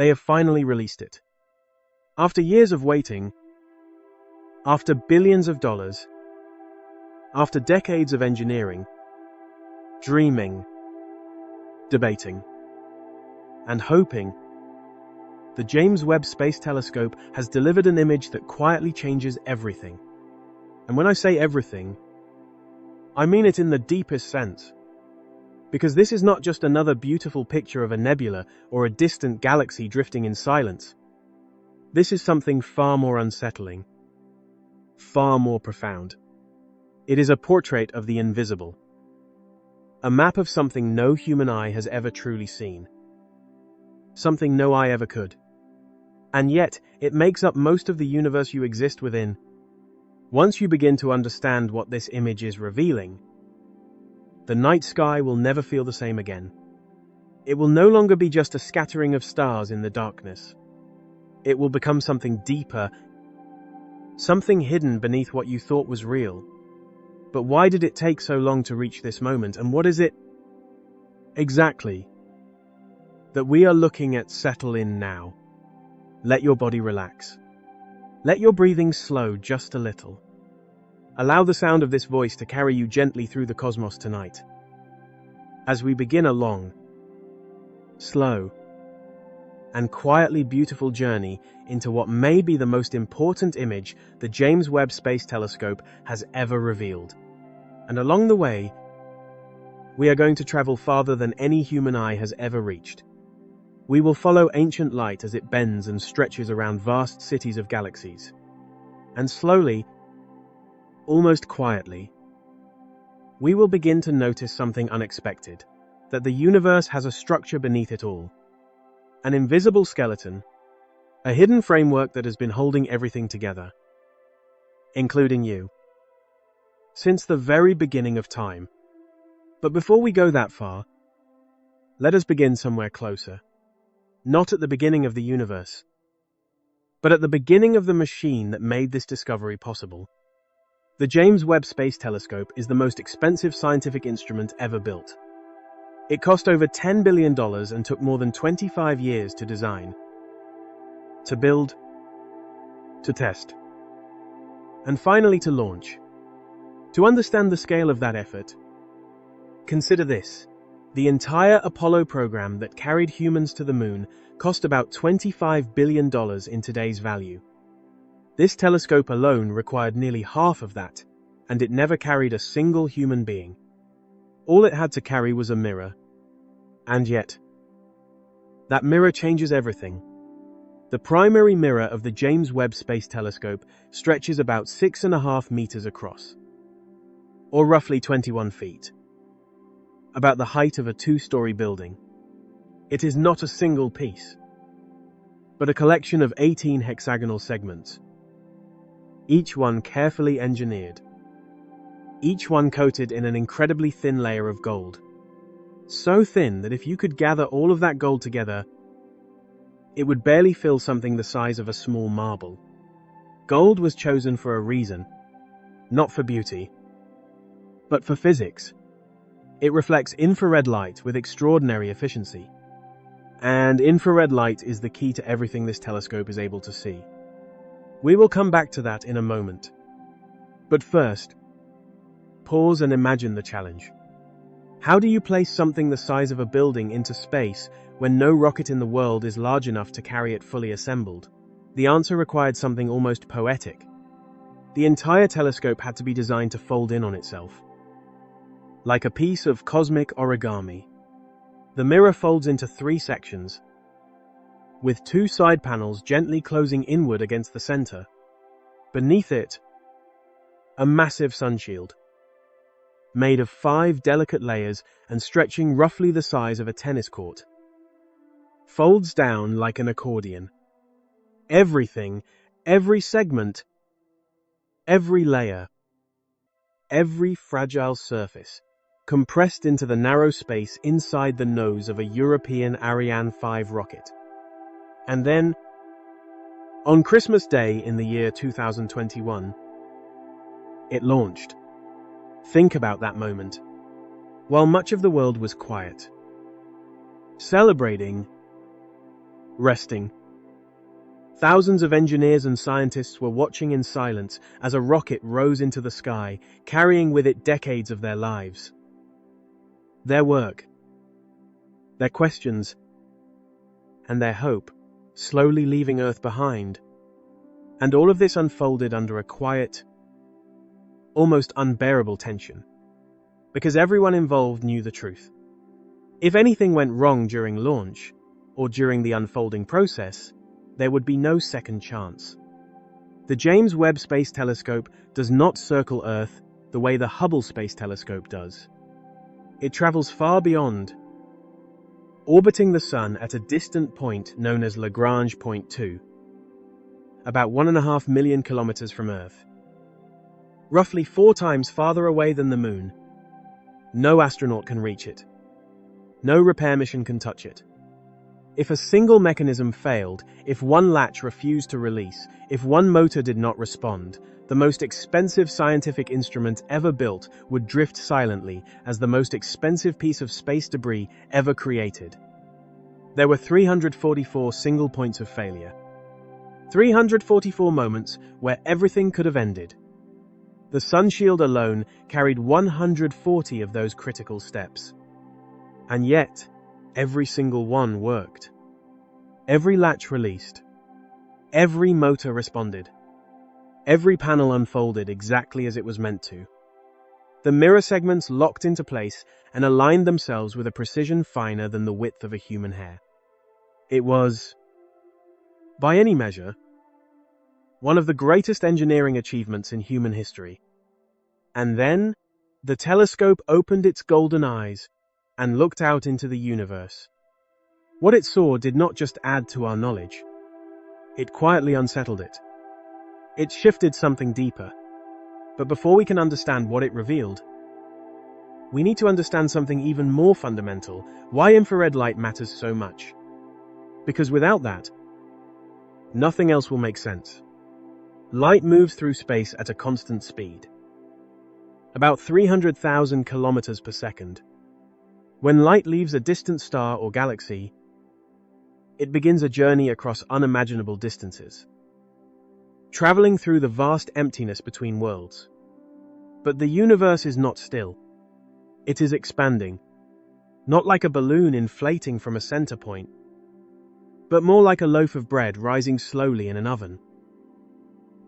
They have finally released it. After years of waiting, after billions of dollars, after decades of engineering, dreaming, debating, and hoping, the James Webb Space Telescope has delivered an image that quietly changes everything. And when I say everything, I mean it in the deepest sense. Because this is not just another beautiful picture of a nebula or a distant galaxy drifting in silence. This is something far more unsettling, far more profound. It is a portrait of the invisible. A map of something no human eye has ever truly seen. Something no eye ever could. And yet, it makes up most of the universe you exist within. Once you begin to understand what this image is revealing, the night sky will never feel the same again. It will no longer be just a scattering of stars in the darkness. It will become something deeper, something hidden beneath what you thought was real. But why did it take so long to reach this moment, and what is it exactly that we are looking at settle in now? Let your body relax. Let your breathing slow just a little. Allow the sound of this voice to carry you gently through the cosmos tonight. As we begin a long, slow, and quietly beautiful journey into what may be the most important image the James Webb Space Telescope has ever revealed. And along the way, we are going to travel farther than any human eye has ever reached. We will follow ancient light as it bends and stretches around vast cities of galaxies. And slowly, almost quietly, we will begin to notice something unexpected, that the universe has a structure beneath it all. An invisible skeleton, a hidden framework that has been holding everything together, including you, since the very beginning of time. But before we go that far, let us begin somewhere closer. Not at the beginning of the universe, but at the beginning of the machine that made this discovery possible. The James Webb Space Telescope is the most expensive scientific instrument ever built. It cost over $10 billion and took more than 25 years to design, to build, to test, and finally to launch. To understand the scale of that effort, consider this. The entire Apollo program that carried humans to the moon cost about $25 billion in today's value. This telescope alone required nearly half of that, and it never carried a single human being. All it had to carry was a mirror. And yet, that mirror changes everything. The primary mirror of the James Webb Space Telescope stretches about 6.5 meters across, or roughly 21 feet. About the height of a 2-story building. It is not a single piece, but a collection of 18 hexagonal segments, each one carefully engineered, each one coated in an incredibly thin layer of gold. So thin that if you could gather all of that gold together, it would barely fill something the size of a small marble. Gold was chosen for a reason, not for beauty, but for physics. It reflects infrared light with extraordinary efficiency. And infrared light is the key to everything this telescope is able to see. We will come back to that in a moment. But first, pause and imagine the challenge. How do you place something the size of a building into space when no rocket in the world is large enough to carry it fully assembled? The answer required something almost poetic. The entire telescope had to be designed to fold in on itself, like a piece of cosmic origami. The mirror folds into 3 sections, with 2 side panels gently closing inward against the center. Beneath it, a massive sunshield, made of 5 delicate layers and stretching roughly the size of a tennis court, folds down like an accordion. Everything, every segment, every layer, every fragile surface, compressed into the narrow space inside the nose of a European Ariane 5 rocket. And then, on Christmas Day in the year 2021, it launched. Think about that moment. While much of the world was quiet, celebrating, resting. Thousands of engineers and scientists were watching in silence as a rocket rose into the sky, carrying with it decades of their lives. Their work, their questions, and their hope, slowly leaving Earth behind. And all of this unfolded under a quiet, almost unbearable tension. Because everyone involved knew the truth. If anything went wrong during launch, or during the unfolding process, there would be no second chance. The James Webb Space Telescope does not circle Earth the way the Hubble Space Telescope does. It travels far beyond, orbiting the Sun at a distant point known as Lagrange Point 2, about 1.5 million kilometers from Earth. Roughly 4 times farther away than the Moon. No astronaut can reach it. No repair mission can touch it. If a single mechanism failed, if one latch refused to release, if one motor did not respond, the most expensive scientific instrument ever built would drift silently as the most expensive piece of space debris ever created. There were 344 single points of failure. 344 moments where everything could have ended. The sun shield alone carried 140 of those critical steps. And yet, every single one worked. Every latch released. Every motor responded. Every panel unfolded exactly as it was meant to. The mirror segments locked into place and aligned themselves with a precision finer than the width of a human hair. It was, by any measure, one of the greatest engineering achievements in human history. And then, the telescope opened its golden eyes and looked out into the universe. What it saw did not just add to our knowledge. It quietly unsettled it. It shifted something deeper. But before we can understand what it revealed, we need to understand something even more fundamental: why infrared light matters so much. Because without that, nothing else will make sense. Light moves through space at a constant speed, about 300,000 kilometers per second. When light leaves a distant star or galaxy, it begins a journey across unimaginable distances, traveling through the vast emptiness between worlds. But the universe is not still. It is expanding, not like a balloon inflating from a center point, but more like a loaf of bread rising slowly in an oven,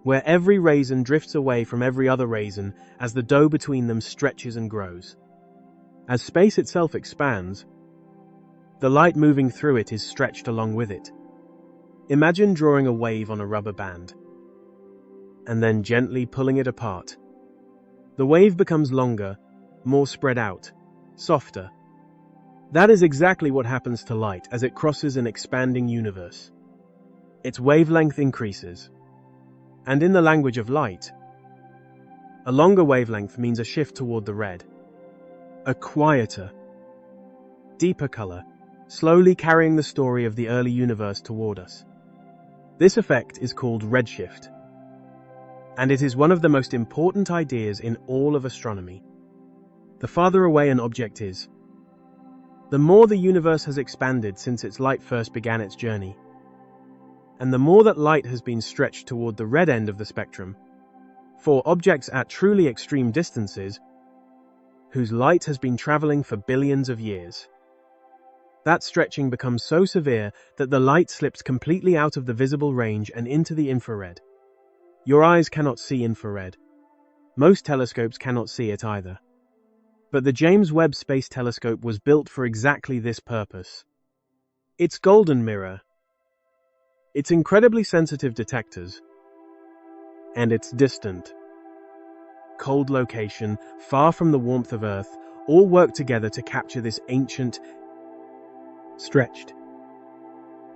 where every raisin drifts away from every other raisin as the dough between them stretches and grows. As space itself expands, the light moving through it is stretched along with it. Imagine drawing a wave on a rubber band, and then gently pulling it apart. The wave becomes longer, more spread out, softer. That is exactly what happens to light as it crosses an expanding universe. Its wavelength increases. And in the language of light, a longer wavelength means a shift toward the red. A quieter, deeper color, slowly carrying the story of the early universe toward us. This effect is called redshift, and it is one of the most important ideas in all of astronomy. The farther away an object is, the more the universe has expanded since its light first began its journey. And the more that light has been stretched toward the red end of the spectrum, for objects at truly extreme distances, whose light has been traveling for billions of years. That stretching becomes so severe that the light slips completely out of the visible range and into the infrared. Your eyes cannot see infrared. Most telescopes cannot see it either. But the James Webb Space Telescope was built for exactly this purpose. Its golden mirror, its incredibly sensitive detectors, and its distant, cold location, far from the warmth of Earth, all work together to capture this ancient, stretched,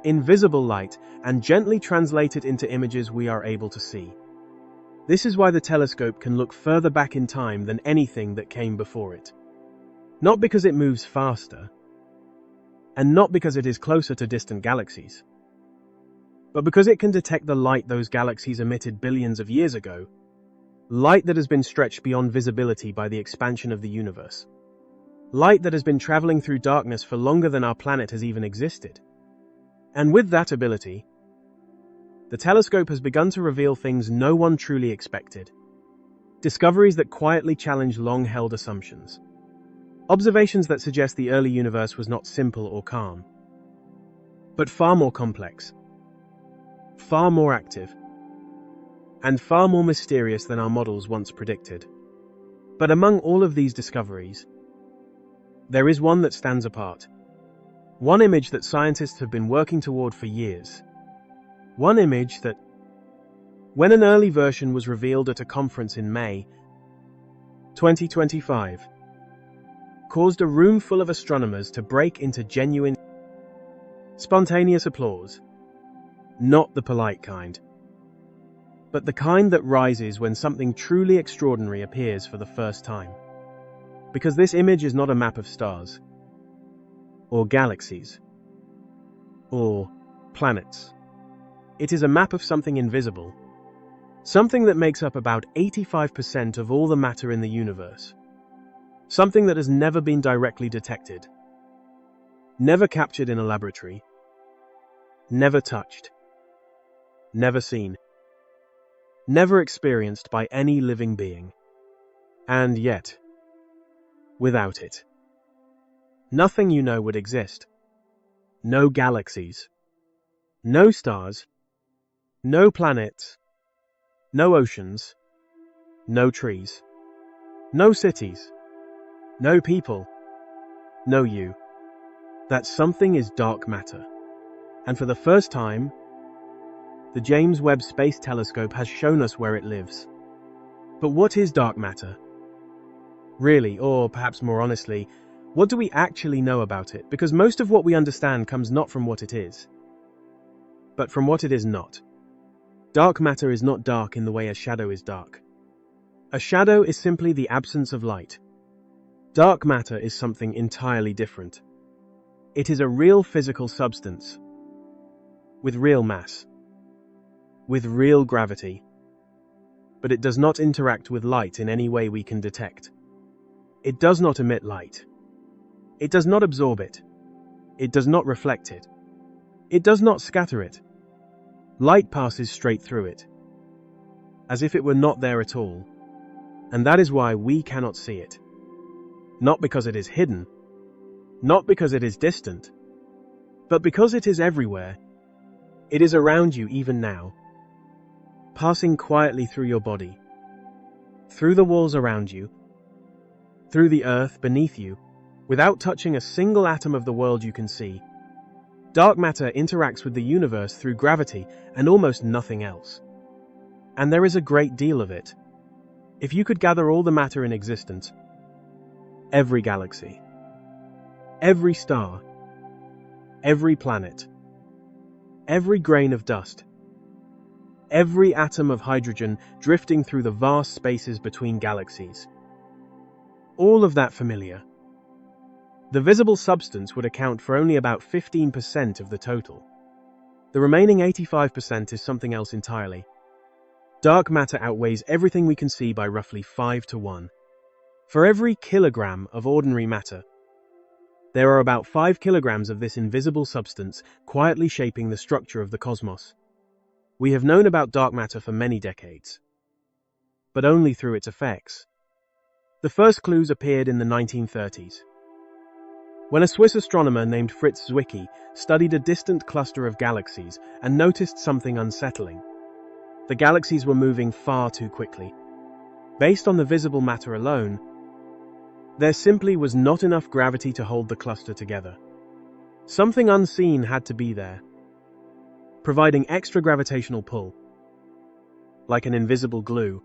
invisible light and gently translate it into images we are able to see. This is why the telescope can look further back in time than anything that came before it. Not because it moves faster, and not because it is closer to distant galaxies, but because it can detect the light those galaxies emitted billions of years ago, light that has been stretched beyond visibility by the expansion of the universe. Light that has been traveling through darkness for longer than our planet has even existed. And with that ability, the telescope has begun to reveal things no one truly expected. Discoveries that quietly challenge long-held assumptions. Observations that suggest the early universe was not simple or calm, but far more complex, far more active, and far more mysterious than our models once predicted. But among all of these discoveries, there is one that stands apart. One image that scientists have been working toward for years. One image that, when an early version was revealed at a conference in May 2025, caused a room full of astronomers to break into genuine, spontaneous applause. Not the polite kind, but the kind that rises when something truly extraordinary appears for the first time. Because this image is not a map of stars, or galaxies, or planets. It is a map of something invisible, something that makes up about 85% of all the matter in the universe. Something that has never been directly detected, never captured in a laboratory, never touched, never seen, never experienced by any living being. And yet, without it, nothing you know would exist. No galaxies, no stars, no planets, no oceans, no trees, no cities, no people, no you. That something is dark matter. And for the first time, the James Webb Space Telescope has shown us where it lives. But what is dark matter? Really, or perhaps more honestly, what do we actually know about it? Because most of what we understand comes not from what it is, but from what it is not. Dark matter is not dark in the way a shadow is dark. A shadow is simply the absence of light. Dark matter is something entirely different. It is a real physical substance, with real mass, with real gravity, but it does not interact with light in any way we can detect. It does not emit light. It does not absorb it. It does not reflect it. It does not scatter it. Light passes straight through it, as if it were not there at all, and that is why we cannot see it. Not because it is hidden, not because it is distant, but because it is everywhere. It is around you even now, passing quietly through your body, through the walls around you, through the earth beneath you, without touching a single atom of the world you can see. Dark matter interacts with the universe through gravity and almost nothing else. And there is a great deal of it. If you could gather all the matter in existence, every galaxy, every star, every planet, every grain of dust, every atom of hydrogen drifting through the vast spaces between galaxies, all of that familiar, the visible substance would account for only about 15% of the total. The remaining 85% is something else entirely. Dark matter outweighs everything we can see by roughly 5 to 1. For every kilogram of ordinary matter, there are about 5 kilograms of this invisible substance quietly shaping the structure of the cosmos. We have known about dark matter for many decades, but only through its effects. The first clues appeared in the 1930s, when a Swiss astronomer named Fritz Zwicky studied a distant cluster of galaxies and noticed something unsettling. The galaxies were moving far too quickly. Based on the visible matter alone, there simply was not enough gravity to hold the cluster together. Something unseen had to be there, providing extra gravitational pull, like an invisible glue.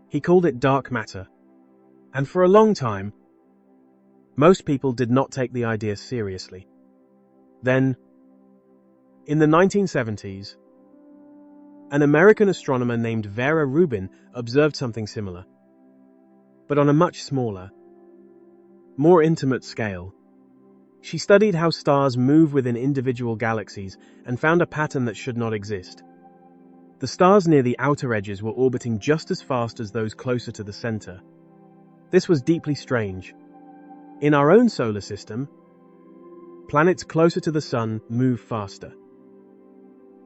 He called it dark matter, and for a long time, most people did not take the idea seriously. Then, in the 1970s, an American astronomer named Vera Rubin observed something similar, but on a much smaller, more intimate scale. She studied how stars move within individual galaxies and found a pattern that should not exist. The stars near the outer edges were orbiting just as fast as those closer to the center. This was deeply strange. In our own solar system, planets closer to the sun move faster.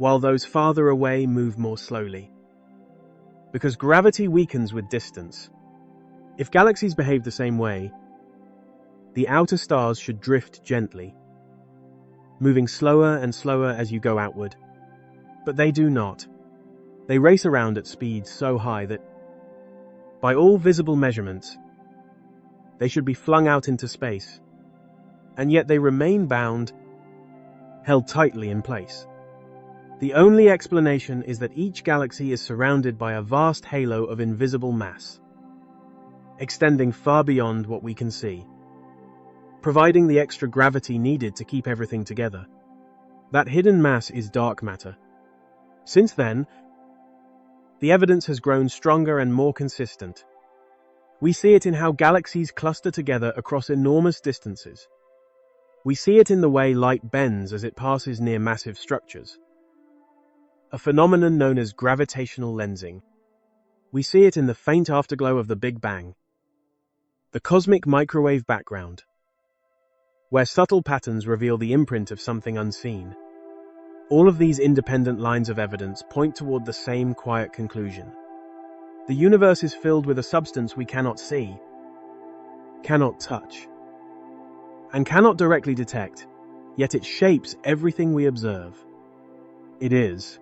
while those farther away move more slowly. Because gravity weakens with distance. If galaxies behave the same way, the outer stars should drift gently, moving slower and slower as you go outward. But they do not. They race around at speeds so high that, by all visible measurements, they should be flung out into space. And yet they remain bound, held tightly in place. The only explanation is that each galaxy is surrounded by a vast halo of invisible mass, extending far beyond what we can see, providing the extra gravity needed to keep everything together. That hidden mass is dark matter. Since then, the evidence has grown stronger and more consistent. We see it in how galaxies cluster together across enormous distances. We see it in the way light bends as it passes near massive structures, a phenomenon known as gravitational lensing. We see it in the faint afterglow of the Big Bang, the cosmic microwave background, where subtle patterns reveal the imprint of something unseen. All of these independent lines of evidence point toward the same quiet conclusion. The universe is filled with a substance we cannot see, cannot touch, and cannot directly detect, yet it shapes everything we observe. It is,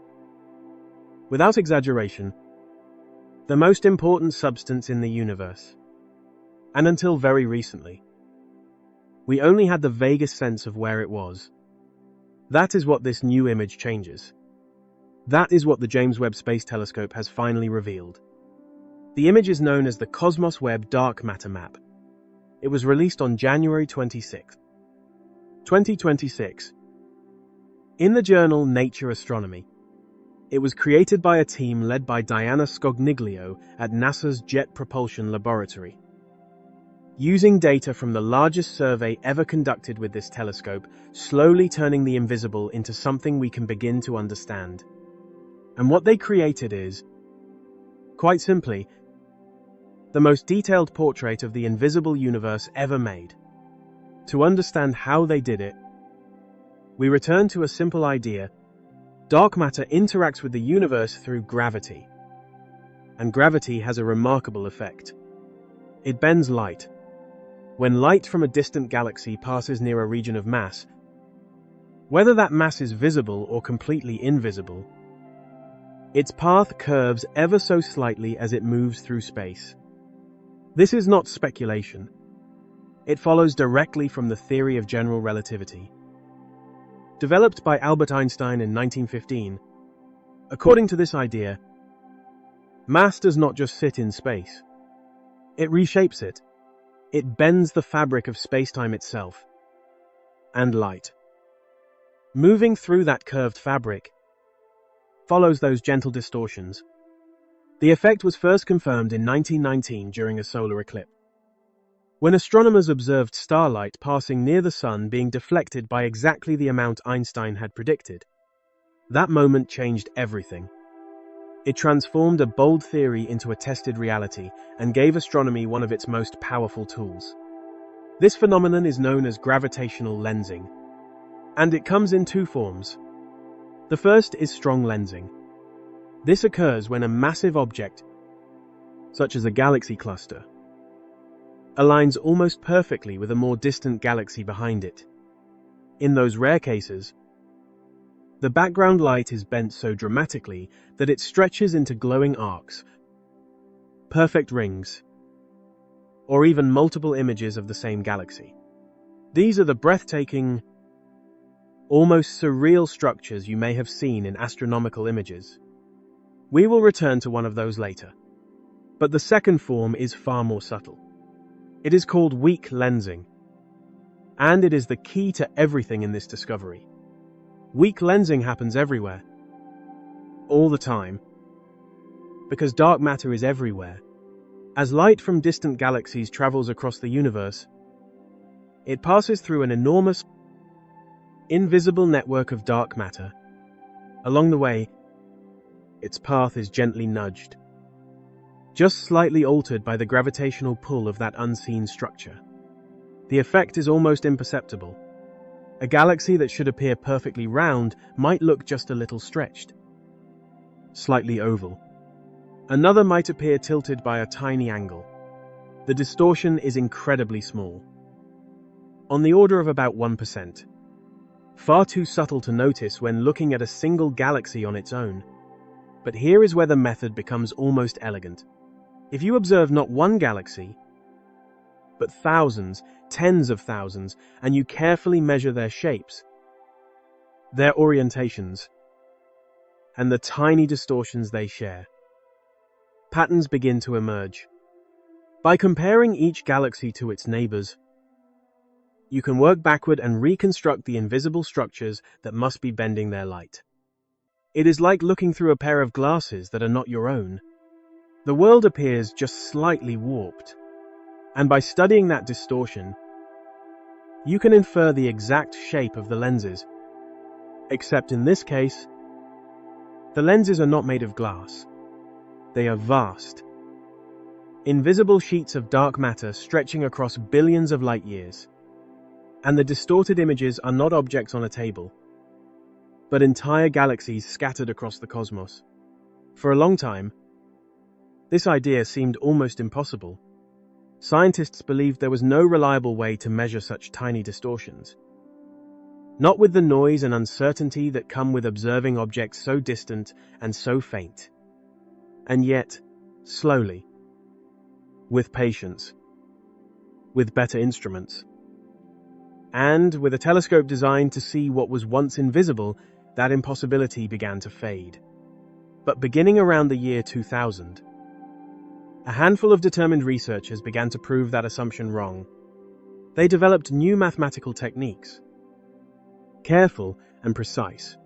without exaggeration, the most important substance in the universe. And until very recently, we only had the vaguest sense of where it was. That is what this new image changes. That is what the James Webb Space Telescope has finally revealed. The image is known as the Cosmos Webb Dark Matter Map. It was released on January 26, 2026, in the journal Nature Astronomy. It was created by a team led by Diana Scogniglio at NASA's Jet Propulsion Laboratory. Using data from the largest survey ever conducted with this telescope, slowly turning the invisible into something we can begin to understand. And what they created is, quite simply, the most detailed portrait of the invisible universe ever made. To understand how they did it, we return to a simple idea. Dark matter interacts with the universe through gravity. And gravity has a remarkable effect. It bends light. When light from a distant galaxy passes near a region of mass, whether that mass is visible or completely invisible, its path curves ever so slightly as it moves through space. This is not speculation. It follows directly from the theory of general relativity, developed by Albert Einstein in 1915. According to this idea, mass does not just sit in space. It reshapes it. It bends the fabric of space-time itself. And light, moving through that curved fabric, follows those gentle distortions. The effect was first confirmed in 1919 during a solar eclipse, when astronomers observed starlight passing near the sun being deflected by exactly the amount Einstein had predicted. That moment changed everything. It transformed a bold theory into a tested reality and gave astronomy one of its most powerful tools. This phenomenon is known as gravitational lensing, and it comes in two forms. The first is strong lensing. This occurs when a massive object, such as a galaxy cluster, aligns almost perfectly with a more distant galaxy behind it. In those rare cases, the background light is bent so dramatically that it stretches into glowing arcs, perfect rings, or even multiple images of the same galaxy. These are the breathtaking, almost surreal structures you may have seen in astronomical images. We will return to one of those later. But the second form is far more subtle. It is called weak lensing, and it is the key to everything in this discovery. Weak lensing happens everywhere, all the time, because dark matter is everywhere. As light from distant galaxies travels across the universe, it passes through an enormous, invisible network of dark matter. Along the way, its path is gently nudged, just slightly altered by the gravitational pull of that unseen structure. The effect is almost imperceptible, A galaxy that should appear perfectly round might look just a little stretched, slightly oval. Another might appear tilted by a tiny angle. The distortion is incredibly small, on the order of about 1%. Far too subtle to notice when looking at a single galaxy on its own. But here is where the method becomes almost elegant. If you observe not one galaxy, but thousands, tens of thousands, and you carefully measure their shapes, their orientations, and the tiny distortions they share, patterns begin to emerge. By comparing each galaxy to its neighbors, you can work backward and reconstruct the invisible structures that must be bending their light. It is like looking through a pair of glasses that are not your own. The world appears just slightly warped, and by studying that distortion, you can infer the exact shape of the lenses. Except in this case, the lenses are not made of glass. They are vast, invisible sheets of dark matter stretching across billions of light years. And the distorted images are not objects on a table, but entire galaxies scattered across the cosmos. For a long time, this idea seemed almost impossible. Scientists believed there was no reliable way to measure such tiny distortions. Not with the noise and uncertainty that come with observing objects so distant and so faint. And yet, slowly, with patience, with better instruments, and with a telescope designed to see what was once invisible, that impossibility began to fade. But beginning around the year 2000, a handful of determined researchers began to prove that assumption wrong. They developed new mathematical techniques, careful and precise,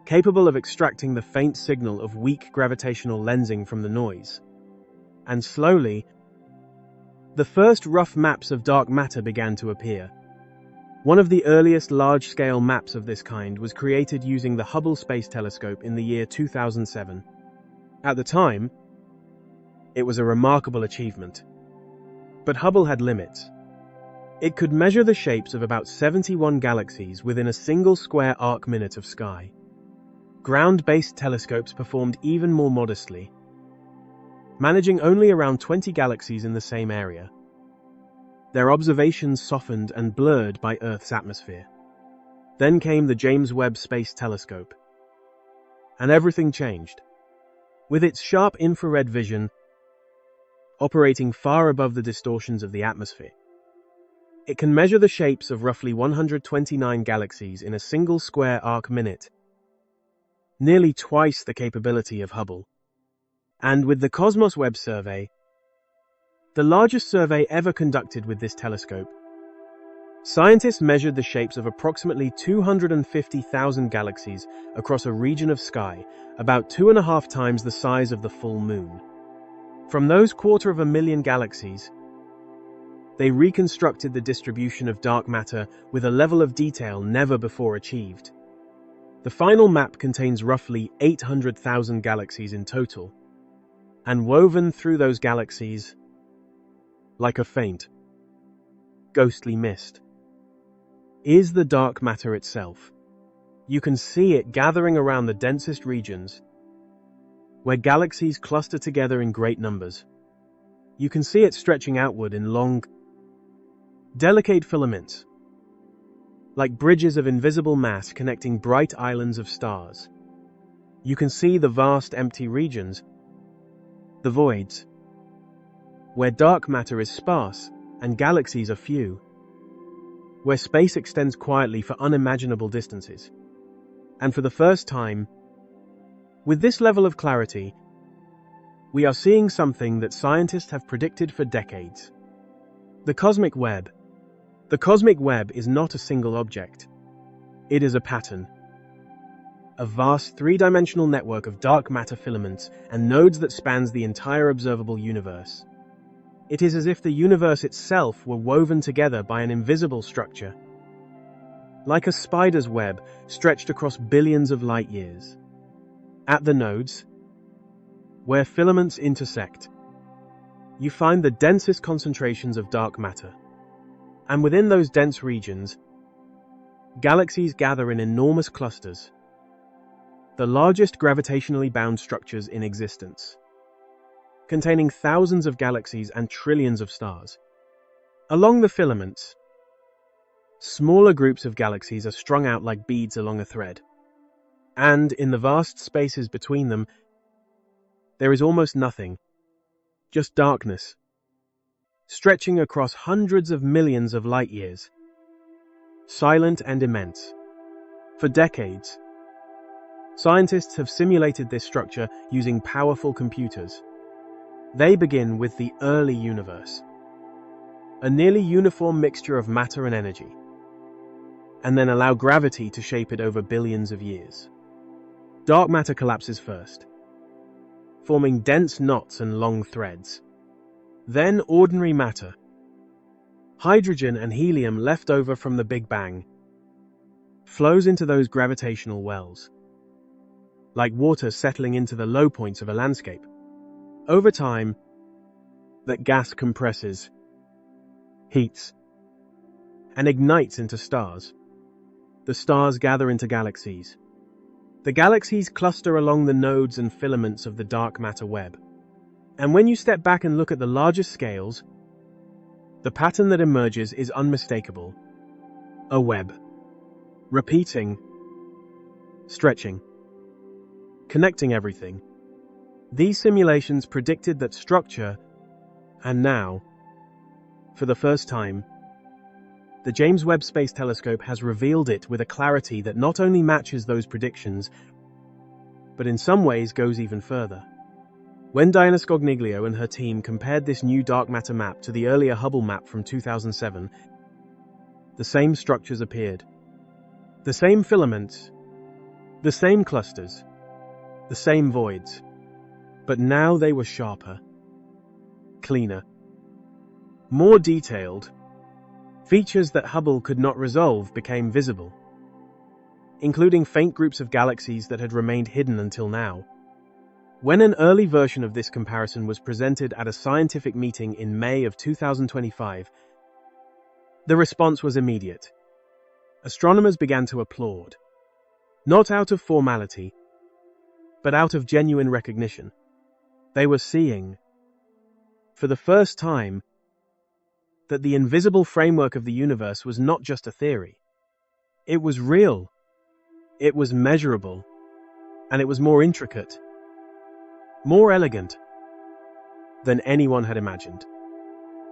capable of extracting the faint signal of weak gravitational lensing from the noise. And slowly, the first rough maps of dark matter began to appear. One of the earliest large-scale maps of this kind was created using the Hubble Space Telescope in the year 2007. At the time, it was a remarkable achievement. But Hubble had limits. It could measure the shapes of about 71 galaxies within a single square arc minute of sky. Ground-based telescopes performed even more modestly, managing only around 20 galaxies in the same area. Their observations softened and blurred by Earth's atmosphere. Then came the James Webb Space Telescope. And everything changed. With its sharp infrared vision, operating far above the distortions of the atmosphere, it can measure the shapes of roughly 129 galaxies in a single square arc minute, nearly twice the capability of Hubble. And with the Cosmos Web Survey, the largest survey ever conducted with this telescope, scientists measured the shapes of approximately 250,000 galaxies across a region of sky about 2.5 times the size of the full moon. From those 250,000 galaxies, they reconstructed the distribution of dark matter with a level of detail never before achieved. The final map contains roughly 800,000 galaxies in total, and woven through those galaxies, like a faint, ghostly mist, is the dark matter itself. You can see it gathering around the densest regions, where galaxies cluster together in great numbers. You can see it stretching outward in long, delicate filaments, like bridges of invisible mass connecting bright islands of stars. You can see the vast empty regions, the voids, where dark matter is sparse and galaxies are few, where space extends quietly for unimaginable distances. And for the first time, with this level of clarity, we are seeing something that scientists have predicted for decades. The cosmic web. The cosmic web is not a single object. It is a pattern. A vast three-dimensional network of dark matter filaments and nodes that spans the entire observable universe. It is as if the universe itself were woven together by an invisible structure, like a spider's web stretched across billions of light years. At the nodes, where filaments intersect, you find the densest concentrations of dark matter. And within those dense regions, Galaxies gather in enormous clusters, the largest gravitationally bound structures in existence, containing thousands of galaxies and trillions of stars. Along the filaments, smaller groups of galaxies are strung out like beads along a thread. And in the vast spaces between them, there is almost nothing, just darkness, stretching across hundreds of millions of light years, silent and immense. For decades, scientists have simulated this structure using powerful computers. They begin with the early universe, a nearly uniform mixture of matter and energy, and then allow gravity to shape it over billions of years. Dark matter collapses first, forming dense knots and long threads. Then ordinary matter, hydrogen and helium left over from the Big Bang, flows into those gravitational wells, like water settling into the low points of a landscape. Over time, that gas compresses, heats, and ignites into stars. The stars gather into galaxies. The galaxies cluster along the nodes and filaments of the dark matter web. And when you step back and look at the largest scales, the pattern that emerges is unmistakable. A web. Repeating, stretching, connecting everything. These simulations predicted that structure, and now, for the first time, the James Webb Space Telescope has revealed it with a clarity that not only matches those predictions, but in some ways goes even further. When Diana Scogniglio and her team compared this new dark matter map to the earlier Hubble map from 2007, the same structures appeared. The same filaments, the same clusters, the same voids. But now they were sharper, cleaner, more detailed. Features that Hubble could not resolve became visible, including faint groups of galaxies that had remained hidden until now. When an early version of this comparison was presented at a scientific meeting in May of 2025, the response was immediate. Astronomers began to applaud, not out of formality, but out of genuine recognition. They were seeing, for the first time, that the invisible framework of the universe was not just a theory. It was real, it was measurable, and it was more intricate, more elegant than anyone had imagined.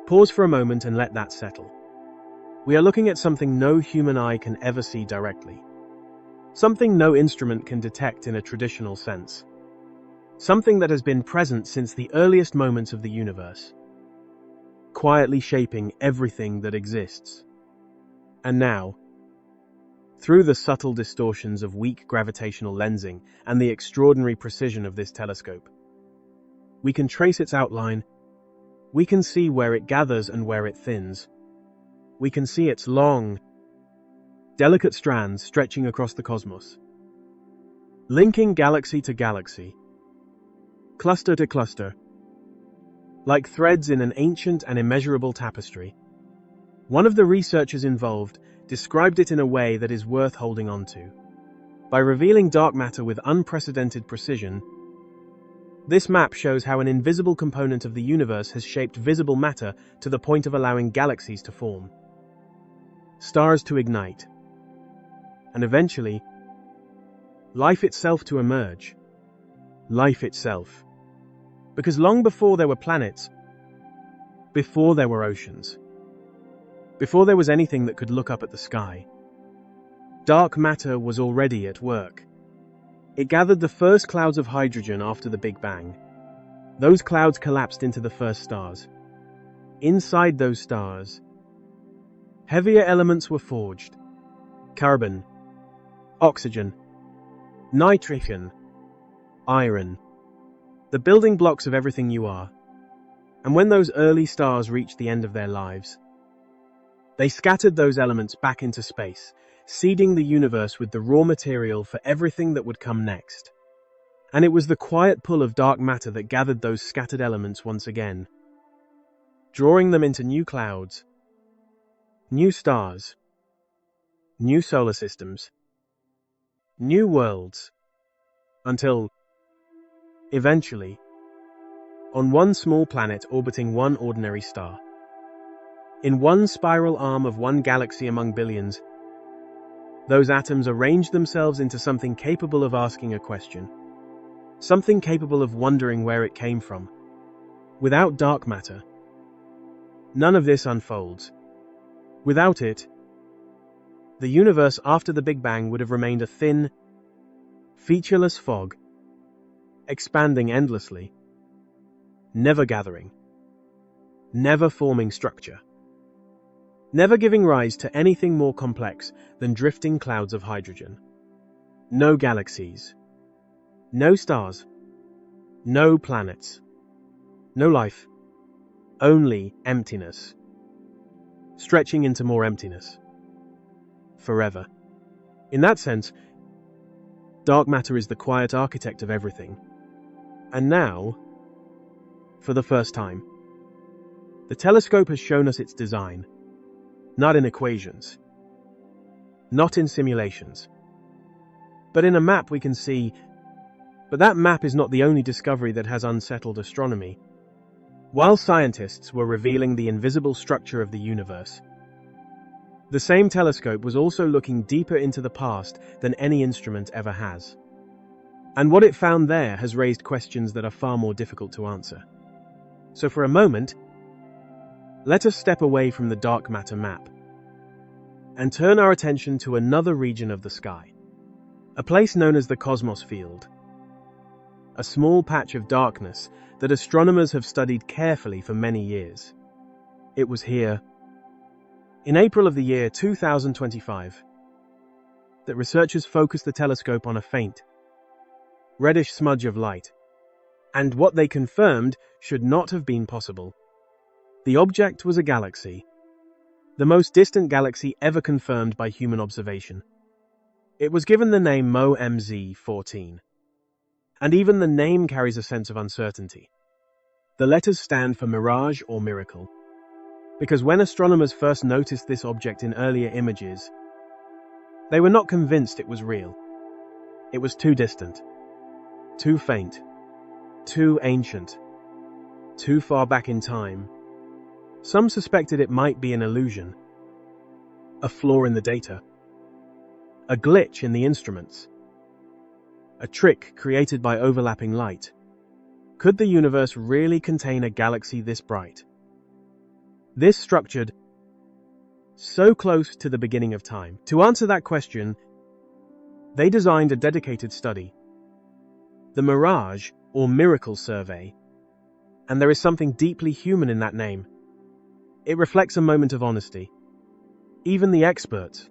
Pause for a moment and let that settle. We are looking at something no human eye can ever see directly. Something no instrument can detect in a traditional sense. Something that has been present since the earliest moments of the universe, quietly shaping everything that exists. And now, through the subtle distortions of weak gravitational lensing and the extraordinary precision of this telescope, we can trace its outline. We can see where it gathers and where it thins. We can see its long, delicate strands stretching across the cosmos, linking galaxy to galaxy, cluster to cluster, like threads in an ancient and immeasurable tapestry. One of the researchers involved described it in a way that is worth holding on to. By revealing dark matter with unprecedented precision, this map shows how an invisible component of the universe has shaped visible matter to the point of allowing galaxies to form, stars to ignite, and eventually, life itself to emerge. Life itself. Because long before there were planets, before there were oceans, before there was anything that could look up at the sky, dark matter was already at work. It gathered the first clouds of hydrogen after the Big Bang. Those clouds collapsed into the first stars. Inside those stars, heavier elements were forged: carbon, oxygen, nitrogen, iron, the building blocks of everything you are. And when those early stars reached the end of their lives, they scattered those elements back into space, seeding the universe with the raw material for everything that would come next. And it was the quiet pull of dark matter that gathered those scattered elements once again, drawing them into new clouds, new stars, new solar systems, new worlds, until, eventually, on one small planet orbiting one ordinary star, in one spiral arm of one galaxy among billions, those atoms arranged themselves into something capable of asking a question, something capable of wondering where it came from. Without dark matter, none of this unfolds. Without it, the universe after the Big Bang would have remained a thin, featureless fog, expanding endlessly, never gathering, never forming structure, never giving rise to anything more complex than drifting clouds of hydrogen. No galaxies, no stars, no planets, no life, only emptiness, stretching into more emptiness, forever. In that sense, dark matter is the quiet architect of everything. And now, for the first time, the telescope has shown us its design, not in equations, not in simulations, but in a map we can see. But that map is not the only discovery that has unsettled astronomy. While scientists were revealing the invisible structure of the universe, the same telescope was also looking deeper into the past than any instrument ever has. And what it found there has raised questions that are far more difficult to answer. So for a moment, let us step away from the dark matter map and turn our attention to another region of the sky, a place known as the cosmos field, a small patch of darkness that astronomers have studied carefully for many years. It was here, in April of the year 2025, that researchers focused the telescope on a faint, reddish smudge of light, and what they confirmed should not have been possible. The object was a galaxy, the most distant galaxy ever confirmed by human observation. It was given the name MOMZ14. And even the name carries a sense of uncertainty. The letters stand for mirage or miracle, because when astronomers first noticed this object in earlier images, they were not convinced it was real. It was too distant, too faint, too ancient, too far back in time. Some suspected it might be an illusion, a flaw in the data, a glitch in the instruments, a trick created by overlapping light. Could the universe really contain a galaxy this bright, this structured, so close to the beginning of time? To answer that question, they designed a dedicated study, the Mirage or Miracle Survey, and there is something deeply human in that name. It reflects a moment of honesty. Even the experts,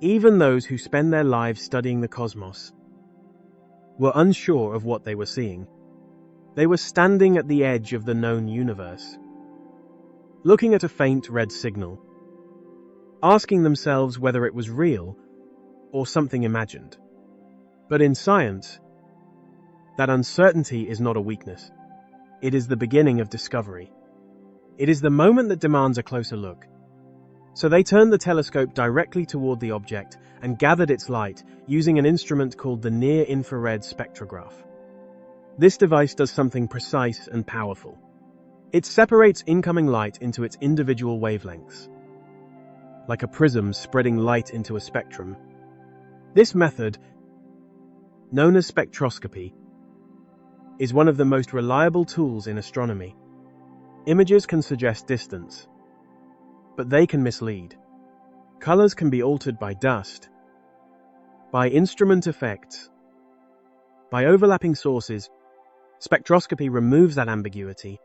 even those who spend their lives studying the cosmos, were unsure of what they were seeing. They were standing at the edge of the known universe, looking at a faint red signal, asking themselves whether it was real or something imagined. But in science, that uncertainty is not a weakness. It is the beginning of discovery. It is the moment that demands a closer look. So they turned the telescope directly toward the object and gathered its light using an instrument called the near-infrared spectrograph. This device does something precise and powerful. It separates incoming light into its individual wavelengths, like a prism spreading light into a spectrum. This method, known as spectroscopy, is one of the most reliable tools in astronomy. Images can suggest distance, but they can mislead. Colors can be altered by dust, by instrument effects, by overlapping sources. Spectroscopy removes that ambiguity.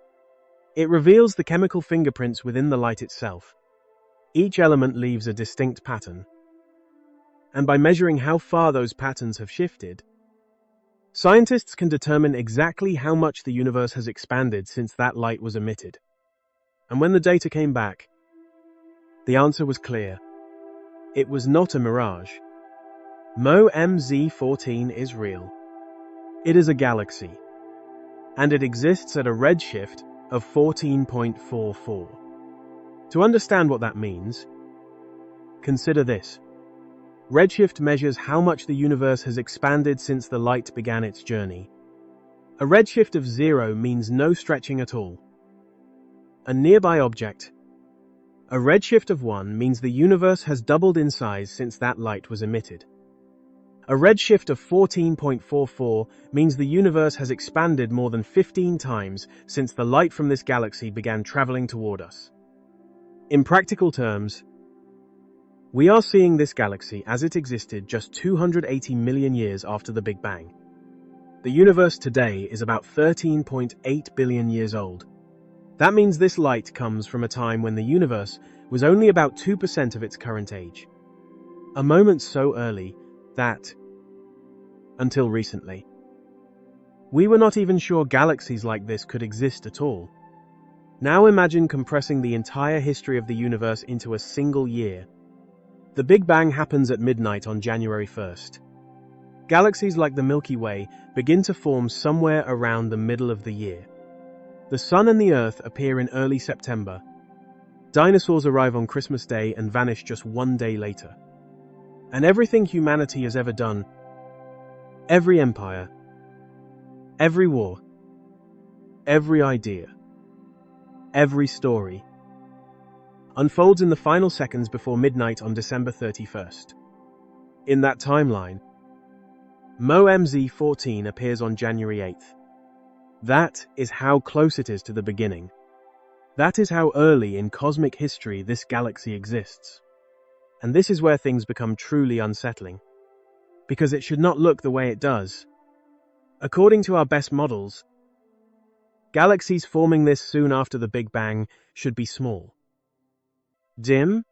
It reveals the chemical fingerprints within the light itself. Each element leaves a distinct pattern. And by measuring how far those patterns have shifted, scientists can determine exactly how much the universe has expanded since that light was emitted. And when the data came back, the answer was clear. It was not a mirage. MOMZ14 is real. It is a galaxy, and it exists at a redshift of 14.44. To understand what that means, Consider this. Redshift measures how much the universe has expanded since the light began its journey. A redshift of 0 means no stretching at all. A nearby object. A redshift of 1 means the universe has doubled in size since that light was emitted. A redshift of 14.44 means the universe has expanded more than 15 times since the light from this galaxy began traveling toward us. In practical terms, we are seeing this galaxy as it existed just 280 million years after the Big Bang. The universe today is about 13.8 billion years old. That means this light comes from a time when the universe was only about 2% of its current age. A moment so early that, until recently, we were not even sure galaxies like this could exist at all. Now imagine compressing the entire history of the universe into a single year. The Big Bang happens at midnight on January 1st. Galaxies like the Milky Way begin to form somewhere around the middle of the year. The Sun and the Earth appear in early September. Dinosaurs arrive on Christmas Day and vanish just one day later. And everything humanity has ever done, every empire, every war, every idea, every story, unfolds in the final seconds before midnight on December 31st. In that timeline, MOMZ-14 appears on January 8th. That is how close it is to the beginning. That is how early in cosmic history this galaxy exists. And this is where things become truly unsettling. Because it should not look the way it does. According to our best models, galaxies forming this soon after the Big Bang should be small, dim,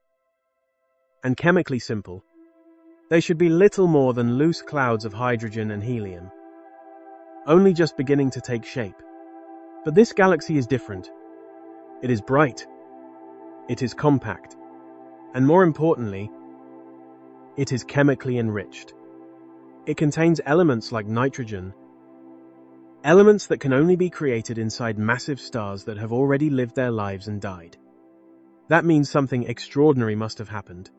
and chemically simple. They should be little more than loose clouds of hydrogen and helium, only just beginning to take shape. But this galaxy is different. It is bright. It is compact. And more importantly, it is chemically enriched. It contains elements like nitrogen, elements that can only be created inside massive stars that have already lived their lives and died. That means something extraordinary must have happened.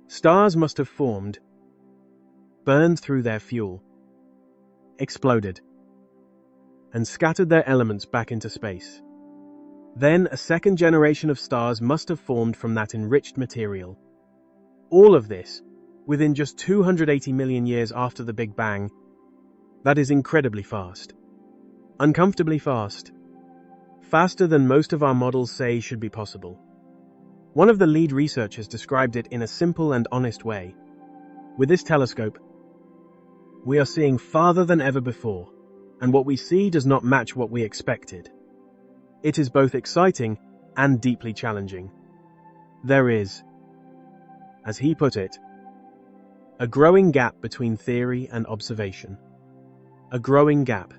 Stars must have formed, burned through their fuel, exploded, and scattered their elements back into space. Then a second generation of stars must have formed from that enriched material. All of this within just 280 million years after the Big Bang. That is incredibly fast. Uncomfortably fast. Faster than most of our models say should be possible. One of the lead researchers described it in a simple and honest way. With this telescope, we are seeing farther than ever before, and what we see does not match what we expected. It is both exciting and deeply challenging. There is, as he put it, a growing gap between theory and observation. A growing gap,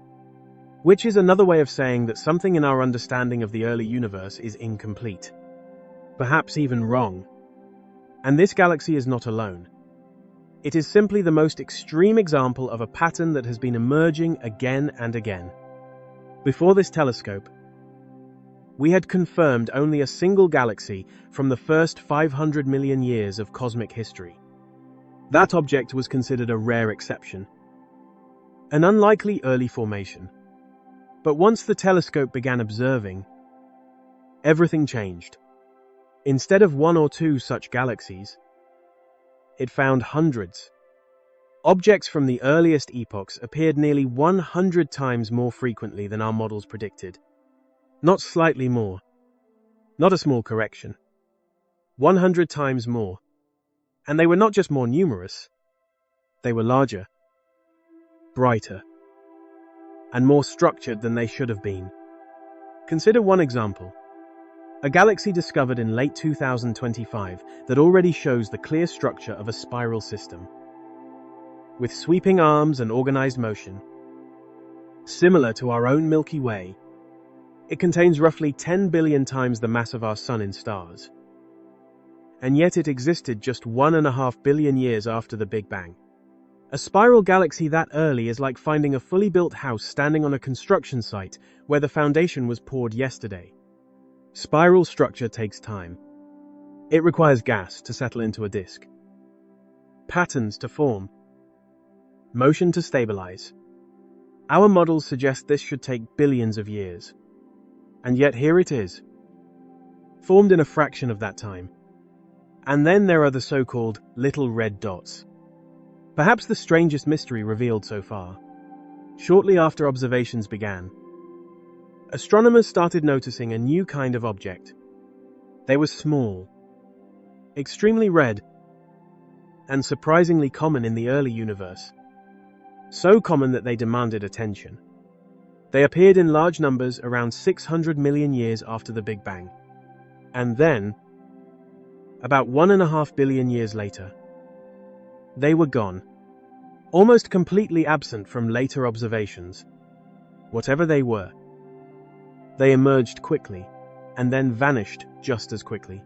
which is another way of saying that something in our understanding of the early universe is incomplete, perhaps even wrong. And this galaxy is not alone. It is simply the most extreme example of a pattern that has been emerging again and again. Before this telescope, we had confirmed only a single galaxy from the first 500 million years of cosmic history. That object was considered a rare exception, an unlikely early formation. But once the telescope began observing, everything changed. Instead of one or two such galaxies, it found hundreds. Objects from the earliest epochs appeared nearly 100 times more frequently than our models predicted. Not slightly more. Not a small correction. 100 times more. And they were not just more numerous. They were larger, brighter, and more structured than they should have been. Consider one example. A galaxy discovered in late 2025 that already shows the clear structure of a spiral system, with sweeping arms and organized motion. Similar to our own Milky Way, it contains roughly 10 billion times the mass of our Sun in stars. And yet it existed just 1.5 billion years after the Big Bang. A spiral galaxy that early is like finding a fully built house standing on a construction site where the foundation was poured yesterday. Spiral structure takes time. It requires gas to settle into a disk, patterns to form, motion to stabilize. Our models suggest this should take billions of years. And yet here it is, formed in a fraction of that time. And then there are the so-called little red dots. Perhaps the strangest mystery revealed so far. Shortly after observations began, astronomers started noticing a new kind of object. They were small, extremely red, and surprisingly common in the early universe. So common that they demanded attention. They appeared in large numbers around 600 million years after the Big Bang. And then, about 1.5 billion years later, they were gone, almost completely absent from later observations. Whatever they were, they emerged quickly, and then vanished just as quickly.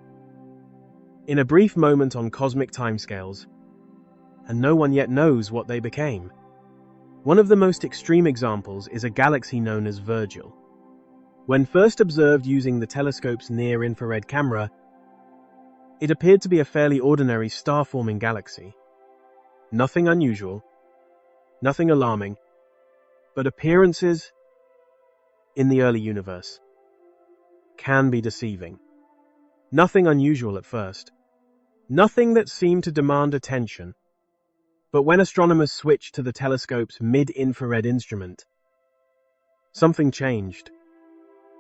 In a brief moment on cosmic timescales, and no one yet knows what they became. One of the most extreme examples is a galaxy known as Virgil. When first observed using the telescope's near-infrared camera, it appeared to be a fairly ordinary star-forming galaxy. Nothing unusual, nothing alarming, but appearances in the early universe can be deceiving. Nothing unusual at first, nothing that seemed to demand attention. But when astronomers switched to the telescope's mid-infrared instrument, something changed.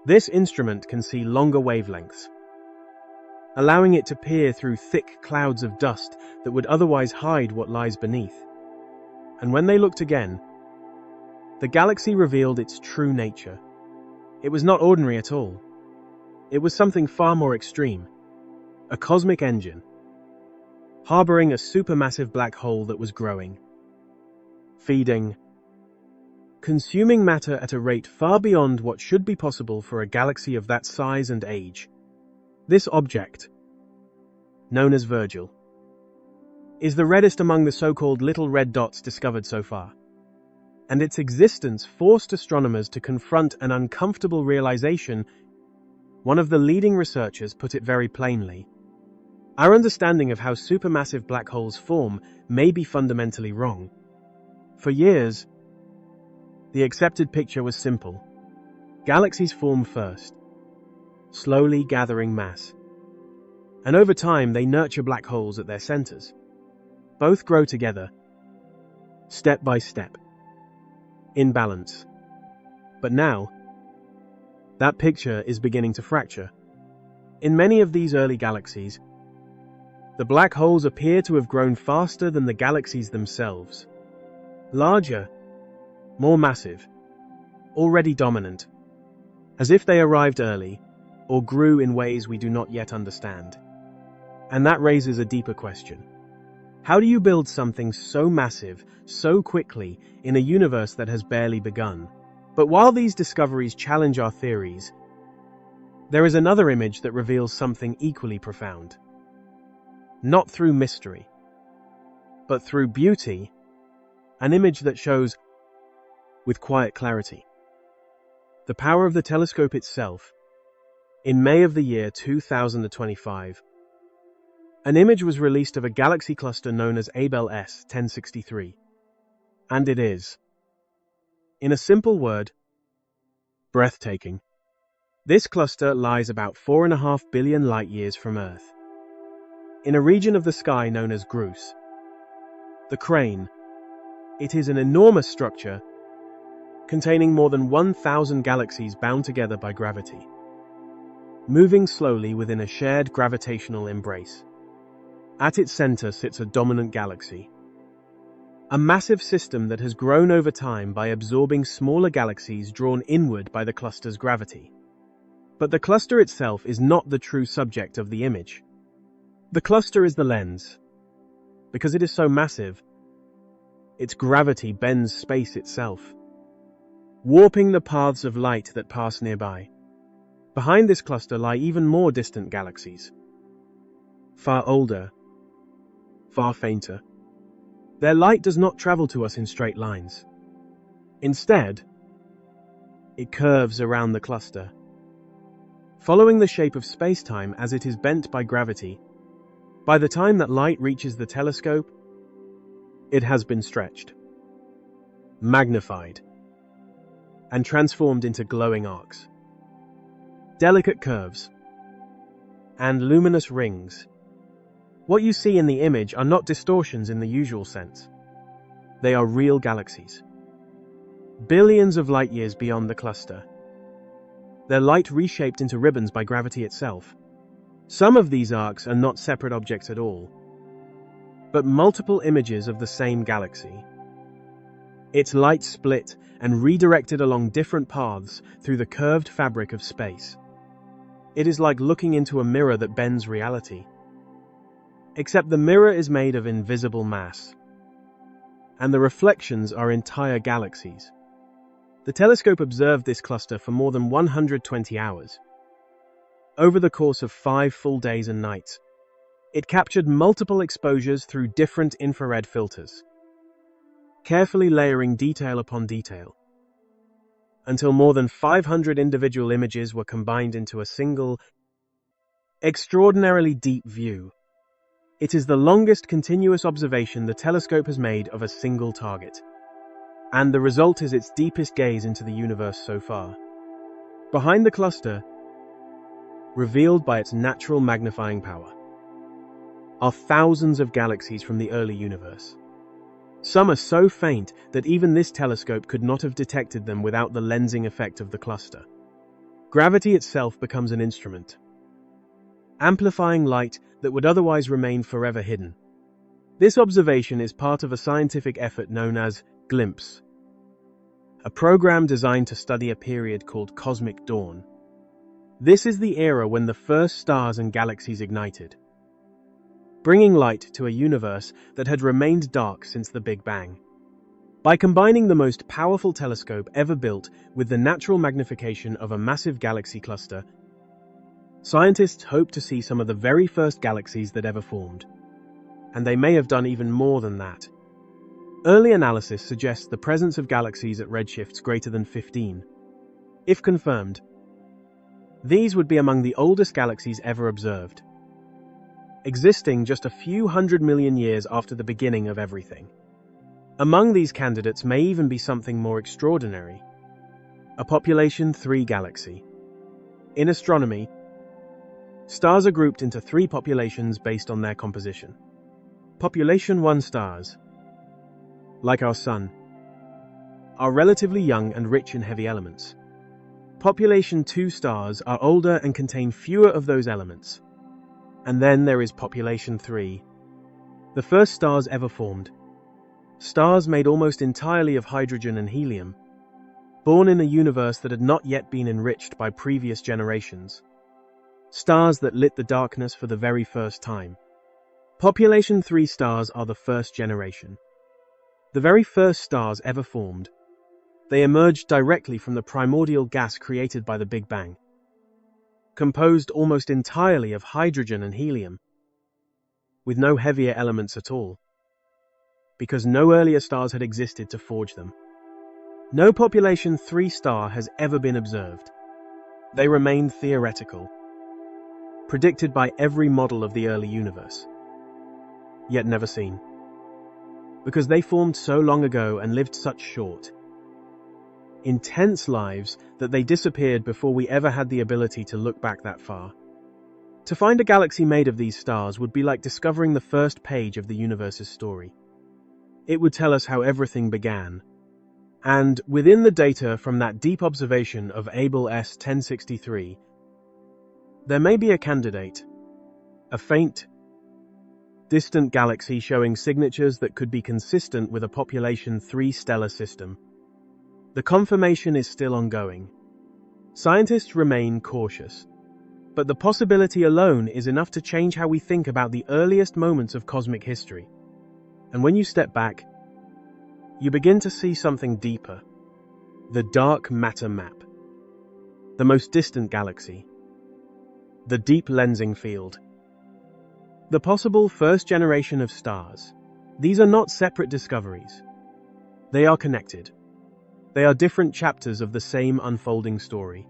This instrument can see longer wavelengths, allowing it to peer through thick clouds of dust that would otherwise hide what lies beneath. And when they looked again, the galaxy revealed its true nature. It was not ordinary at all. It was something far more extreme, a cosmic engine, harboring a supermassive black hole that was growing, feeding, consuming matter at a rate far beyond what should be possible for a galaxy of that size and age. This object, known as Virgil, is the reddest among the so-called little red dots discovered so far. And its existence forced astronomers to confront an uncomfortable realization. One of the leading researchers put it very plainly. Our understanding of how supermassive black holes form may be fundamentally wrong. For years, the accepted picture was simple. Galaxies form first, slowly gathering mass. And over time, they nurture black holes at their centers. Both grow together, step by step, in balance. But now, that picture is beginning to fracture. In many of these early galaxies, the black holes appear to have grown faster than the galaxies themselves. Larger, more massive, already dominant, as if they arrived early or grew in ways we do not yet understand. And that raises a deeper question. How do you build something so massive, so quickly, in a universe that has barely begun? But while these discoveries challenge our theories, there is another image that reveals something equally profound. Not through mystery, but through beauty, an image that shows, with quiet clarity, the power of the telescope itself. In May of the year 2025, an image was released of a galaxy cluster known as Abell S 1063. And it is, in a simple word, breathtaking. This cluster lies about 4.5 billion light-years from Earth, in a region of the sky known as Grus. The Crane. It is an enormous structure containing more than 1,000 galaxies bound together by gravity, moving slowly within a shared gravitational embrace. At its center sits a dominant galaxy, a massive system that has grown over time by absorbing smaller galaxies drawn inward by the cluster's gravity. But the cluster itself is not the true subject of the image. The cluster is the lens. Because it is so massive, its gravity bends space itself, warping the paths of light that pass nearby. Behind this cluster lie even more distant galaxies, far older, far fainter. Their light does not travel to us in straight lines. Instead, it curves around the cluster, following the shape of space-time as it is bent by gravity. By the time that light reaches the telescope, it has been stretched, magnified, and transformed into glowing arcs, delicate curves, and luminous rings. What you see in the image are not distortions in the usual sense. They are real galaxies, billions of light years beyond the cluster, their light reshaped into ribbons by gravity itself. Some of these arcs are not separate objects at all, but multiple images of the same galaxy. Its light split and redirected along different paths through the curved fabric of space. It is like looking into a mirror that bends reality. Except the mirror is made of invisible mass, and the reflections are entire galaxies. The telescope observed this cluster for more than 120 hours. Over the course of 5 full days and nights, it captured multiple exposures through different infrared filters, carefully layering detail upon detail, until more than 500 individual images were combined into a single, extraordinarily deep view. It is the longest continuous observation the telescope has made of a single target, and the result is its deepest gaze into the universe so far. Behind the cluster, revealed by its natural magnifying power, are thousands of galaxies from the early universe. Some are so faint that even this telescope could not have detected them without the lensing effect of the cluster. Gravity itself becomes an instrument, amplifying light that would otherwise remain forever hidden. This observation is part of a scientific effort known as GLIMPSE, a program designed to study a period called cosmic dawn. This is the era when the first stars and galaxies ignited, bringing light to a universe that had remained dark since the Big Bang. By combining the most powerful telescope ever built with the natural magnification of a massive galaxy cluster, scientists hope to see some of the very first galaxies that ever formed. And they may have done even more than that. Early analysis suggests the presence of galaxies at redshifts greater than 15. If confirmed, these would be among the oldest galaxies ever observed, existing just a few 100 million years after the beginning of everything. Among these candidates may even be something more extraordinary: a population 3 galaxy. In astronomy, stars are grouped into 3 populations based on their composition. Population 1 stars, like our Sun, are relatively young and rich in heavy elements. Population 2 stars are older and contain fewer of those elements. And then there is Population 3, the first stars ever formed. Stars made almost entirely of hydrogen and helium, born in a universe that had not yet been enriched by previous generations. Stars that lit the darkness for the very first time. Population 3 stars are the first generation, the very first stars ever formed. They emerged directly from the primordial gas created by the Big Bang, composed almost entirely of hydrogen and helium, with no heavier elements at all, because no earlier stars had existed to forge them. No Population 3 star has ever been observed. They remain theoretical, predicted by every model of the early universe, yet never seen, because they formed so long ago and lived such short, intense lives that they disappeared before we ever had the ability to look back that far. To find a galaxy made of these stars would be like discovering the first page of the universe's story. It would tell us how everything began. And within the data from that deep observation of Abell S 1063, there may be a candidate, a faint, distant galaxy showing signatures that could be consistent with a Population 3 stellar system. The confirmation is still ongoing. Scientists remain cautious, but the possibility alone is enough to change how we think about the earliest moments of cosmic history. And when you step back, you begin to see something deeper: the dark matter map, the most distant galaxy, the deep lensing field, the possible first generation of stars. These are not separate discoveries. They are connected. They are different chapters of the same unfolding story.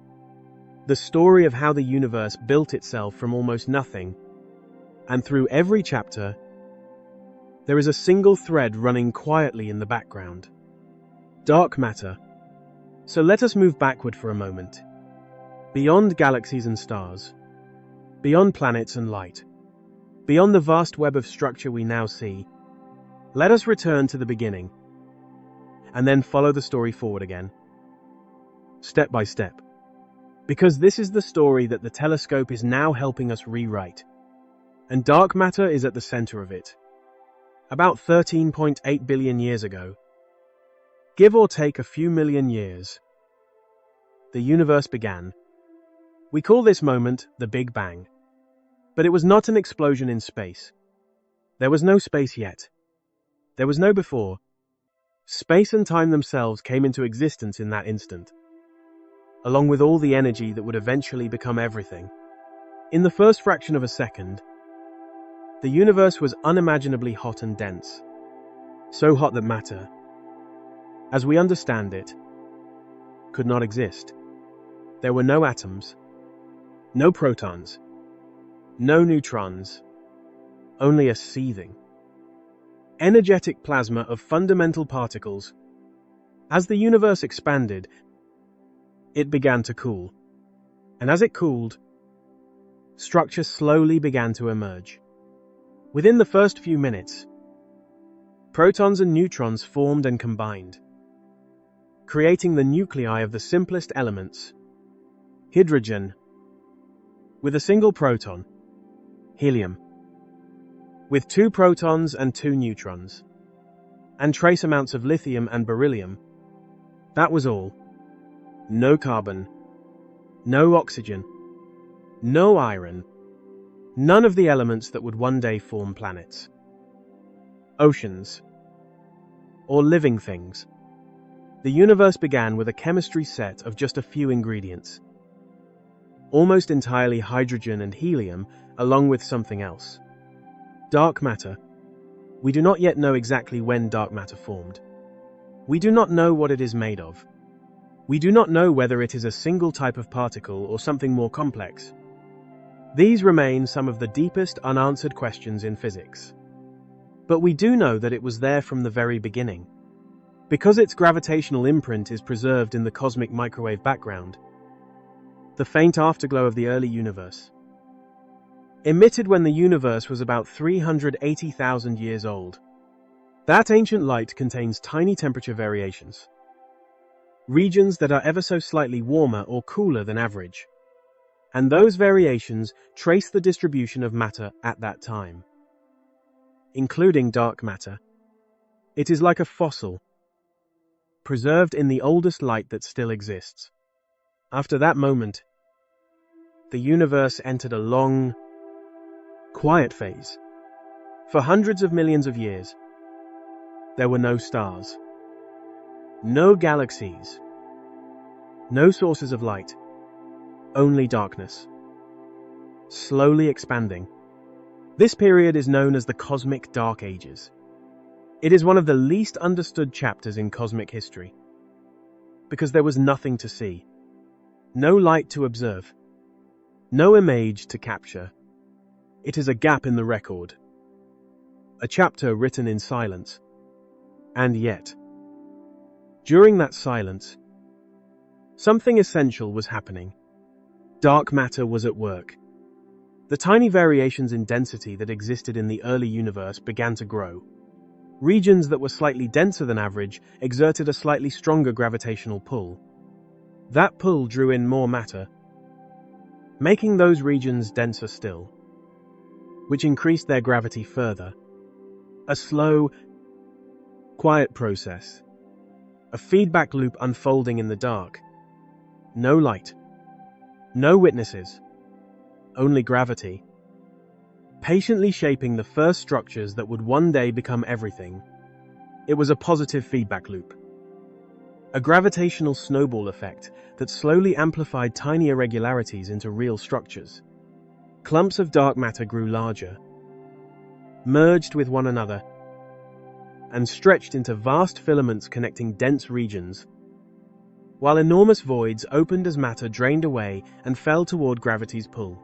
The story of how the universe built itself from almost nothing And through every chapter, there is a single thread running quietly in the background. Dark matter. So let us move backward for a moment. Beyond galaxies and stars. Beyond planets and light. Beyond the vast web of structure we now see. Let us return to the beginning. And then follow the story forward again. Step by step. Because this is the story that the telescope is now helping us rewrite. And dark matter is at the center of it. About 13.8 billion years ago, give or take a few million years, the universe began. We call this moment the Big Bang. But it was not an explosion in space. There was no space yet. There was no before. Space and time themselves came into existence in that instant, along with all the energy that would eventually become everything. In the first fraction of a second, the universe was unimaginably hot and dense. So hot that matter, as we understand it, could not exist. There were no atoms, no protons, no neutrons, only a seething, energetic plasma of fundamental particles. As the universe expanded, it began to cool. And as it cooled, structure slowly began to emerge. Within the first few minutes, protons and neutrons formed and combined, creating the nuclei of the simplest elements, hydrogen, with a single proton, helium, with 2 protons and 2 neutrons, and trace amounts of lithium and beryllium. That was all. No carbon, no oxygen, no iron, none of the elements that would one day form planets, oceans, or living things. The universe began with a chemistry set of just a few ingredients, almost entirely hydrogen and helium, along with something else. Dark matter. We do not yet know exactly when dark matter formed. We do not know what it is made of. We do not know whether it is a single type of particle or something more complex. These remain some of the deepest unanswered questions in physics. But we do know that it was there from the very beginning. Because its gravitational imprint is preserved in the cosmic microwave background, the faint afterglow of the early universe, emitted when the universe was about 380,000 years old. That ancient light contains tiny temperature variations, regions that are ever so slightly warmer or cooler than average. And those variations trace the distribution of matter at that time, including dark matter. It is like a fossil, preserved in the oldest light that still exists. After that moment, the universe entered a long, quiet phase. For hundreds of millions of years, there were no stars, no galaxies, no sources of light, only darkness, slowly expanding. This period is known as the Cosmic Dark Ages. It is one of the least understood chapters in cosmic history, because there was nothing to see, no light to observe, no image to capture. It is a gap in the record, a chapter written in silence. And yet, during that silence, something essential was happening. Dark matter was at work. The tiny variations in density that existed in the early universe began to grow. Regions that were slightly denser than average exerted a slightly stronger gravitational pull. That pull drew in more matter, making those regions denser still, which increased their gravity further. A slow, quiet process, a feedback loop unfolding in the dark. No light, no witnesses, only gravity, patiently shaping the first structures that would one day become everything. It was a positive feedback loop, a gravitational snowball effect that slowly amplified tiny irregularities into real structures. Clumps of dark matter grew larger, merged with one another, and stretched into vast filaments connecting dense regions, while enormous voids opened as matter drained away and fell toward gravity's pull.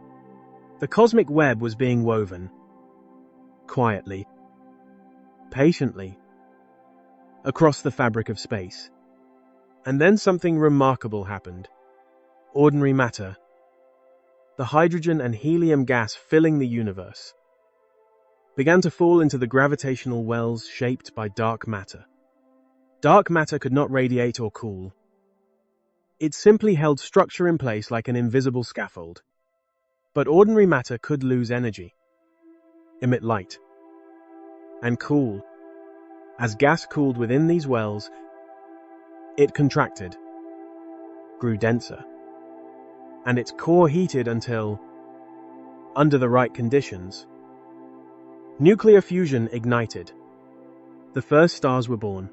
The cosmic web was being woven, quietly, patiently, across the fabric of space. And then something remarkable happened. Ordinary matter, the hydrogen and helium gas filling the universe, began to fall into the gravitational wells shaped by dark matter. Dark matter could not radiate or cool. It simply held structure in place like an invisible scaffold. But ordinary matter could lose energy, emit light, and cool. As gas cooled within these wells, it contracted, grew denser, and its core heated until, under the right conditions, nuclear fusion ignited. The first stars were born.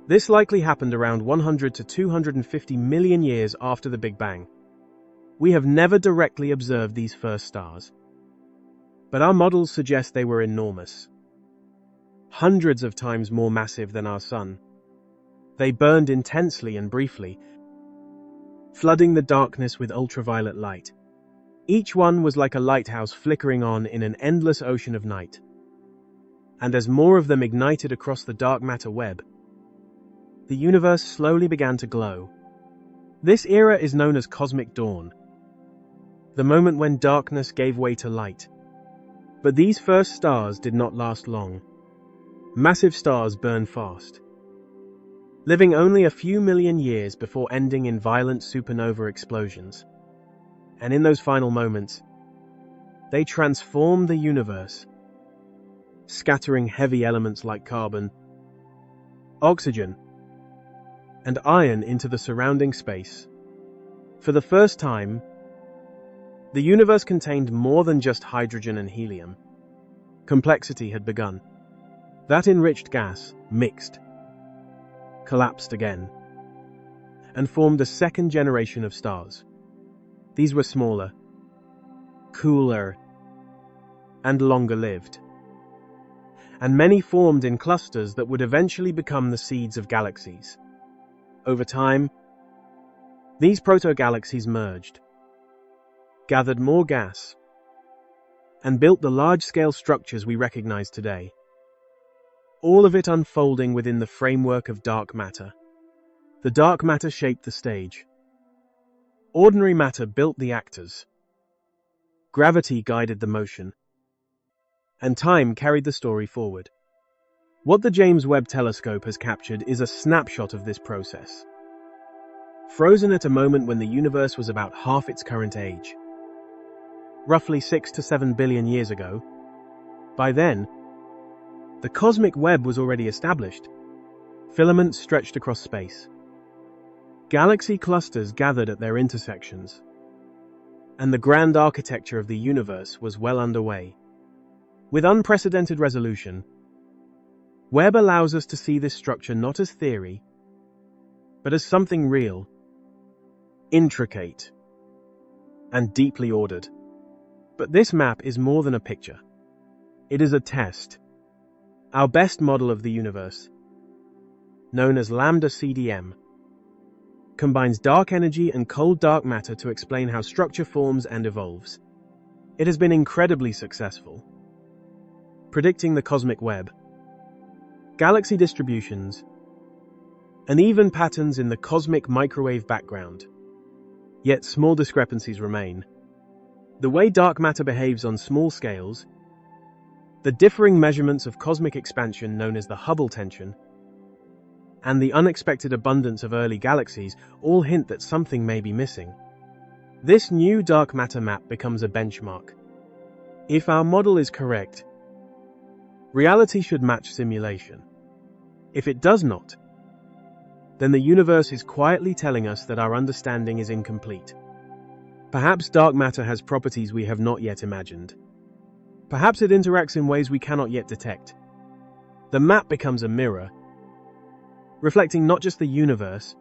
This likely happened around 100 to 250 million years after the Big Bang. We have never directly observed these first stars, but our models suggest they were enormous, hundreds of times more massive than our Sun. They burned intensely and briefly, flooding the darkness with ultraviolet light. Each one was like a lighthouse flickering on in an endless ocean of night. And as more of them ignited across the dark matter web, the universe slowly began to glow. This era is known as cosmic dawn, the moment when darkness gave way to light. But these first stars did not last long. Massive stars burn fast, living only a few million years before ending in violent supernova explosions. And in those final moments, they transform the universe, scattering heavy elements like carbon, oxygen, and iron into the surrounding space. For the first time, the universe contained more than just hydrogen and helium. Complexity had begun. That enriched gas mixed, collapsed again, and formed a second generation of stars. These were smaller, cooler, and longer-lived, and many formed in clusters that would eventually become the seeds of galaxies. Over time, these proto-galaxies merged, gathered more gas, and built the large-scale structures we recognize today. All of it unfolding within the framework of dark matter. The dark matter shaped the stage. Ordinary matter built the actors. Gravity guided the motion, and time carried the story forward. What the James Webb Telescope has captured is a snapshot of this process, frozen at a moment when the universe was about half its current age, roughly 6 to 7 billion years ago. By then, the cosmic web was already established. Filaments stretched across space. Galaxy clusters gathered at their intersections, and the grand architecture of the universe was well underway. With unprecedented resolution, Webb allows us to see this structure not as theory, but as something real, intricate, and deeply ordered. But this map is more than a picture. It is a test. Our best model of the universe, known as Lambda CDM, combines dark energy and cold dark matter to explain how structure forms and evolves. It has been incredibly successful, predicting the cosmic web, galaxy distributions, and even patterns in the cosmic microwave background. Yet small discrepancies remain. The way dark matter behaves on small scales, the differing measurements of cosmic expansion known as the Hubble tension, and the unexpected abundance of early galaxies all hint that something may be missing. This new dark matter map becomes a benchmark. If our model is correct, reality should match simulation. If it does not, then the universe is quietly telling us that our understanding is incomplete. Perhaps dark matter has properties we have not yet imagined. Perhaps it interacts in ways we cannot yet detect. The map becomes a mirror, reflecting not just the universe,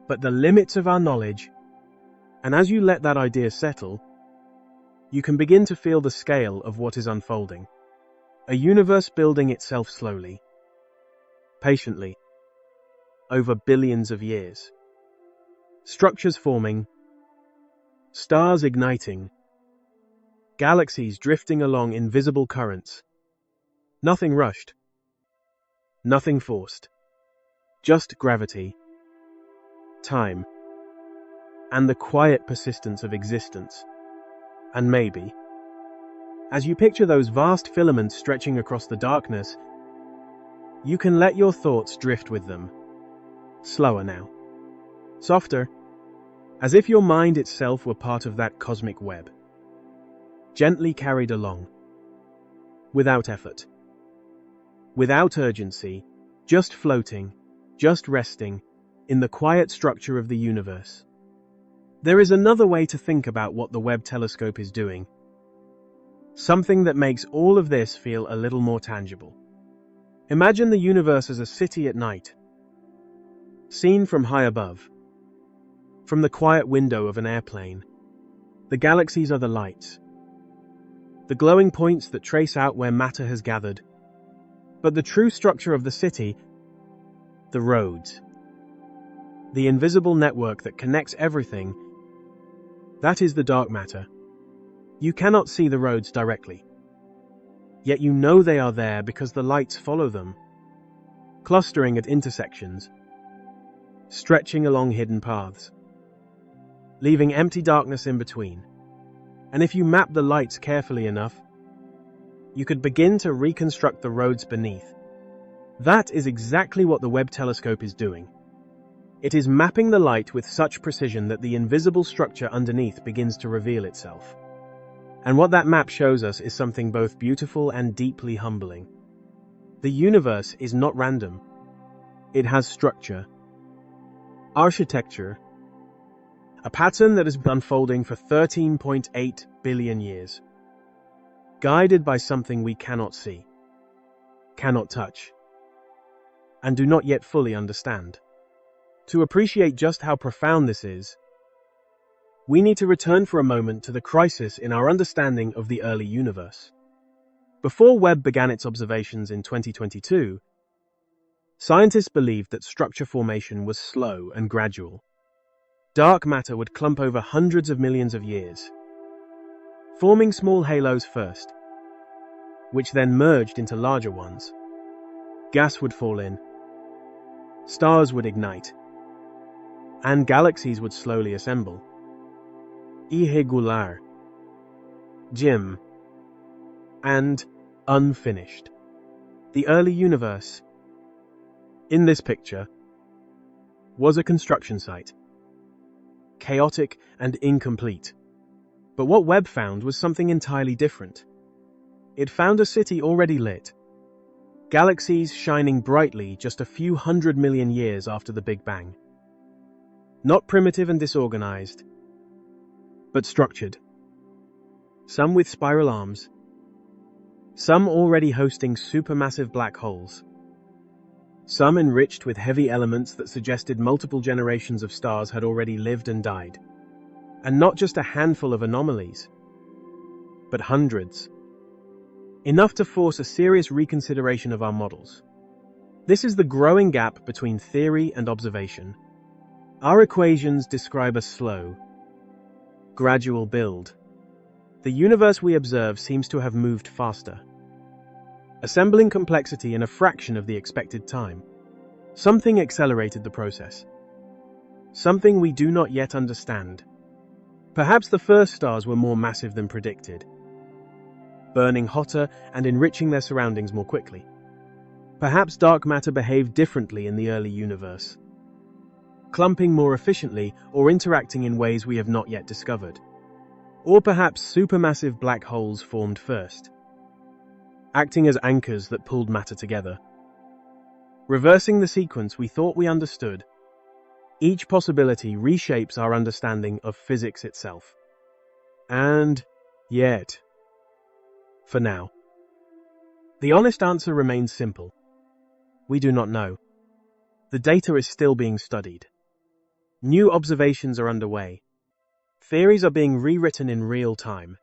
but the limits of our knowledge. And as you let that idea settle, you can begin to feel the scale of what is unfolding. A universe building itself slowly, patiently, over billions of years. Structures forming, stars igniting, galaxies drifting along invisible currents. Nothing rushed. Nothing forced. Just gravity, time, and the quiet persistence of existence. And maybe, as you picture those vast filaments stretching across the darkness, you can let your thoughts drift with them. Slower now. Softer, as if your mind itself were part of that cosmic web. Gently carried along. Without effort. Without urgency, just floating, just resting, in the quiet structure of the universe. There is another way to think about what the Webb telescope is doing. Something that makes all of this feel a little more tangible. Imagine the universe as a city at night, seen from high above. From the quiet window of an airplane, the galaxies are the lights, the glowing points that trace out where matter has gathered. But the true structure of the city, the roads, the invisible network that connects everything, that is the dark matter. You cannot see the roads directly. Yet you know they are there because the lights follow them, clustering at intersections, stretching along hidden paths, leaving empty darkness in between. And if you map the lights carefully enough, you could begin to reconstruct the roads beneath. That is exactly what the Webb telescope is doing. It is mapping the light with such precision that the invisible structure underneath begins to reveal itself. And what that map shows us is something both beautiful and deeply humbling. The universe is not random. It has structure, architecture, a pattern that has been unfolding for 13.8 billion years, guided by something we cannot see, cannot touch, and do not yet fully understand. To appreciate just how profound this is, we need to return for a moment to the crisis in our understanding of the early universe. Before Webb began its observations in 2022, scientists believed that structure formation was slow and gradual. Dark matter would clump over hundreds of millions of years, forming small halos first, which then merged into larger ones. Gas would fall in, stars would ignite, and galaxies would slowly assemble. Irregular, dim, and unfinished. The early universe, in this picture, was a construction site. Chaotic and incomplete. But what Webb found was something entirely different. It found a city already lit, galaxies shining brightly just a few 100 million years after the Big Bang. Not primitive and disorganized, but structured. Some with spiral arms, some already hosting supermassive black holes, some enriched with heavy elements that suggested multiple generations of stars had already lived and died. And not just a handful of anomalies, but hundreds. Enough to force a serious reconsideration of our models. This is the growing gap between theory and observation. Our equations describe a slow, gradual build. The universe we observe seems to have moved faster, assembling complexity in a fraction of the expected time. Something accelerated the process. Something we do not yet understand. Perhaps the first stars were more massive than predicted, burning hotter and enriching their surroundings more quickly. Perhaps dark matter behaved differently in the early universe, clumping more efficiently or interacting in ways we have not yet discovered. Or perhaps supermassive black holes formed first, acting as anchors that pulled matter together, reversing the sequence we thought we understood. Each possibility reshapes our understanding of physics itself. And yet, for now, the honest answer remains simple. We do not know. The data is still being studied. New observations are underway. Theories are being rewritten in real time.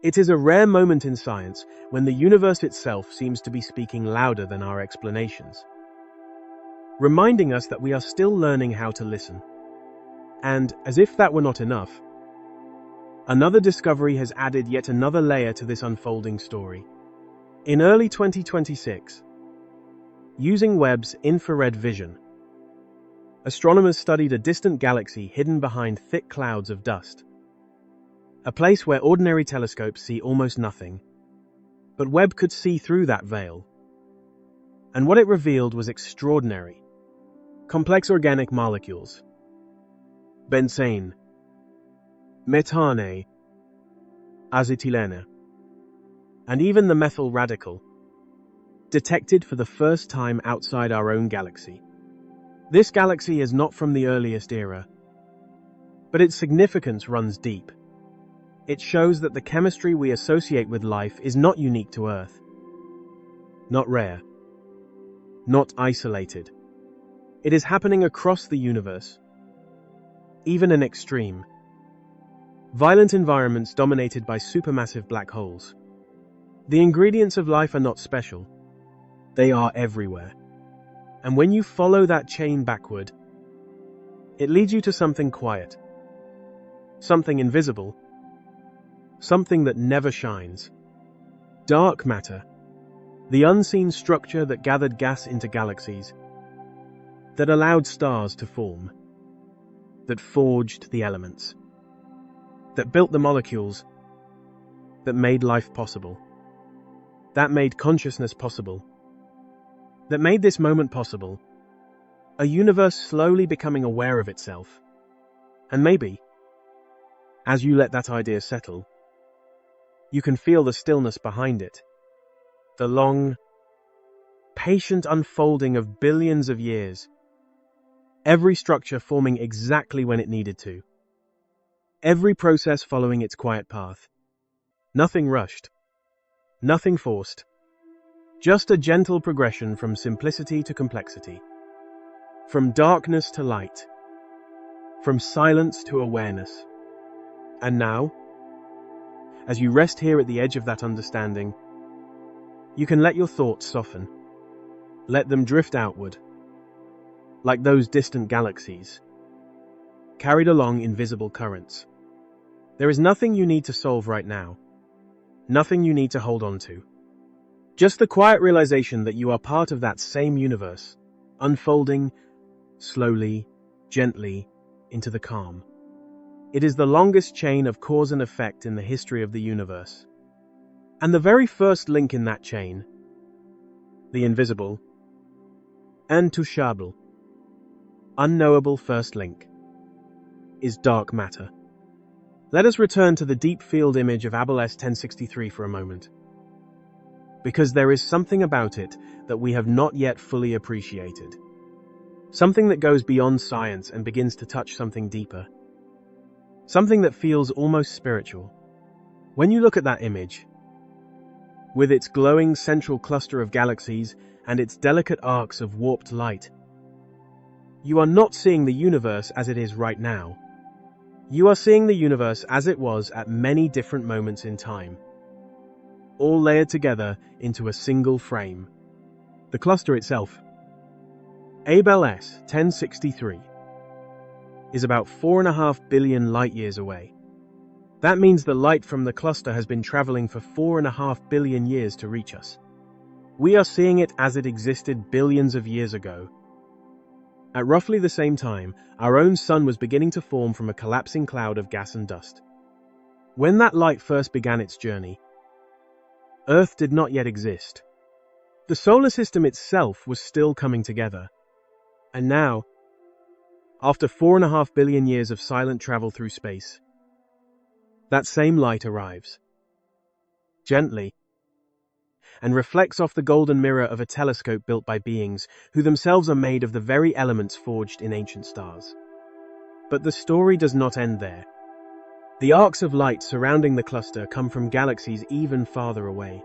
It is a rare moment in science when the universe itself seems to be speaking louder than our explanations, reminding us that we are still learning how to listen. And, as if that were not enough, Another discovery has added yet another layer to this unfolding story. In early 2026, using Webb's infrared vision, astronomers studied a distant galaxy hidden behind thick clouds of dust. A place where ordinary telescopes see almost nothing. But Webb could see through that veil. And what it revealed was extraordinary. Complex organic molecules. Benzene, methane, acetylene, and even the methyl radical, detected for the first time outside our own galaxy. This galaxy is not from the earliest era, but its significance runs deep. It shows that the chemistry we associate with life is not unique to Earth, not rare, not isolated. It is happening across the universe, even in extreme, violent environments dominated by supermassive black holes. The ingredients of life are not special. They are everywhere. And when you follow that chain backward, it leads you to something quiet, something invisible, something that never shines. Dark matter, the unseen structure that gathered gas into galaxies, that allowed stars to form, that forged the elements, that built the molecules, that made life possible, that made consciousness possible, that made this moment possible, a universe slowly becoming aware of itself. And maybe, as you let that idea settle, you can feel the stillness behind it, the long, patient unfolding of billions of years, every structure forming exactly when it needed to, every process following its quiet path. Nothing rushed, nothing forced, just a gentle progression from simplicity to complexity, from darkness to light, from silence to awareness. And now, as you rest here at the edge of that understanding, you can let your thoughts soften. Let them drift outward, like those distant galaxies, carried along invisible currents. There is nothing you need to solve right now, nothing you need to hold on to. Just the quiet realization that you are part of that same universe, unfolding slowly, gently, into the calm. It is the longest chain of cause and effect in the history of the universe. And the very first link in that chain, the invisible, intouchable, unknowable first link, is dark matter. Let us return to the deep field image of Abell S 1063 for a moment, because there is something about it that we have not yet fully appreciated. Something that goes beyond science and begins to touch something deeper. Something that feels almost spiritual. When you look at that image, with its glowing central cluster of galaxies and its delicate arcs of warped light, you are not seeing the universe as it is right now. You are seeing the universe as it was at many different moments in time, all layered together into a single frame. The cluster itself, Abell S 1063, is about 4.5 billion light-years away. That means the light from the cluster has been traveling for 4.5 billion years to reach us. We are seeing it as it existed billions of years ago. At roughly the same time, our own sun was beginning to form from a collapsing cloud of gas and dust. When that light first began its journey, Earth did not yet exist. The solar system itself was still coming together. And now, after 4.5 billion years of silent travel through space, that same light arrives, gently, and reflects off the golden mirror of a telescope built by beings who themselves are made of the very elements forged in ancient stars. But the story does not end there. The arcs of light surrounding the cluster come from galaxies even farther away.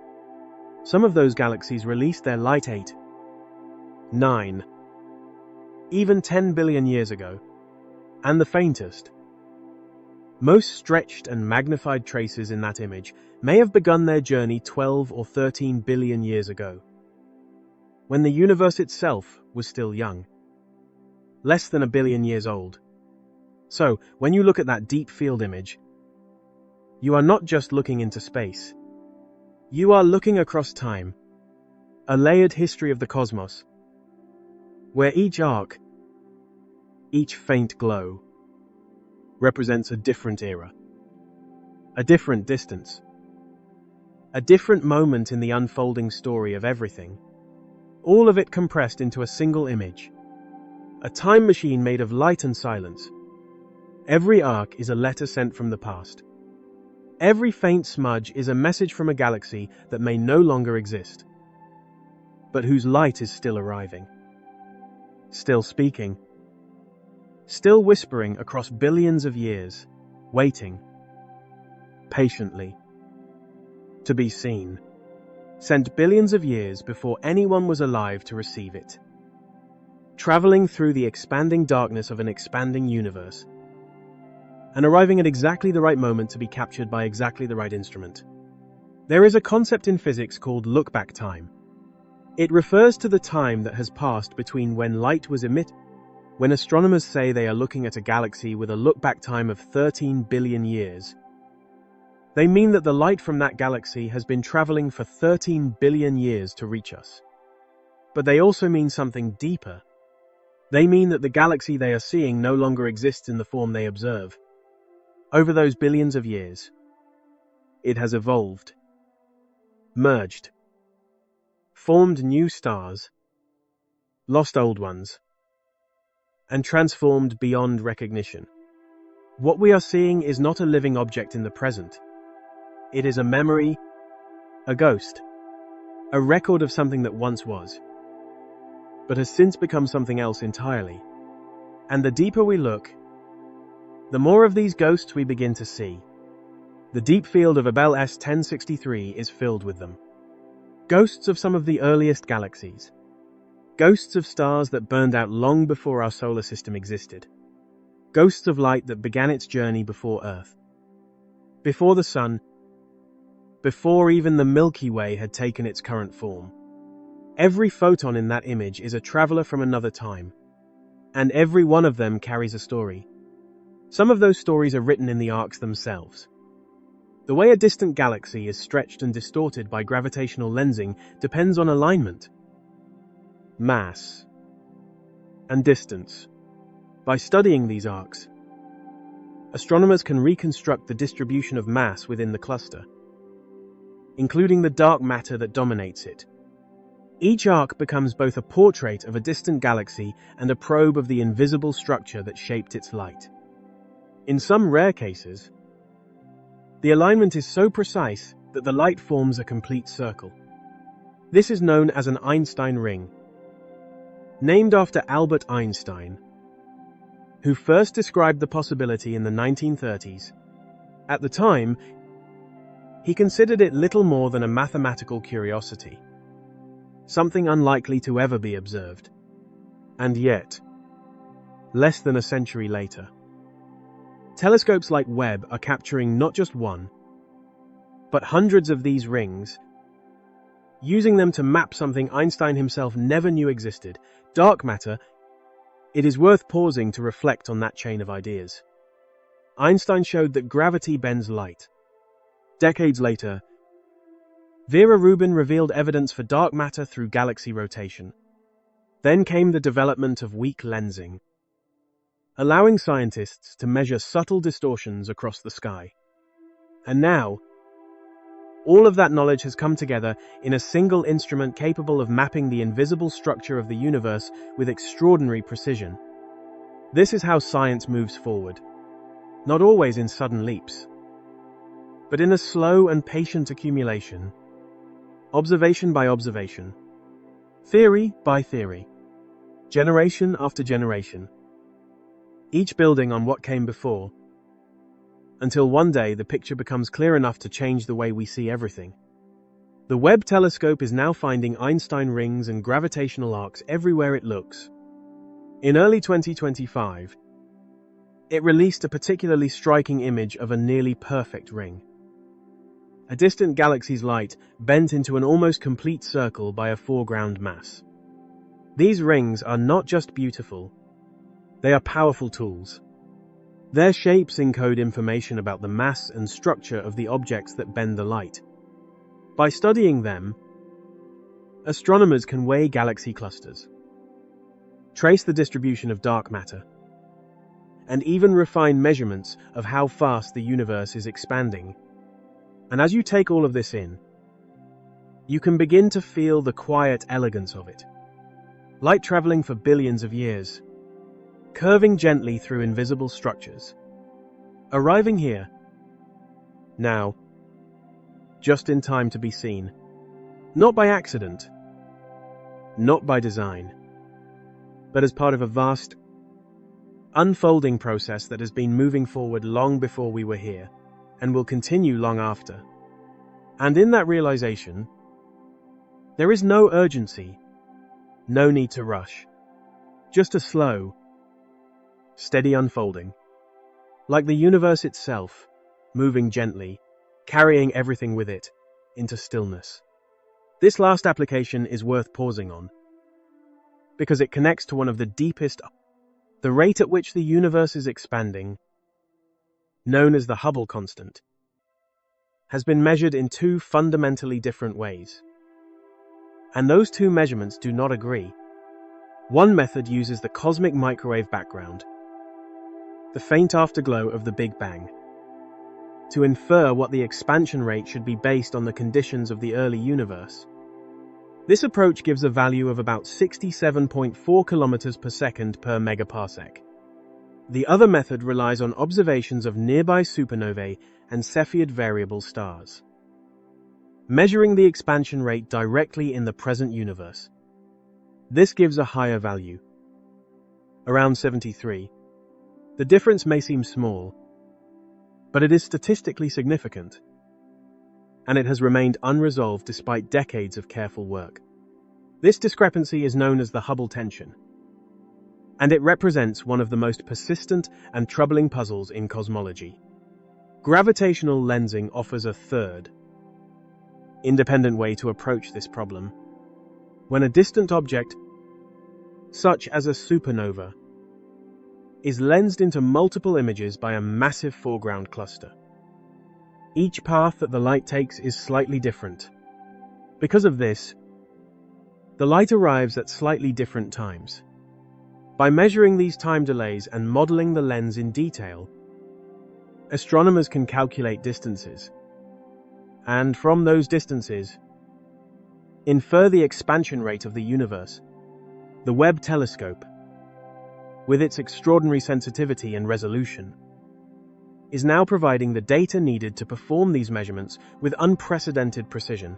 Some of those galaxies released their light 8, 9, even 10 billion years ago, and the faintest, most stretched and magnified traces in that image may have begun their journey 12 or 13 billion years ago, when the universe itself was still young, less than 1 billion years old. So, when you look at that deep field image, You are not just looking into space. You are looking across time, a layered history of the cosmos, where each arc, each faint glow, represents a different era, a different distance, a different moment in the unfolding story of everything, all of it compressed into a single image, a time machine made of light and silence. Every arc is a letter sent from the past. Every faint smudge is a message from a galaxy that may no longer exist, but whose light is still arriving, still speaking, still whispering across billions of years, waiting, patiently, to be seen, sent billions of years before anyone was alive to receive it, traveling through the expanding darkness of an expanding universe, and arriving at exactly the right moment to be captured by exactly the right instrument. There is a concept in physics called look-back time. It refers to the time that has passed between when light was emitted. When astronomers say they are looking at a galaxy with a look-back time of 13 billion years, they mean that the light from that galaxy has been traveling for 13 billion years to reach us. But they also mean something deeper. They mean that the galaxy they are seeing no longer exists in the form they observe. Over those billions of years, it has evolved, merged, formed new stars, lost old ones, and transformed beyond recognition. What we are seeing is not a living object in the present. It is a memory, a ghost, a record of something that once was, but has since become something else entirely. And the deeper we look, the more of these ghosts we begin to see. The deep field of Abell S 1063 is filled with them. Ghosts of some of the earliest galaxies. Ghosts of stars that burned out long before our solar system existed. Ghosts of light that began its journey before Earth. Before the Sun. Before even the Milky Way had taken its current form. Every photon in that image is a traveler from another time. And every one of them carries a story. Some of those stories are written in the arcs themselves. The way a distant galaxy is stretched and distorted by gravitational lensing depends on alignment, mass, and distance. By studying these arcs, astronomers can reconstruct the distribution of mass within the cluster, including the dark matter that dominates it. Each arc becomes both a portrait of a distant galaxy and a probe of the invisible structure that shaped its light. In some rare cases, the alignment is so precise that the light forms a complete circle. This is known as an Einstein ring, named after Albert Einstein, who first described the possibility in the 1930s. At the time, he considered it little more than a mathematical curiosity, something unlikely to ever be observed. And yet, less than a century later, telescopes like Webb are capturing not just one, but hundreds of these rings, using them to map something Einstein himself never knew existed, dark matter. It is worth pausing to reflect on that chain of ideas. Einstein showed that gravity bends light. Decades later, Vera Rubin revealed evidence for dark matter through galaxy rotation. Then came the development of weak lensing, allowing scientists to measure subtle distortions across the sky. And now, all of that knowledge has come together in a single instrument capable of mapping the invisible structure of the universe with extraordinary precision. This is how science moves forward, not always in sudden leaps, but in a slow and patient accumulation, observation by observation, theory by theory, generation after generation, each building on what came before, until one day the picture becomes clear enough to change the way we see everything. The Webb telescope is now finding Einstein rings and gravitational arcs everywhere it looks. In early 2025, it released a particularly striking image of a nearly perfect ring. A distant galaxy's light bent into an almost complete circle by a foreground mass. These rings are not just beautiful, they are powerful tools. Their shapes encode information about the mass and structure of the objects that bend the light. By studying them, astronomers can weigh galaxy clusters, trace the distribution of dark matter, and even refine measurements of how fast the universe is expanding. And as you take all of this in, you can begin to feel the quiet elegance of it. Light traveling for billions of years, curving gently through invisible structures, arriving here, now, just in time to be seen. Not by accident, not by design, but as part of a vast, unfolding process that has been moving forward long before we were here, and will continue long after. And in that realization, there is no urgency, no need to rush, just a slow, steady unfolding, like the universe itself, moving gently, carrying everything with it into stillness. This last application is worth pausing on, because it connects to one of the deepest, the rate at which the universe is expanding, known as the Hubble constant, has been measured in two fundamentally different ways. And those two measurements do not agree. One method uses the cosmic microwave background, the faint afterglow of the Big Bang, to infer what the expansion rate should be based on the conditions of the early universe. This approach gives a value of about 67.4 kilometers per second per megaparsec. The other method relies on observations of nearby supernovae and Cepheid variable stars, measuring the expansion rate directly in the present universe. This gives a higher value, around 73. The difference may seem small, but it is statistically significant, and it has remained unresolved despite decades of careful work. This discrepancy is known as the Hubble tension, and it represents one of the most persistent and troubling puzzles in cosmology. Gravitational lensing offers a third, independent way to approach this problem. When a distant object, such as a supernova, is lensed into multiple images by a massive foreground cluster, each path that the light takes is slightly different. Because of this, the light arrives at slightly different times. By measuring these time delays and modeling the lens in detail, astronomers can calculate distances, and from those distances, infer the expansion rate of the universe. The Webb telescope, with its extraordinary sensitivity and resolution, is now providing the data needed to perform these measurements with unprecedented precision.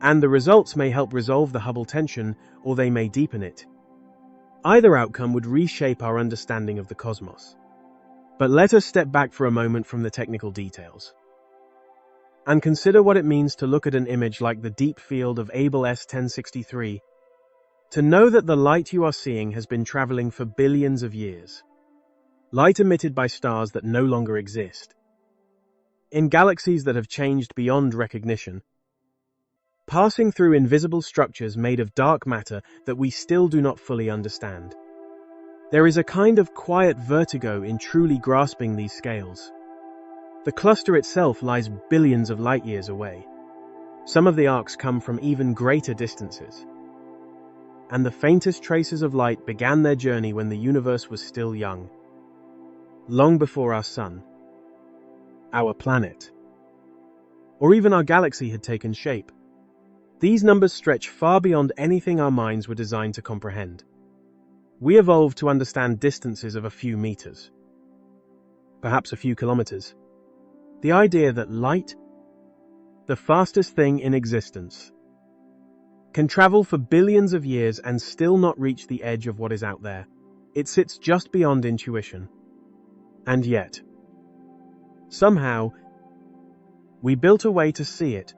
And the results may help resolve the Hubble tension, or they may deepen it. Either outcome would reshape our understanding of the cosmos. But let us step back for a moment from the technical details and consider what it means to look at an image like the deep field of Abell S 1063, to know that the light you are seeing has been traveling for billions of years. Light emitted by stars that no longer exist, in galaxies that have changed beyond recognition, passing through invisible structures made of dark matter that we still do not fully understand. There is a kind of quiet vertigo in truly grasping these scales. The cluster itself lies billions of light years away. Some of the arcs come from even greater distances, and the faintest traces of light began their journey when the universe was still young, long before our sun, our planet, or even our galaxy had taken shape. These numbers stretch far beyond anything our minds were designed to comprehend. We evolved to understand distances of a few meters, perhaps a few kilometers. The idea that light, the fastest thing in existence, can travel for billions of years and still not reach the edge of what is out there. It sits just beyond intuition. And yet, somehow, we built a way to see it.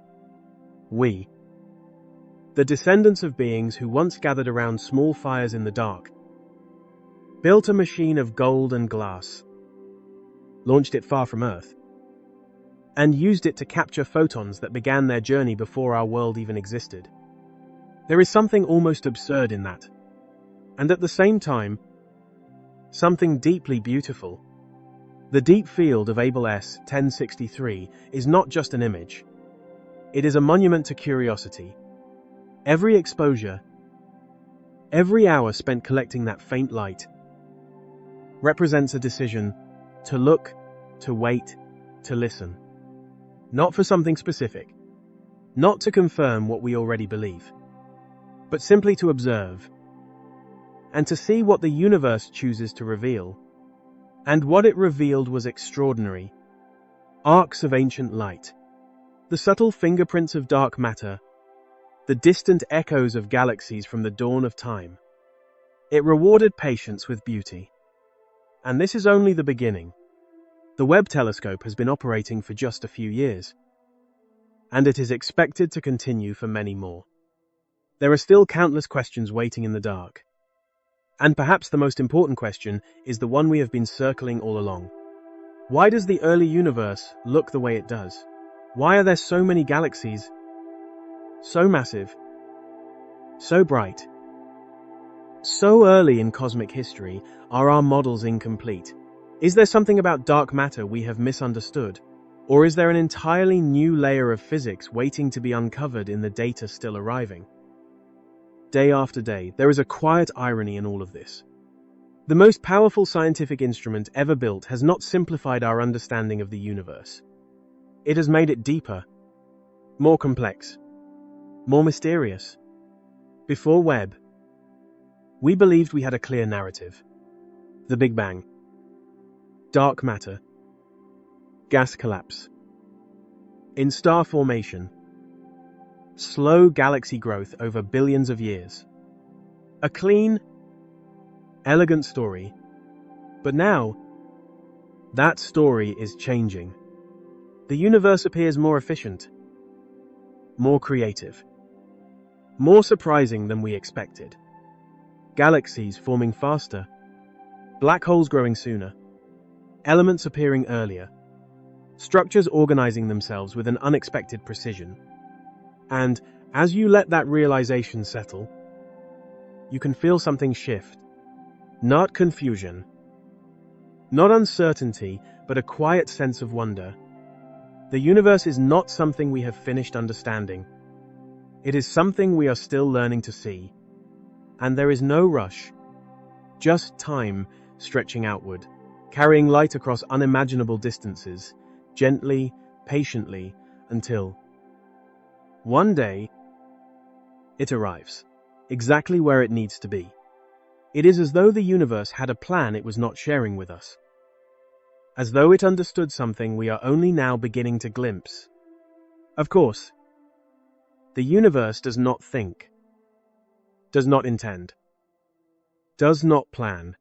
We, the descendants of beings who once gathered around small fires in the dark, built a machine of gold and glass, launched it far from Earth, and used it to capture photons that began their journey before our world even existed. There is something almost absurd in that, and at the same time, something deeply beautiful. The deep field of Abell S 1063 is not just an image. It is a monument to curiosity. Every exposure, every hour spent collecting that faint light, represents a decision to look, to wait, to listen. Not for something specific, not to confirm what we already believe, but simply to observe and to see what the universe chooses to reveal. And what it revealed was extraordinary. Arcs of ancient light, the subtle fingerprints of dark matter, the distant echoes of galaxies from the dawn of time. It rewarded patience with beauty. And this is only the beginning. The Webb telescope has been operating for just a few years, and it is expected to continue for many more. There are still countless questions waiting in the dark. And perhaps the most important question is the one we have been circling all along. Why does the early universe look the way it does? Why are there so many galaxies? So massive, so bright. So early in cosmic history, are our models incomplete? Is there something about dark matter we have misunderstood? Or is there an entirely new layer of physics waiting to be uncovered in the data still arriving? Day after day, there is a quiet irony in all of this. The most powerful scientific instrument ever built has not simplified our understanding of the universe. It has made it deeper, more complex, more mysterious. Before Webb, we believed we had a clear narrative. The Big Bang, dark matter, gas collapse, in star formation, slow galaxy growth over billions of years. A clean, elegant story. But now, that story is changing. The universe appears more efficient, more creative, more surprising than we expected. Galaxies forming faster, black holes growing sooner, elements appearing earlier, structures organizing themselves with an unexpected precision. And as you let that realization settle, you can feel something shift. Not confusion, not uncertainty, but a quiet sense of wonder. The universe is not something we have finished understanding. It is something we are still learning to see. And there is no rush, just time stretching outward, carrying light across unimaginable distances, gently, patiently, until one day, it arrives, exactly where it needs to be. It is as though the universe had a plan it was not sharing with us. As though it understood something we are only now beginning to glimpse. Of course, the universe does not think, does not intend, does not plan.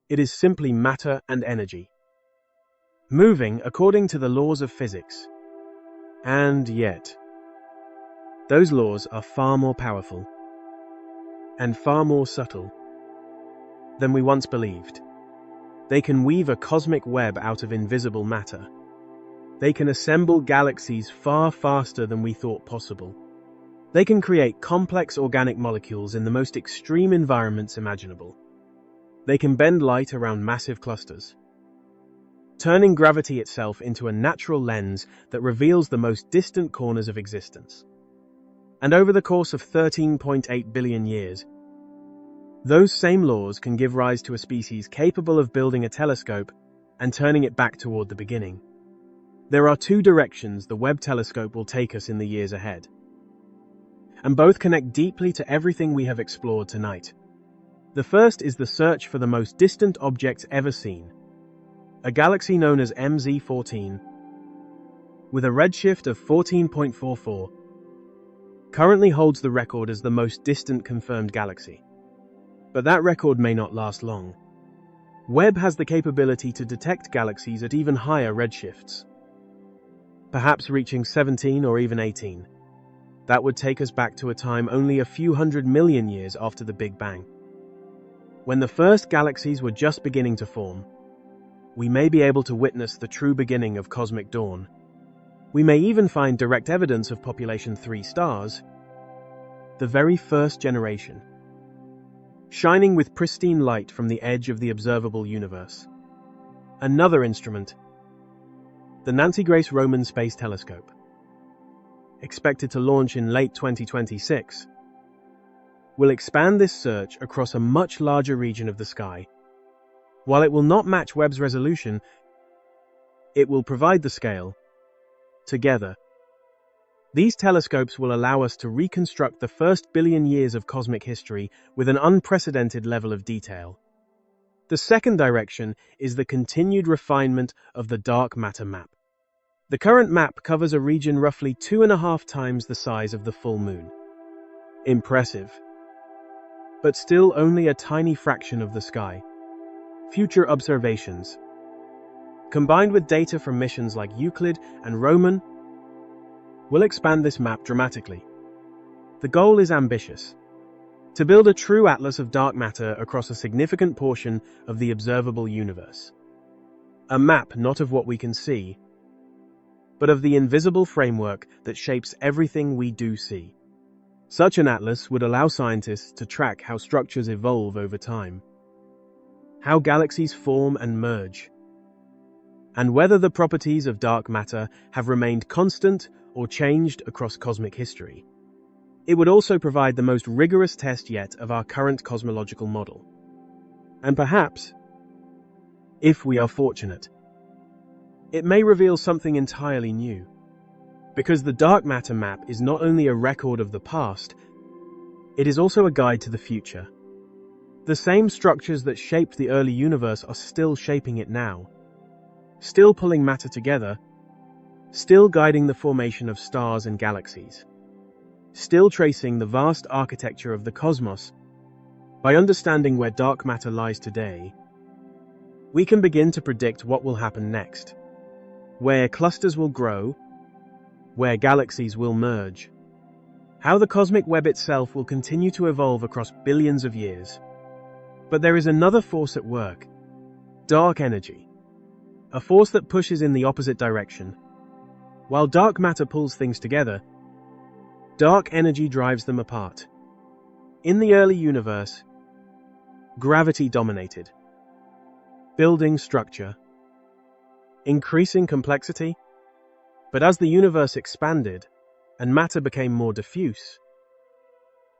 It is simply matter and energy, moving according to the laws of physics. And yet, those laws are far more powerful and far more subtle than we once believed. They can weave a cosmic web out of invisible matter. They can assemble galaxies far faster than we thought possible. They can create complex organic molecules in the most extreme environments imaginable. They can bend light around massive clusters, turning gravity itself into a natural lens that reveals the most distant corners of existence. And over the course of 13.8 billion years, those same laws can give rise to a species capable of building a telescope and turning it back toward the beginning. There are two directions the Webb telescope will take us in the years ahead, and both connect deeply to everything we have explored tonight. The first is the search for the most distant objects ever seen, a galaxy known as MZ14, with a redshift of 14.44, currently holds the record as the most distant confirmed galaxy. But that record may not last long. Webb has the capability to detect galaxies at even higher redshifts, perhaps reaching 17 or even 18. That would take us back to a time only a few 100 million years after the Big Bang, when the first galaxies were just beginning to form. We may be able to witness the true beginning of cosmic dawn. We may even find direct evidence of population 3 stars, the very first generation, shining with pristine light from the edge of the observable universe. Another instrument, the Nancy Grace Roman Space Telescope, expected to launch in late 2026, will expand this search across a much larger region of the sky. While it will not match Webb's resolution, it will provide the scale. Together, these telescopes will allow us to reconstruct the first billion years of cosmic history with an unprecedented level of detail. The second direction is the continued refinement of the dark matter map. The current map covers a region roughly 2.5 times the size of the full moon. Impressive, but still only a tiny fraction of the sky. Future observations, combined with data from missions like Euclid and Roman, will expand this map dramatically. The goal is ambitious: to build a true atlas of dark matter across a significant portion of the observable universe. A map not of what we can see, but of the invisible framework that shapes everything we do see. Such an atlas would allow scientists to track how structures evolve over time, how galaxies form and merge, and whether the properties of dark matter have remained constant or changed across cosmic history. It would also provide the most rigorous test yet of our current cosmological model. And perhaps, if we are fortunate, it may reveal something entirely new. Because the dark matter map is not only a record of the past, it is also a guide to the future. The same structures that shaped the early universe are still shaping it now, still pulling matter together, still guiding the formation of stars and galaxies, still tracing the vast architecture of the cosmos. By understanding where dark matter lies today, we can begin to predict what will happen next, where clusters will grow, where galaxies will merge, how the cosmic web itself will continue to evolve across billions of years. But there is another force at work: dark energy, a force that pushes in the opposite direction. While dark matter pulls things together, dark energy drives them apart. In the early universe, gravity dominated, building structure, increasing complexity. But as the universe expanded and matter became more diffuse,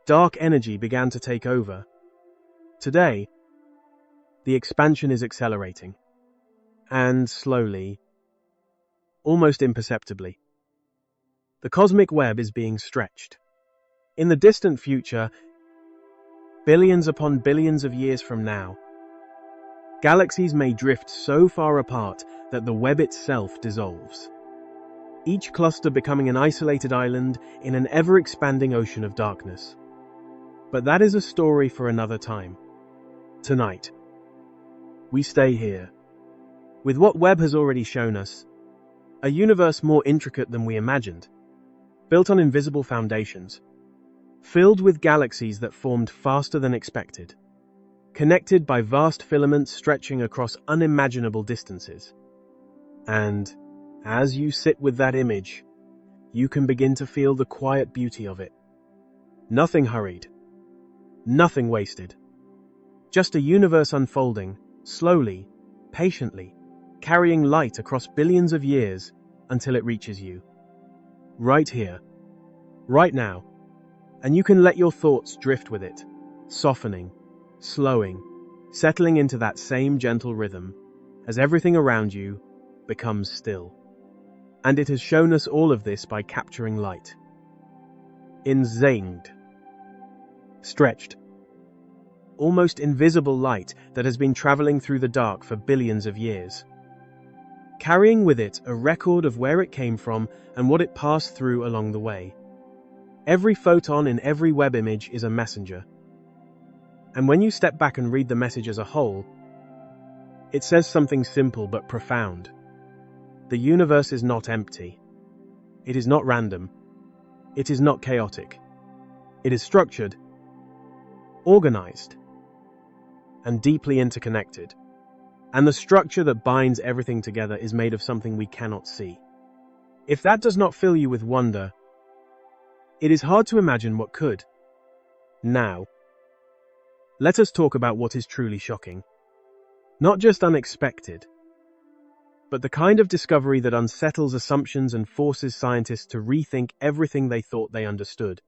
dark energy began to take over. Today, the expansion is accelerating, and slowly, almost imperceptibly, the cosmic web is being stretched. In the distant future, billions upon billions of years from now, galaxies may drift so far apart that the web itself dissolves, each cluster becoming an isolated island in an ever-expanding ocean of darkness. But that is a story for another time. Tonight, we stay here, with what Webb has already shown us, a universe more intricate than we imagined, built on invisible foundations, filled with galaxies that formed faster than expected, connected by vast filaments stretching across unimaginable distances. And as you sit with that image, you can begin to feel the quiet beauty of it. Nothing hurried, nothing wasted. Just a universe unfolding, slowly, patiently, carrying light across billions of years until it reaches you. Right here, right now. And you can let your thoughts drift with it, softening, slowing, settling into that same gentle rhythm as everything around you becomes still. And it has shown us all of this by capturing light. Inzinged, stretched, almost invisible light that has been traveling through the dark for billions of years, carrying with it a record of where it came from and what it passed through along the way. Every photon in every web image is a messenger. And when you step back and read the message as a whole, it says something simple but profound. The universe is not empty. It is not random. It is not chaotic. It is structured, organized, and deeply interconnected. And the structure that binds everything together is made of something we cannot see. If that does not fill you with wonder, it is hard to imagine what could. Now, let us talk about what is truly shocking. Not just unexpected, but the kind of discovery that unsettles assumptions and forces scientists to rethink everything they thought they understood.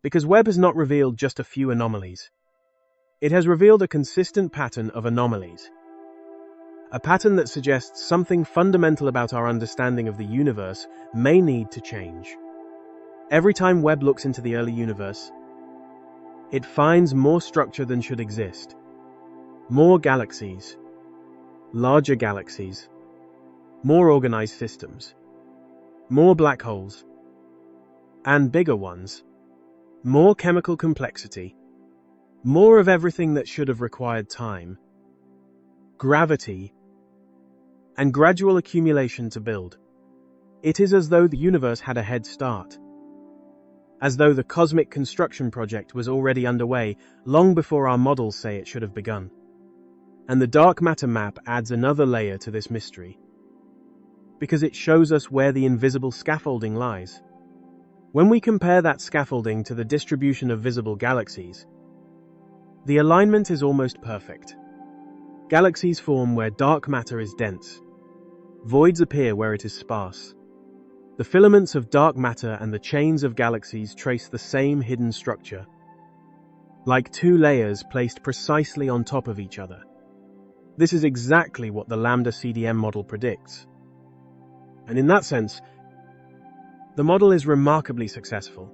Because Webb has not revealed just a few anomalies. It has revealed a consistent pattern of anomalies. A pattern that suggests something fundamental about our understanding of the universe may need to change. Every time Webb looks into the early universe, it finds more structure than should exist. More galaxies, larger galaxies, more organized systems, more black holes, and bigger ones, more chemical complexity, more of everything that should have required time, gravity, and gradual accumulation to build. It is as though the universe had a head start. As though the cosmic construction project was already underway long before our models say it should have begun. And the dark matter map adds another layer to this mystery, because it shows us where the invisible scaffolding lies. When we compare that scaffolding to the distribution of visible galaxies, the alignment is almost perfect. Galaxies form where dark matter is dense. Voids appear where it is sparse. The filaments of dark matter and the chains of galaxies trace the same hidden structure, like two layers placed precisely on top of each other. This is exactly what the Lambda CDM model predicts. And in that sense, the model is remarkably successful.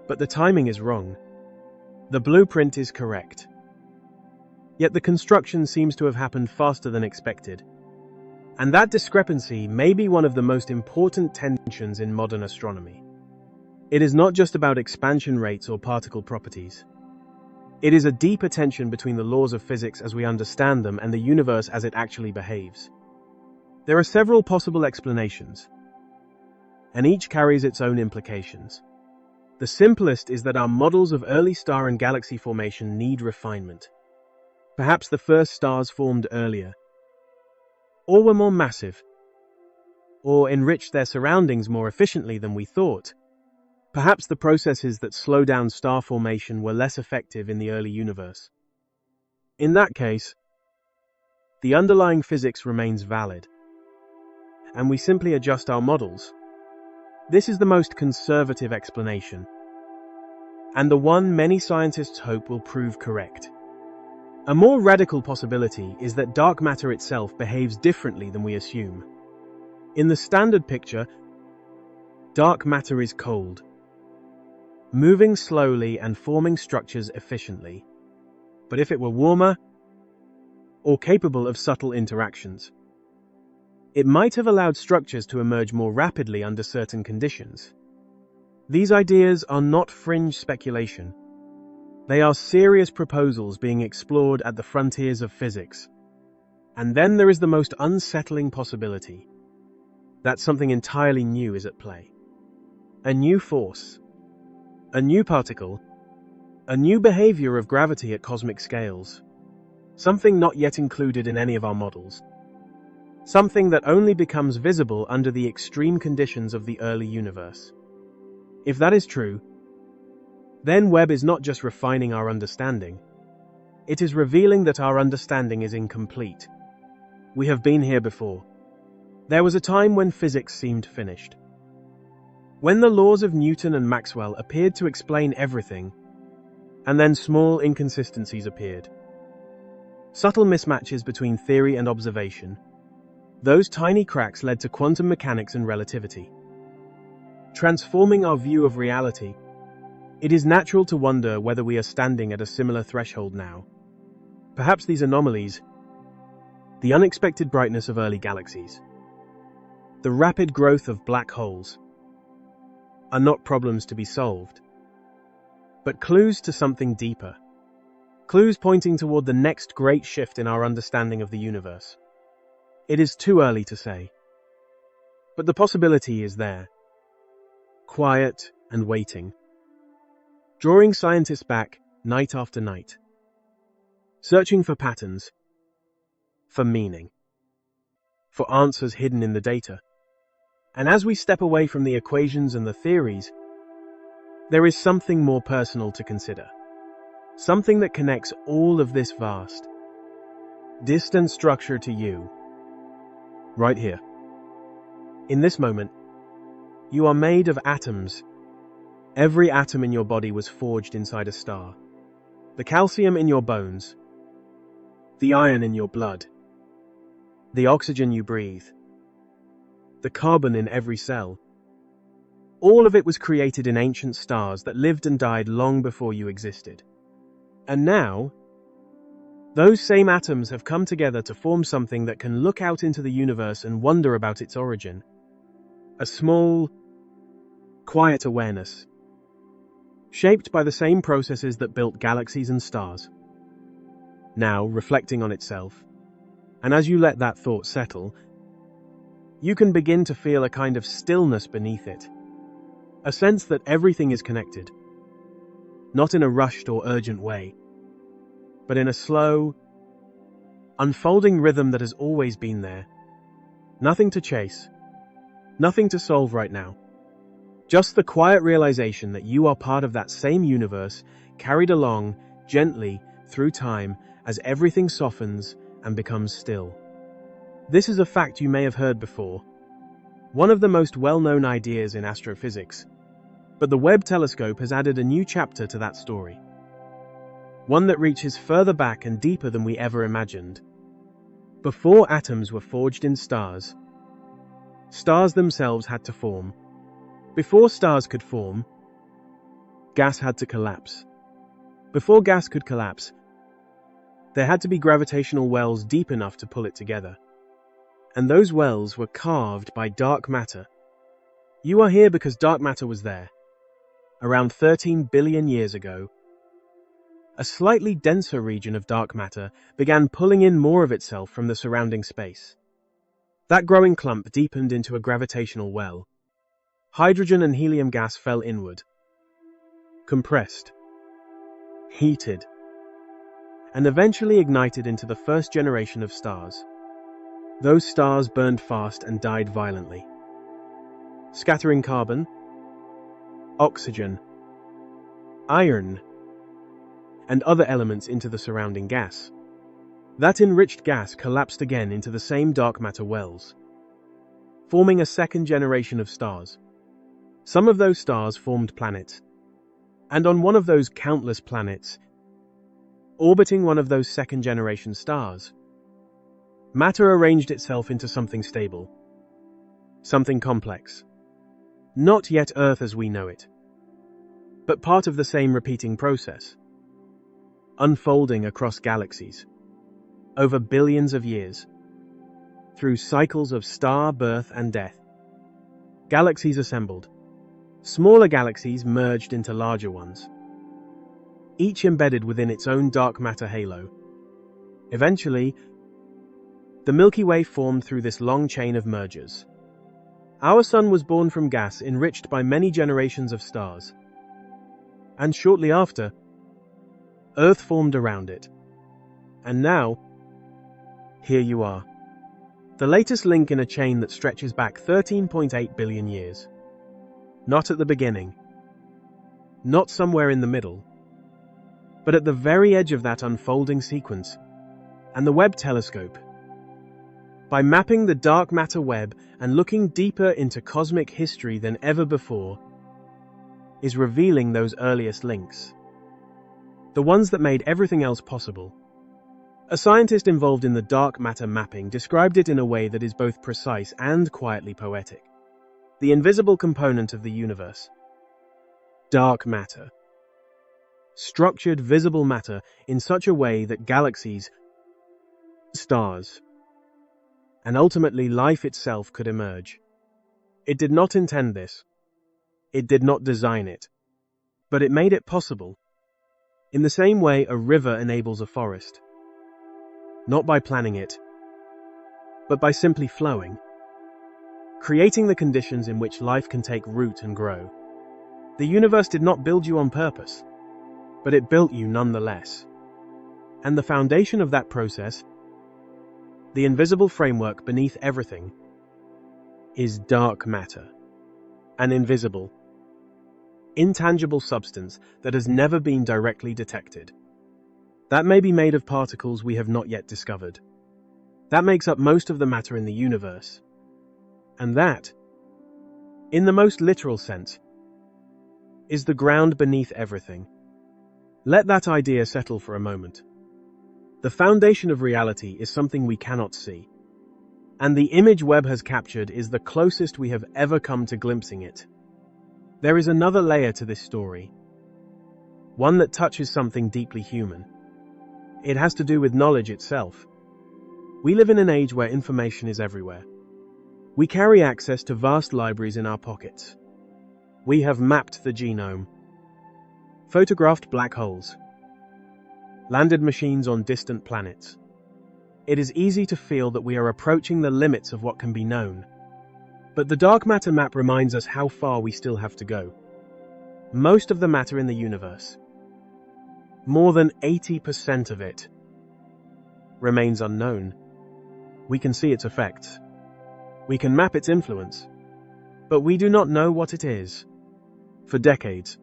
But the timing is wrong. The blueprint is correct. Yet the construction seems to have happened faster than expected. And that discrepancy may be one of the most important tensions in modern astronomy. It is not just about expansion rates or particle properties. It is a deeper tension between the laws of physics as we understand them and the universe as it actually behaves. There are several possible explanations, and each carries its own implications. The simplest is that our models of early star and galaxy formation need refinement. Perhaps the first stars formed earlier, or were more massive, or enriched their surroundings more efficiently than we thought. Perhaps the processes that slow down star formation were less effective in the early universe. In that case, the underlying physics remains valid, and we simply adjust our models. This is the most conservative explanation, and the one many scientists hope will prove correct. A more radical possibility is that dark matter itself behaves differently than we assume. In the standard picture, dark matter is cold, moving slowly and forming structures efficiently. But if it were warmer, or capable of subtle interactions, it might have allowed structures to emerge more rapidly under certain conditions. These ideas are not fringe speculation. They are serious proposals being explored at the frontiers of physics. And then there is the most unsettling possibility, that something entirely new is at play. A new force, a new particle, a new behavior of gravity at cosmic scales. Something not yet included in any of our models. Something that only becomes visible under the extreme conditions of the early universe. If that is true, then Webb is not just refining our understanding. It is revealing that our understanding is incomplete. We have been here before. There was a time when physics seemed finished. When the laws of Newton and Maxwell appeared to explain everything, and then small inconsistencies appeared. Subtle mismatches between theory and observation. Those tiny cracks led to quantum mechanics and relativity, transforming our view of reality. It is natural to wonder whether we are standing at a similar threshold now. Perhaps these anomalies, the unexpected brightness of early galaxies, the rapid growth of black holes, are not problems to be solved, but clues to something deeper. Clues pointing toward the next great shift in our understanding of the universe. It is too early to say, but the possibility is there, quiet and waiting, drawing scientists back night after night, searching for patterns, for meaning, for answers hidden in the data. And as we step away from the equations and the theories, there is something more personal to consider. Something that connects all of this vast, distant structure to you. right here. In this moment, you are made of atoms. Every atom in your body was forged inside a star. The calcium in your bones, the iron in your blood, the oxygen you breathe, the carbon in every cell. All of it was created in ancient stars that lived and died long before you existed. And now, those same atoms have come together to form something that can look out into the universe and wonder about its origin. A small, quiet awareness, shaped by the same processes that built galaxies and stars. Now, reflecting on itself, and as you let that thought settle, you can begin to feel a kind of stillness beneath it. A sense that everything is connected, not in a rushed or urgent way, but in a slow, unfolding rhythm that has always been there. Nothing to chase, nothing to solve right now. Just the quiet realization that you are part of that same universe, carried along gently through time as everything softens and becomes still. This is a fact you may have heard before, one of the most well-known ideas in astrophysics. But the Webb telescope has added a new chapter to that story. One that reaches further back and deeper than we ever imagined. Before atoms were forged in stars, stars themselves had to form. Before stars could form, gas had to collapse. Before gas could collapse, there had to be gravitational wells deep enough to pull it together. And those wells were carved by dark matter. You are here because dark matter was there. Around 13 billion years ago, a slightly denser region of dark matter began pulling in more of itself from the surrounding space. That growing clump deepened into a gravitational well. Hydrogen and helium gas fell inward, compressed, heated, and eventually ignited into the first generation of stars. Those stars burned fast and died violently, scattering carbon, oxygen, iron, and other elements into the surrounding gas. That enriched gas collapsed again into the same dark matter wells, forming a second generation of stars. Some of those stars formed planets, and on one of those countless planets, orbiting one of those second-generation stars, matter arranged itself into something stable, something complex. Not yet Earth as we know it, but part of the same repeating process, unfolding across galaxies, over billions of years, through cycles of star birth and death. Galaxies assembled, smaller galaxies merged into larger ones, each embedded within its own dark matter halo. Eventually, the Milky Way formed through this long chain of mergers. Our Sun was born from gas enriched by many generations of stars. And shortly after, Earth formed around it. And now, here you are. The latest link in a chain that stretches back 13.8 billion years. Not at the beginning, not somewhere in the middle, but at the very edge of that unfolding sequence. And the Webb telescope, by mapping the dark matter web and looking deeper into cosmic history than ever before, is revealing those earliest links. The ones that made everything else possible. A scientist involved in the dark matter mapping described it in a way that is both precise and quietly poetic. The invisible component of the universe. Dark matter. Structured visible matter in such a way that galaxies, stars, and ultimately life itself could emerge. It did not intend this. It did not design it. But it made it possible. In the same way a river enables a forest. Not by planning it, but by simply flowing. Creating the conditions in which life can take root and grow. The universe did not build you on purpose, but it built you nonetheless. And the foundation of that process, the invisible framework beneath everything, is dark matter. An invisible, intangible substance that has never been directly detected. That may be made of particles we have not yet discovered. That makes up most of the matter in the universe. And that, in the most literal sense, is the ground beneath everything. Let that idea settle for a moment. The foundation of reality is something we cannot see. And the image Webb has captured is the closest we have ever come to glimpsing it. There is another layer to this story. One that touches something deeply human. It has to do with knowledge itself. We live in an age where information is everywhere. We carry access to vast libraries in our pockets. We have mapped the genome, photographed black holes, landed machines on distant planets. It is easy to feel that we are approaching the limits of what can be known. But the dark matter map reminds us how far we still have to go. Most of the matter in the universe, more than 80% of it, remains unknown. We can see its effects. We can map its influence. But we do not know what it is. For decades,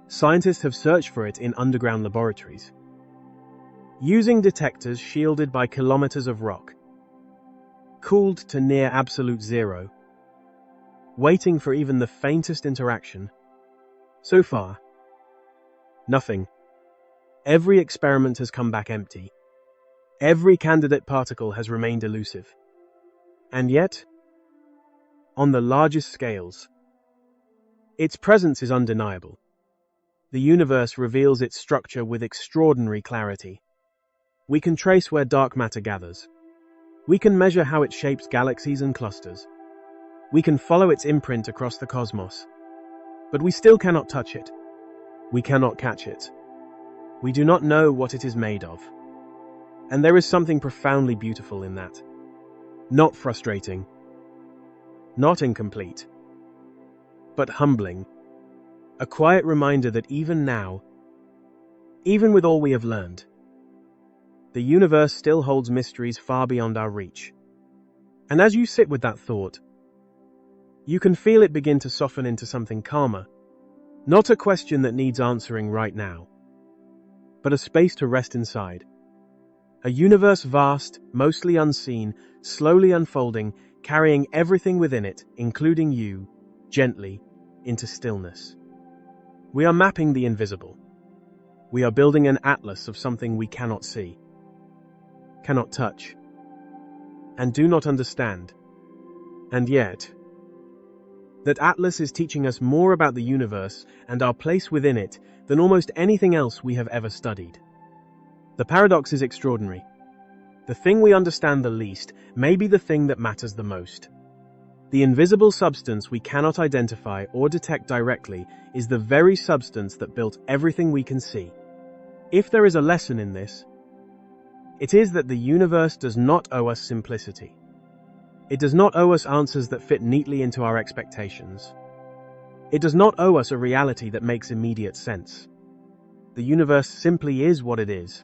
scientists have searched for it in underground laboratories, using detectors shielded by kilometers of rock, cooled to near absolute zero, waiting for even the faintest interaction. So far, nothing. Every experiment has come back empty. Every candidate particle has remained elusive. And yet, on the largest scales, its presence is undeniable. The universe reveals its structure with extraordinary clarity. We can trace where dark matter gathers. We can measure how it shapes galaxies and clusters. We can follow its imprint across the cosmos. But we still cannot touch it. We cannot catch it. We do not know what it is made of. And there is something profoundly beautiful in that. Not frustrating. Not incomplete. But humbling. A quiet reminder that even now, even with all we have learned, the universe still holds mysteries far beyond our reach. And as you sit with that thought, you can feel it begin to soften into something calmer. Not a question that needs answering right now, but a space to rest inside. A universe vast, mostly unseen, slowly unfolding, carrying everything within it, including you, gently, into stillness. We are mapping the invisible. We are building an atlas of something we cannot see, cannot touch, and do not understand. And yet, that atlas is teaching us more about the universe and our place within it than almost anything else we have ever studied. The paradox is extraordinary. The thing we understand the least may be the thing that matters the most. The invisible substance we cannot identify or detect directly is the very substance that built everything we can see. If there is a lesson in this, it is that the universe does not owe us simplicity. It does not owe us answers that fit neatly into our expectations. It does not owe us a reality that makes immediate sense. The universe simply is what it is,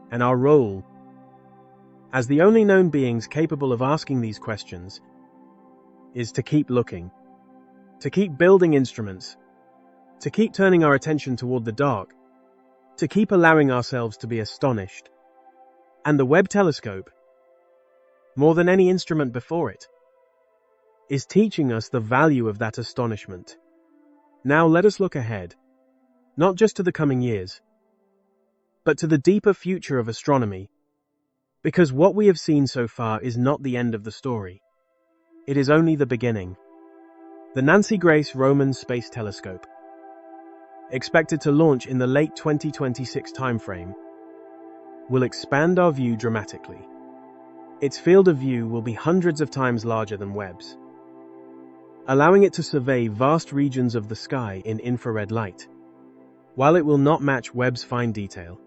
and our role, as the only known beings capable of asking these questions, is to keep looking, to keep building instruments, to keep turning our attention toward the dark, to keep allowing ourselves to be astonished. And the Webb telescope, more than any instrument before it, is teaching us the value of that astonishment. Now let us look ahead, not just to the coming years, but to the deeper future of astronomy, because what we have seen so far is not the end of the story. It is only the beginning. The Nancy Grace Roman Space Telescope, expected to launch in the late 2026 timeframe, will expand our view dramatically. Its field of view will be hundreds of times larger than Webb's, allowing it to survey vast regions of the sky in infrared light. While it will not match Webb's fine detail,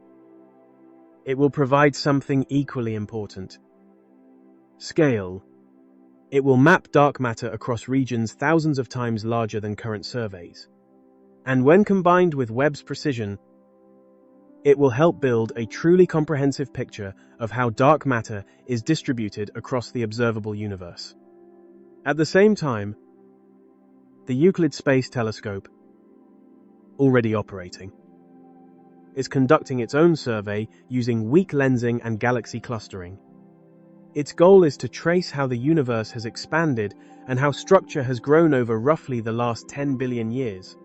it will provide something equally important: scale. It will map dark matter across regions thousands of times larger than current surveys. And when combined with Webb's precision, it will help build a truly comprehensive picture of how dark matter is distributed across the observable universe. At the same time, the Euclid Space Telescope, already operating, is conducting its own survey using weak lensing and galaxy clustering. Its goal is to trace how the universe has expanded and how structure has grown over roughly the last 10 billion years,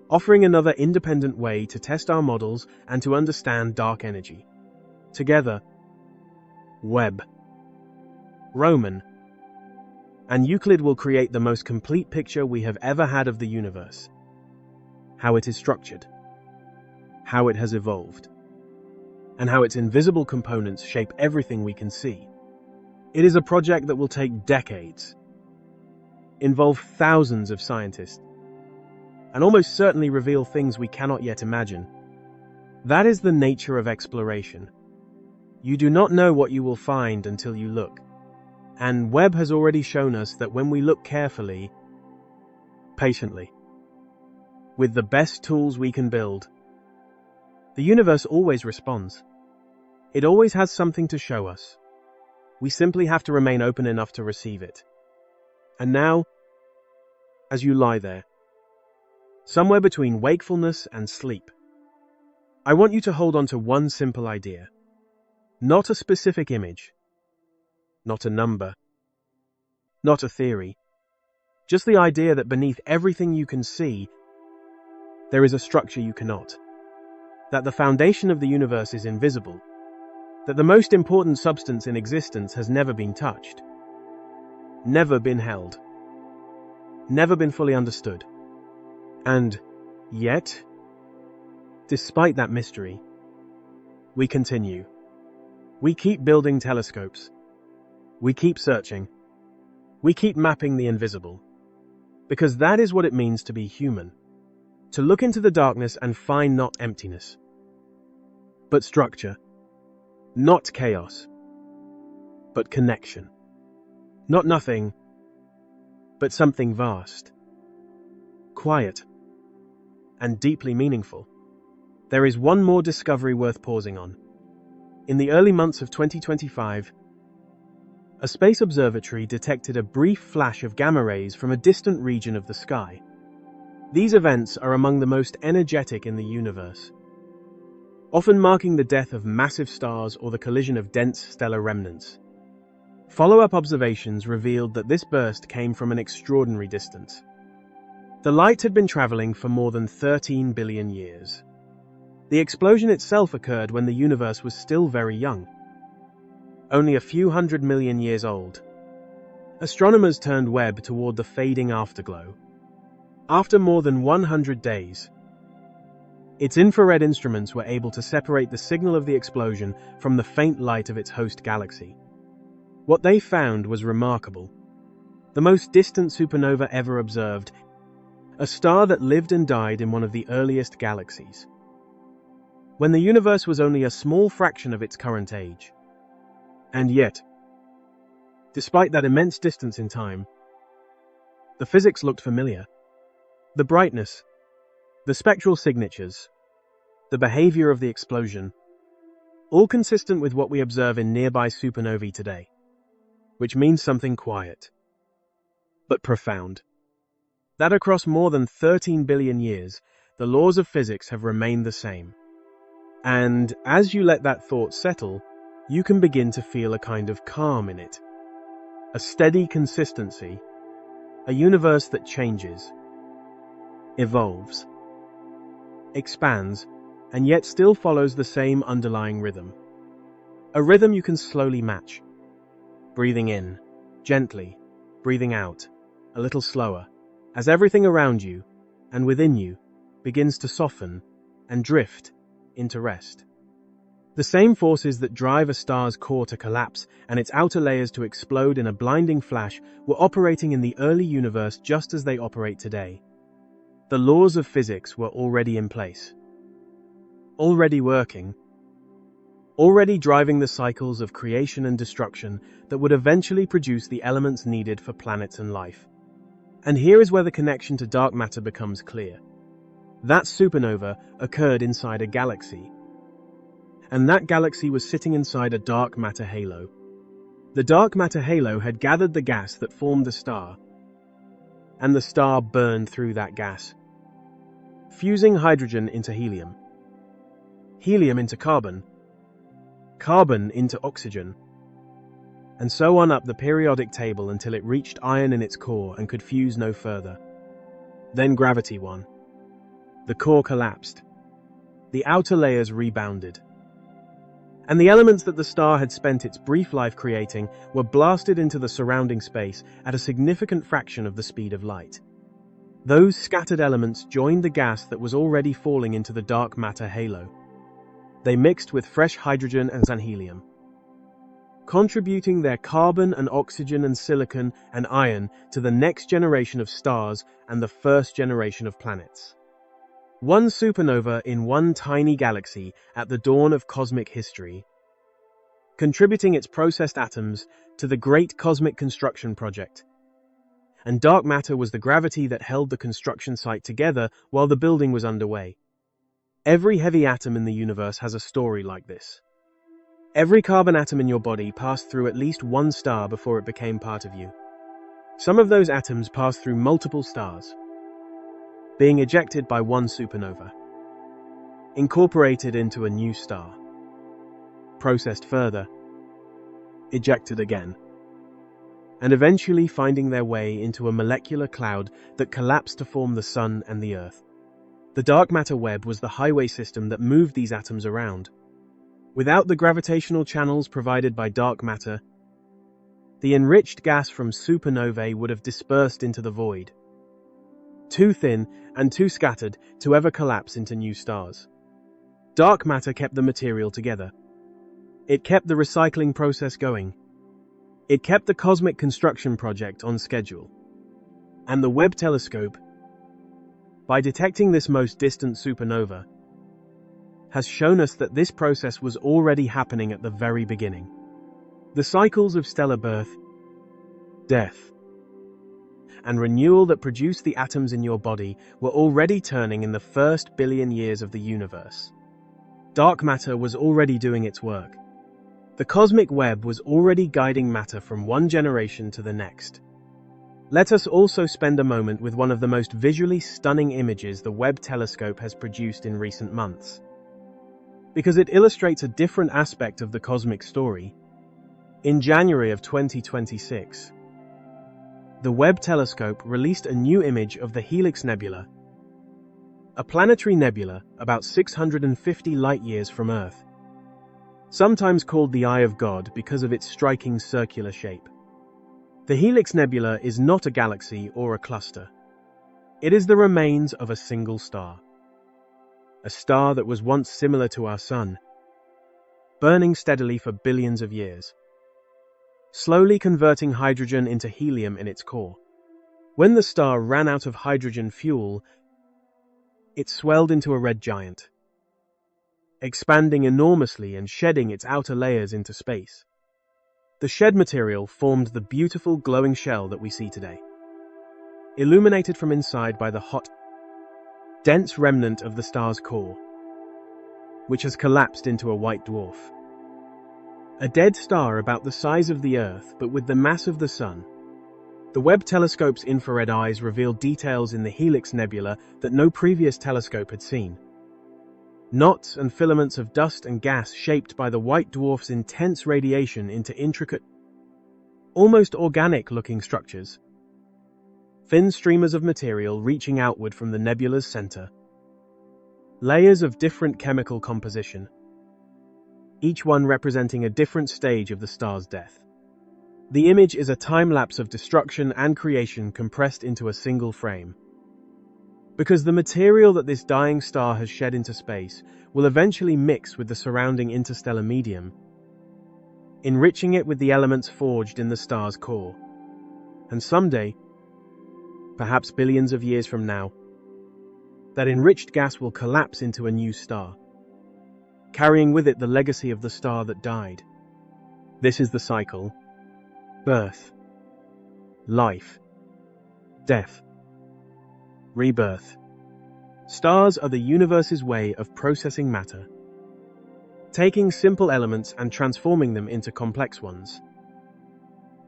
offering another independent way to test our models and to understand dark energy. Together, Webb, Roman, and Euclid will create the most complete picture we have ever had of the universe, how it is structured, how it has evolved, and how its invisible components shape everything we can see. It is a project that will take decades, involve thousands of scientists, and almost certainly reveal things we cannot yet imagine. That is the nature of exploration. You do not know what you will find until you look. And Webb has already shown us that when we look carefully, patiently, with the best tools we can build, the universe always responds. It always has something to show us. We simply have to remain open enough to receive it. And now, as you lie there, somewhere between wakefulness and sleep, I want you to hold on to one simple idea. Not a specific image, not a number, not a theory, just the idea that beneath everything you can see, there is a structure you cannot, that the foundation of the universe is invisible, that the most important substance in existence has never been touched, never been held, never been fully understood. And yet, despite that mystery, we continue. We keep building telescopes. We keep searching. We keep mapping the invisible. Because that is what it means to be human. To look into the darkness and find not emptiness, but structure. Not chaos, but connection. Not nothing, but something vast, quiet, and deeply meaningful. There is one more discovery worth pausing on. In the early months of 2025, a space observatory detected a brief flash of gamma rays from a distant region of the sky. These events are among the most energetic in the universe, often marking the death of massive stars or the collision of dense stellar remnants. Follow-up observations revealed that this burst came from an extraordinary distance. The light had been traveling for more than 13 billion years. The explosion itself occurred when the universe was still very young, only a few 100 million years old. Astronomers turned Webb toward the fading afterglow. After more than 100 days, its infrared instruments were able to separate the signal of the explosion from the faint light of its host galaxy. What they found was remarkable. The most distant supernova ever observed, a star that lived and died in one of the earliest galaxies, when the universe was only a small fraction of its current age. And yet, despite that immense distance in time, the physics looked familiar. The brightness, the spectral signatures, the behavior of the explosion, all consistent with what we observe in nearby supernovae today, which means something quiet, but profound. That across more than 13 billion years, the laws of physics have remained the same. And as you let that thought settle, you can begin to feel a kind of calm in it. A steady consistency, a universe that changes, evolves, expands, and yet still follows the same underlying rhythm. A rhythm you can slowly match. Breathing in, gently, breathing out, a little slower, as everything around you and within you begins to soften and drift into rest. The same forces that drive a star's core to collapse and its outer layers to explode in a blinding flash were operating in the early universe just as they operate today. The laws of physics were already in place, already working, already driving the cycles of creation and destruction that would eventually produce the elements needed for planets and life. And here is where the connection to dark matter becomes clear. That supernova occurred inside a galaxy, and that galaxy was sitting inside a dark matter halo. The dark matter halo had gathered the gas that formed the star, and the star burned through that gas, fusing hydrogen into helium, helium into carbon, carbon into oxygen, and so on up the periodic table until it reached iron in its core and could fuse no further. Then gravity won. The core collapsed. The outer layers rebounded. And the elements that the star had spent its brief life creating were blasted into the surrounding space at a significant fraction of the speed of light. Those scattered elements joined the gas that was already falling into the dark matter halo. They mixed with fresh hydrogen and helium, contributing their carbon and oxygen and silicon and iron to the next generation of stars and the first generation of planets. One supernova in one tiny galaxy at the dawn of cosmic history, contributing its processed atoms to the great cosmic construction project. And dark matter was the gravity that held the construction site together while the building was underway. Every heavy atom in the universe has a story like this. Every carbon atom in your body passed through at least one star before it became part of you. Some of those atoms passed through multiple stars, being ejected by one supernova, incorporated into a new star, processed further, ejected again, and eventually finding their way into a molecular cloud that collapsed to form the Sun and the Earth. The dark matter web was the highway system that moved these atoms around. Without the gravitational channels provided by dark matter, the enriched gas from supernovae would have dispersed into the void, too thin and too scattered to ever collapse into new stars. Dark matter kept the material together. It kept the recycling process going. It kept the cosmic construction project on schedule. And the Webb telescope, by detecting this most distant supernova, has shown us that this process was already happening at the very beginning. The cycles of stellar birth, death, and renewal that produced the atoms in your body were already turning in the first billion years of the universe. Dark matter was already doing its work. The cosmic web was already guiding matter from one generation to the next. Let us also spend a moment with one of the most visually stunning images the Webb telescope has produced in recent months, because it illustrates a different aspect of the cosmic story. In January of 2026, the Webb telescope released a new image of the Helix Nebula, a planetary nebula about 650 light-years from Earth, sometimes called the Eye of God because of its striking circular shape. The Helix Nebula is not a galaxy or a cluster. It is the remains of a single star, a star that was once similar to our Sun, burning steadily for billions of years, slowly converting hydrogen into helium in its core. When the star ran out of hydrogen fuel, it swelled into a red giant, expanding enormously and shedding its outer layers into space. The shed material formed the beautiful glowing shell that we see today, illuminated from inside by the hot, dense remnant of the star's core, which has collapsed into a white dwarf. A dead star about the size of the Earth, but with the mass of the Sun. The Webb telescope's infrared eyes revealed details in the Helix Nebula that no previous telescope had seen. Knots and filaments of dust and gas shaped by the white dwarf's intense radiation into intricate, almost organic-looking structures. Thin streamers of material reaching outward from the nebula's center. Layers of different chemical composition, each one representing a different stage of the star's death. The image is a time-lapse of destruction and creation compressed into a single frame. Because the material that this dying star has shed into space will eventually mix with the surrounding interstellar medium, enriching it with the elements forged in the star's core. And someday, perhaps billions of years from now, that enriched gas will collapse into a new star, carrying with it the legacy of the star that died. This is the cycle: birth, life, death, rebirth. Stars are the universe's way of processing matter, taking simple elements and transforming them into complex ones,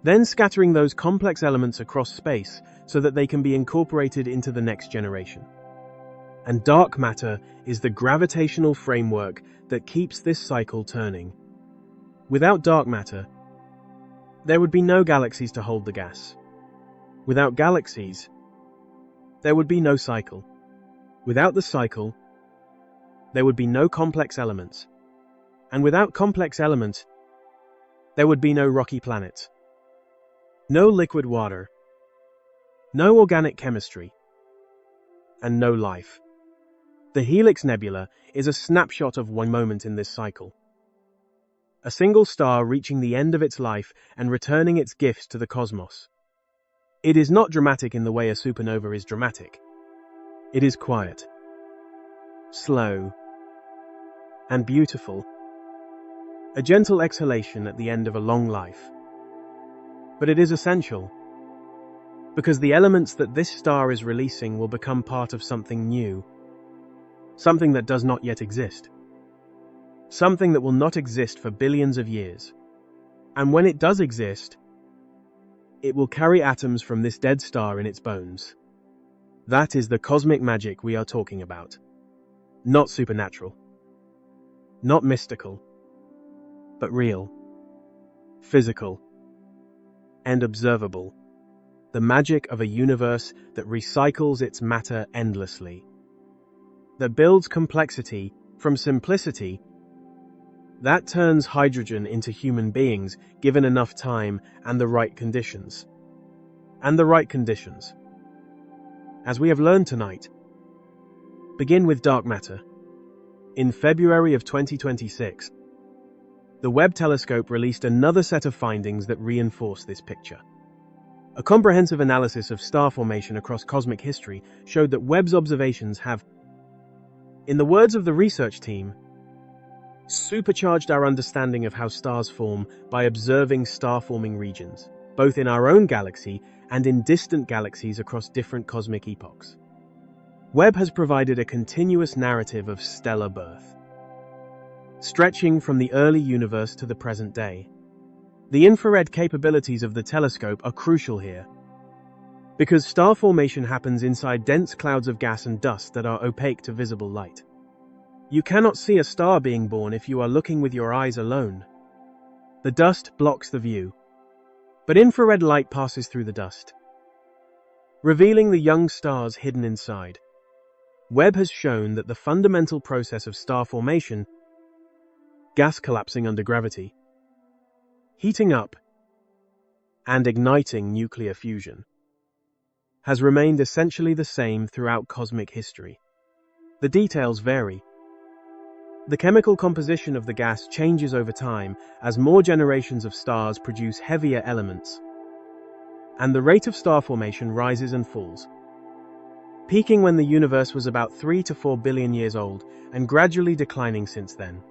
then scattering those complex elements across space so that they can be incorporated into the next generation. And dark matter is the gravitational framework that keeps this cycle turning. Without dark matter, There would be no galaxies to hold the gas. Without galaxies, there would be no cycle. Without the cycle, there would be no complex elements. And without complex elements, there would be no rocky planets. No liquid water. No organic chemistry. And no life. The Helix Nebula is a snapshot of one moment in this cycle. A single star reaching the end of its life and returning its gifts to the cosmos. It is not dramatic in the way a supernova is dramatic. It is quiet, slow, and beautiful. A gentle exhalation at the end of a long life. But it is essential, because the elements that this star is releasing will become part of something new, something that does not yet exist, something that will not exist for billions of years. And when it does exist, it will carry atoms from this dead star in its bones. That is the cosmic magic we are talking about. Not supernatural, not mystical, but real, physical, and observable. The magic of a universe that recycles its matter endlessly, that builds complexity from simplicity, that turns hydrogen into human beings given enough time and the right conditions. And the right conditions, as we have learned tonight, begin with dark matter. In February of 2026, the Webb telescope released another set of findings that reinforce this picture. A comprehensive analysis of star formation across cosmic history showed that Webb's observations have, in the words of the research team, supercharged our understanding of how stars form by observing star-forming regions, both in our own galaxy and in distant galaxies across different cosmic epochs. Webb has provided a continuous narrative of stellar birth, stretching from the early universe to the present day. The infrared capabilities of the telescope are crucial here, because star formation happens inside dense clouds of gas and dust that are opaque to visible light. You cannot see a star being born if you are looking with your eyes alone. The dust blocks the view, but infrared light passes through the dust, revealing the young stars hidden inside. Webb has shown that the fundamental process of star formation, gas collapsing under gravity, heating up, and igniting nuclear fusion, has remained essentially the same throughout cosmic history. The details vary. The chemical composition of the gas changes over time as more generations of stars produce heavier elements, and the rate of star formation rises and falls, peaking when the universe was about 3 to 4 billion years old and gradually declining since then.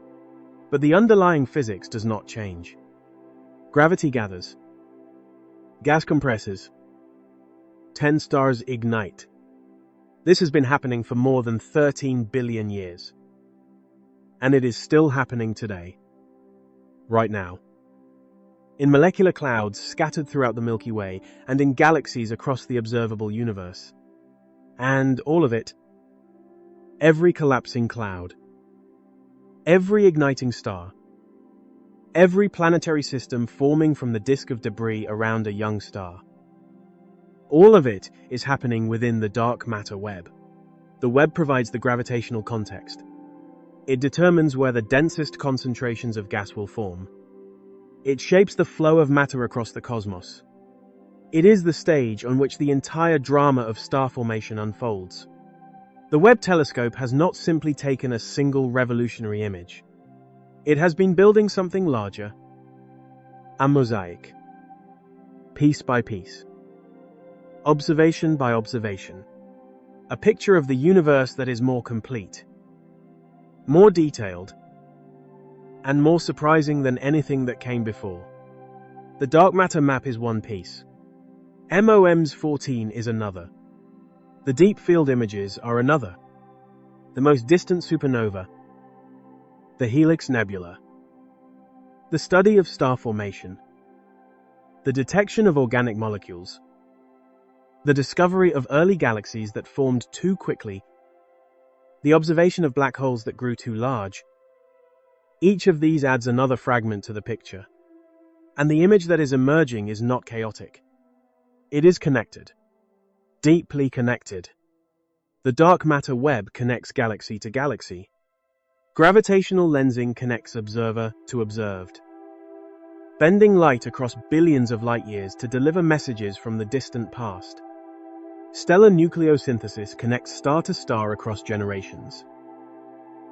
But the underlying physics does not change. Gravity gathers, gas compresses, 10 stars ignite. This has been happening for more than 13 billion years. And it is still happening today, right now. In molecular clouds scattered throughout the Milky Way and in galaxies across the observable universe. And all of it, every collapsing cloud, every igniting star, every planetary system forming from the disk of debris around a young star. All of it is happening within the dark matter web. The web provides the gravitational context. It determines where the densest concentrations of gas will form. It shapes the flow of matter across the cosmos. It is the stage on which the entire drama of star formation unfolds. The Webb telescope has not simply taken a single revolutionary image. It has been building something larger, a mosaic, piece by piece, observation by observation, a picture of the universe that is more complete, more detailed, and more surprising than anything that came before. The dark matter map is one piece. MOMS 14 is another. The deep field images are another. The most distant supernova, the Helix Nebula. The study of star formation. The detection of organic molecules. The discovery of early galaxies that formed too quickly. The observation of black holes that grew too large. Each of these adds another fragment to the picture. And the image that is emerging is not chaotic. It is connected. Deeply connected. The dark matter web connects galaxy to galaxy. Gravitational lensing connects observer to observed, bending light across billions of light years to deliver messages from the distant past. Stellar nucleosynthesis connects star to star across generations,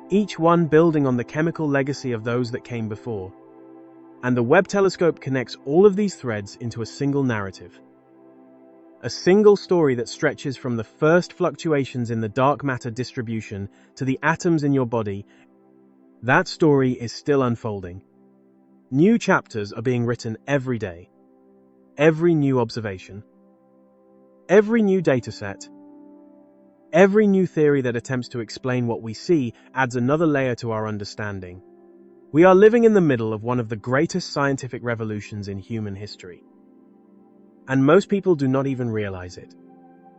each one building on the chemical legacy of those that came before. And the Webb telescope connects all of these threads into a single narrative. A single story that stretches from the first fluctuations in the dark matter distribution to the atoms in your body. That story is still unfolding. New chapters are being written every day. Every new observation, every new dataset, every new theory that attempts to explain what we see adds another layer to our understanding. We are living in the middle of one of the greatest scientific revolutions in human history. And most people do not even realize it.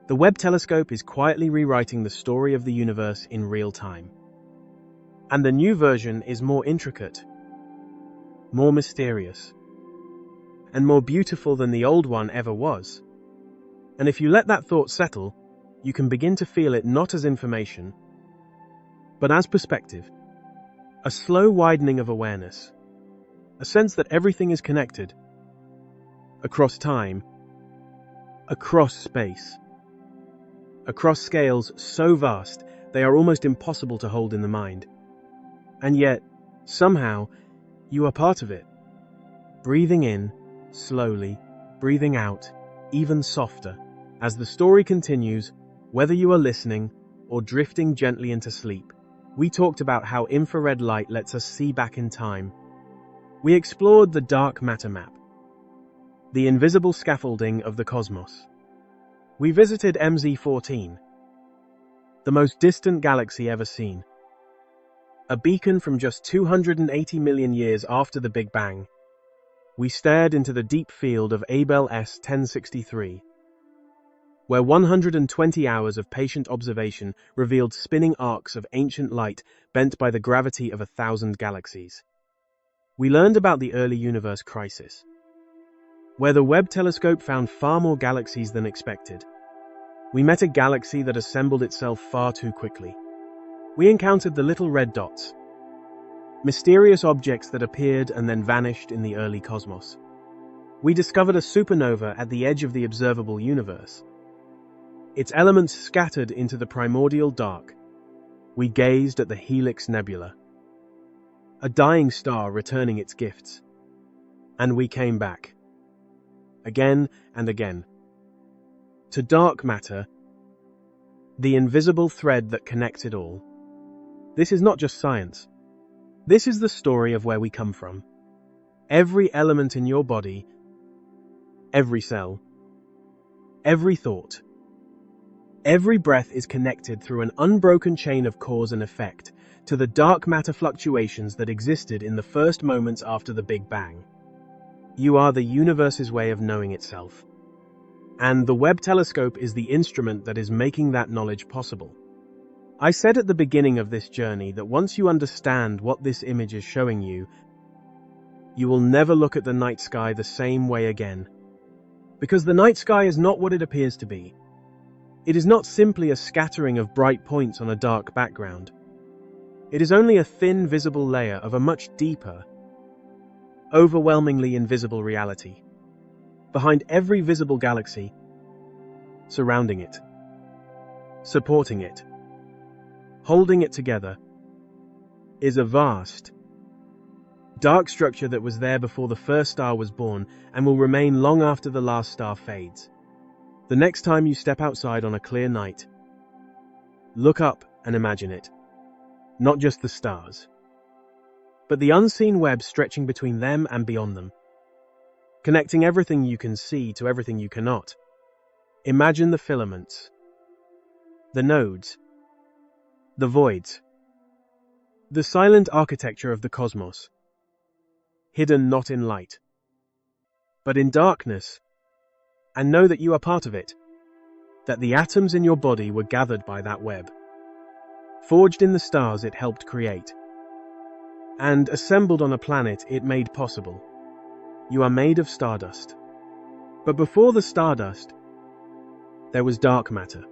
The Webb telescope is quietly rewriting the story of the universe in real time. And the new version is more intricate, more mysterious, and more beautiful than the old one ever was. And if you let that thought settle, you can begin to feel it not as information, but as perspective. A slow widening of awareness, a sense that everything is connected, across time, across space, across scales so vast they are almost impossible to hold in the mind. And yet, somehow, you are part of it. Breathing in, slowly, breathing out, even softer. As the story continues, whether you are listening or drifting gently into sleep, we talked about how infrared light lets us see back in time. We explored the dark matter map, the invisible scaffolding of the cosmos. We visited MZ14, the most distant galaxy ever seen. A beacon from just 280 million years after the Big Bang. We stared into the deep field of Abell S 1063, where 120 hours of patient observation revealed spinning arcs of ancient light bent by the gravity of 1,000 galaxies. We learned about the early universe crisis, where the Webb telescope found far more galaxies than expected. We met a galaxy that assembled itself far too quickly. We encountered the little red dots, mysterious objects that appeared and then vanished in the early cosmos. We discovered a supernova at the edge of the observable universe, its elements scattered into the primordial dark. We gazed at the Helix Nebula, a dying star returning its gifts. And we came back, again and again, to dark matter, the invisible thread that connects it all. This is not just science. This is the story of where we come from. Every element in your body, every cell, every thought, every breath is connected through an unbroken chain of cause and effect to the dark matter fluctuations that existed in the first moments after the Big Bang. You are the universe's way of knowing itself. And the Webb telescope is the instrument that is making that knowledge possible. I said at the beginning of this journey that once you understand what this image is showing you, you will never look at the night sky the same way again. Because the night sky is not what it appears to be. It is not simply a scattering of bright points on a dark background. It is only a thin, visible layer of a much deeper, overwhelmingly invisible reality. Behind every visible galaxy, surrounding it, supporting it, holding it together, is a vast, dark structure that was there before the first star was born and will remain long after the last star fades. The next time you step outside on a clear night, look up and imagine it. Not just the stars, but the unseen web stretching between them and beyond them, connecting everything you can see to everything you cannot. Imagine the filaments, the nodes, the voids, the silent architecture of the cosmos, hidden not in light, but in darkness, and know that you are part of it, that the atoms in your body were gathered by that web, forged in the stars it helped create, and assembled on a planet it made possible. You are made of stardust. But before the stardust, there was dark matter.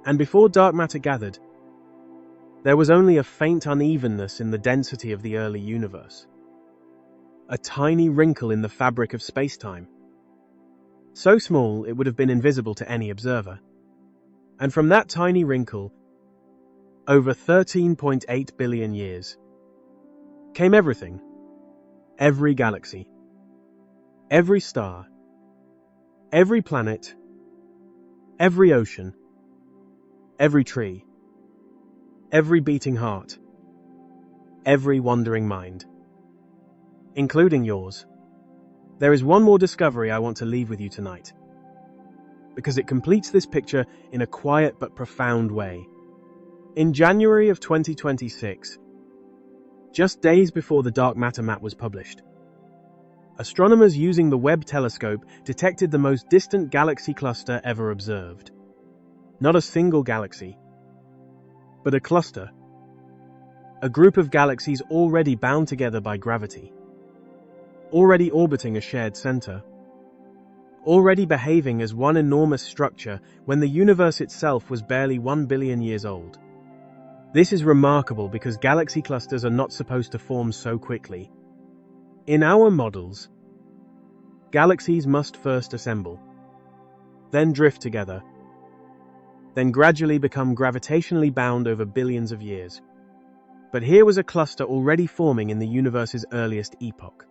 And before dark matter gathered, there was only a faint unevenness in the density of the early universe. A tiny wrinkle in the fabric of space-time. So small it would have been invisible to any observer. And from that tiny wrinkle, over 13.8 billion years, came everything. Every galaxy. Every star. Every planet. Every ocean. Every tree. Every beating heart. Every wandering mind. Including yours. There is one more discovery I want to leave with you tonight, because it completes this picture in a quiet but profound way. In January of 2026, just days before the dark matter map was published, astronomers using the Webb telescope detected the most distant galaxy cluster ever observed. Not a single galaxy, but a cluster. A group of galaxies already bound together by gravity. Already orbiting a shared center. Already behaving as one enormous structure when the universe itself was barely 1 billion years old. This is remarkable because galaxy clusters are not supposed to form so quickly. In our models, galaxies must first assemble, then drift together, then gradually become gravitationally bound over billions of years. But here was a cluster already forming in the universe's earliest epoch.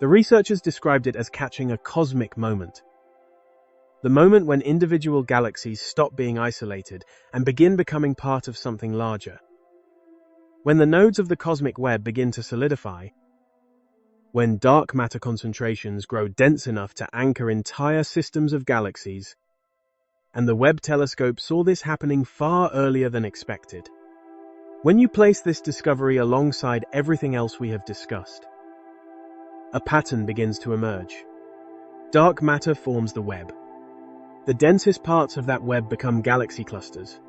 The researchers described it as catching a cosmic moment. The moment when individual galaxies stop being isolated and begin becoming part of something larger. When the nodes of the cosmic web begin to solidify. When dark matter concentrations grow dense enough to anchor entire systems of galaxies. And the Webb telescope saw this happening far earlier than expected. When you place this discovery alongside everything else we have discussed, a pattern begins to emerge. Dark matter forms the web. The densest parts of that web become galaxy clusters.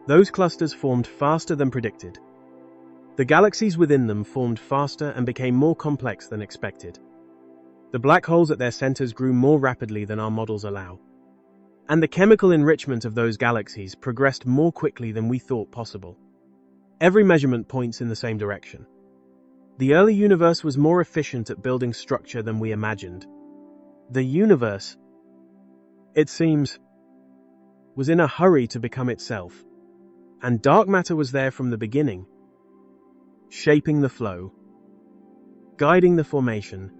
Those clusters formed faster than predicted. The galaxies within them formed faster and became more complex than expected. The black holes at their centers grew more rapidly than our models allow. And the chemical enrichment of those galaxies progressed more quickly than we thought possible. Every measurement points in the same direction. The early universe was more efficient at building structure than we imagined. The universe, it seems, was in a hurry to become itself. And dark matter was there from the beginning, shaping the flow, guiding the formation,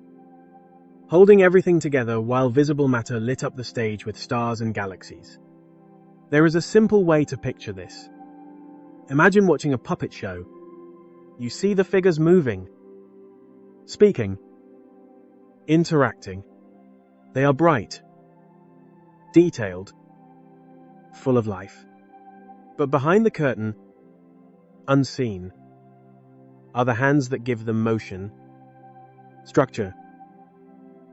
holding everything together while visible matter lit up the stage with stars and galaxies. There is a simple way to picture this. Imagine watching a puppet show. You see the figures moving, speaking, interacting. They are bright, detailed, full of life. But behind the curtain, unseen, are the hands that give them motion, structure,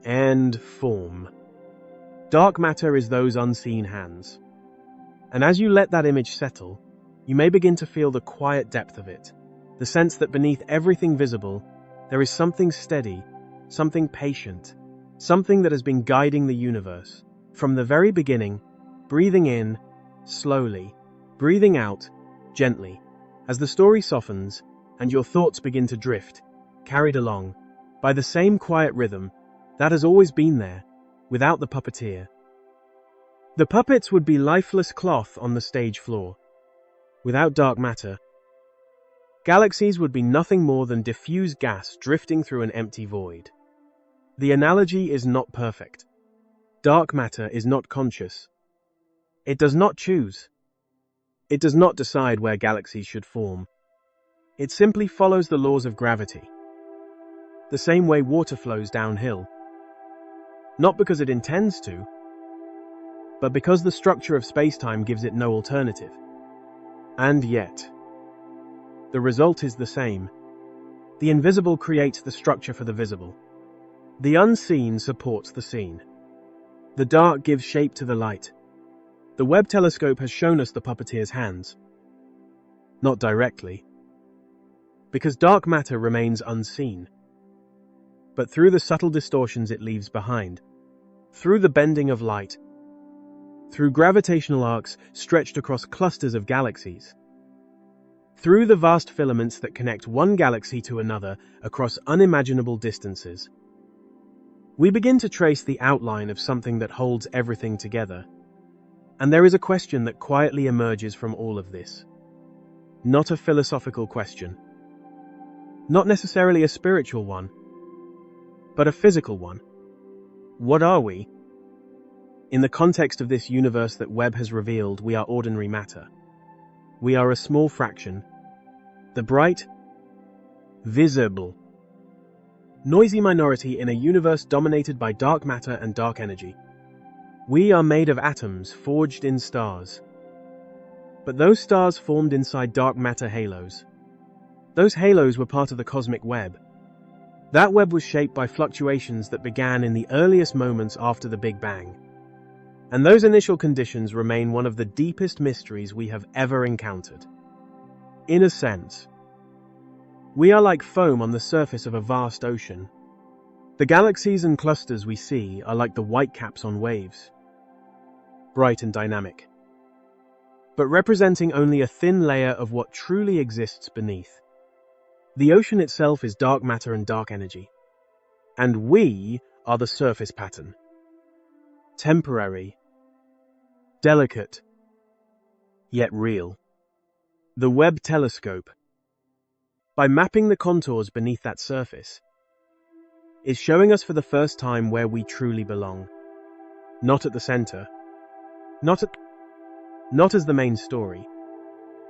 and form. Dark matter is those unseen hands. And as you let that image settle, you may begin to feel the quiet depth of it, the sense that beneath everything visible, there is something steady, something patient, something that has been guiding the universe. From the very beginning, breathing in, slowly, breathing out, gently, as the story softens and your thoughts begin to drift, carried along by the same quiet rhythm that has always been there, without the puppeteer. The puppets would be lifeless cloth on the stage floor. Without dark matter, galaxies would be nothing more than diffuse gas drifting through an empty void. The analogy is not perfect. Dark matter is not conscious. It does not choose. It does not decide where galaxies should form. It simply follows the laws of gravity, the same way water flows downhill. Not because it intends to, but because the structure of space-time gives it no alternative. And yet, the result is the same. The invisible creates the structure for the visible. The unseen supports the seen. The dark gives shape to the light. The Webb telescope has shown us the puppeteer's hands. Not directly, because dark matter remains unseen. but through the subtle distortions it leaves behind, through the bending of light, through gravitational arcs stretched across clusters of galaxies, through the vast filaments that connect one galaxy to another across unimaginable distances. We begin to trace the outline of something that holds everything together. And there is a question that quietly emerges from all of this. Not a philosophical question. Not necessarily a spiritual one, but a physical one. What are we? In the context of this universe that Webb has revealed, we are ordinary matter. We are a small fraction. The bright, visible, noisy minority in a universe dominated by dark matter and dark energy. We are made of atoms forged in stars. But those stars formed inside dark matter halos. Those halos were part of the cosmic web. That web was shaped by fluctuations that began in the earliest moments after the Big Bang. And those initial conditions remain one of the deepest mysteries we have ever encountered. In a sense, we are like foam on the surface of a vast ocean. The galaxies and clusters we see are like the whitecaps on waves, bright and dynamic, but representing only a thin layer of what truly exists beneath. The ocean itself is dark matter and dark energy, and we are the surface pattern. Temporary, delicate, yet real. The Webb telescope, by mapping the contours beneath that surface, is showing us for the first time where we truly belong. Not at the center, not as the main story,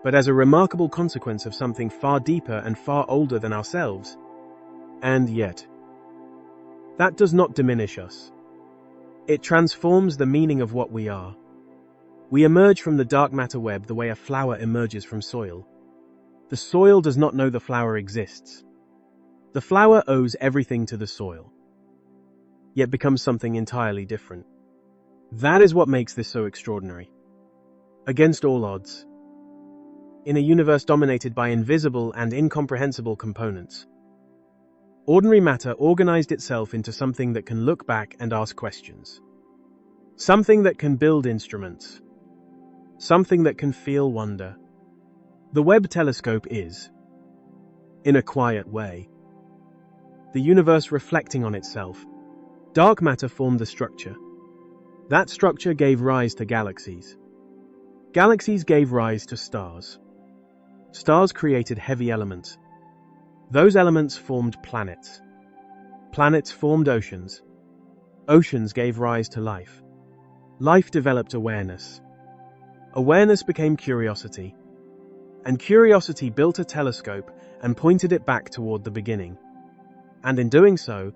but as a remarkable consequence of something far deeper and far older than ourselves. And yet, that does not diminish us. It transforms the meaning of what we are. We emerge from the dark matter web the way a flower emerges from soil. The soil does not know the flower exists. The flower owes everything to the soil, yet becomes something entirely different. That is what makes this so extraordinary. Against all odds, in a universe dominated by invisible and incomprehensible components, ordinary matter organized itself into something that can look back and ask questions. Something that can build instruments. Something that can feel wonder. The Webb telescope is, in a quiet way, the universe reflecting on itself. Dark matter formed the structure. That structure gave rise to galaxies. Galaxies gave rise to stars. Stars created heavy elements. Those elements formed planets. Planets formed oceans. Oceans gave rise to life. Life developed awareness. Awareness became curiosity. And curiosity built a telescope and pointed it back toward the beginning. And in doing so,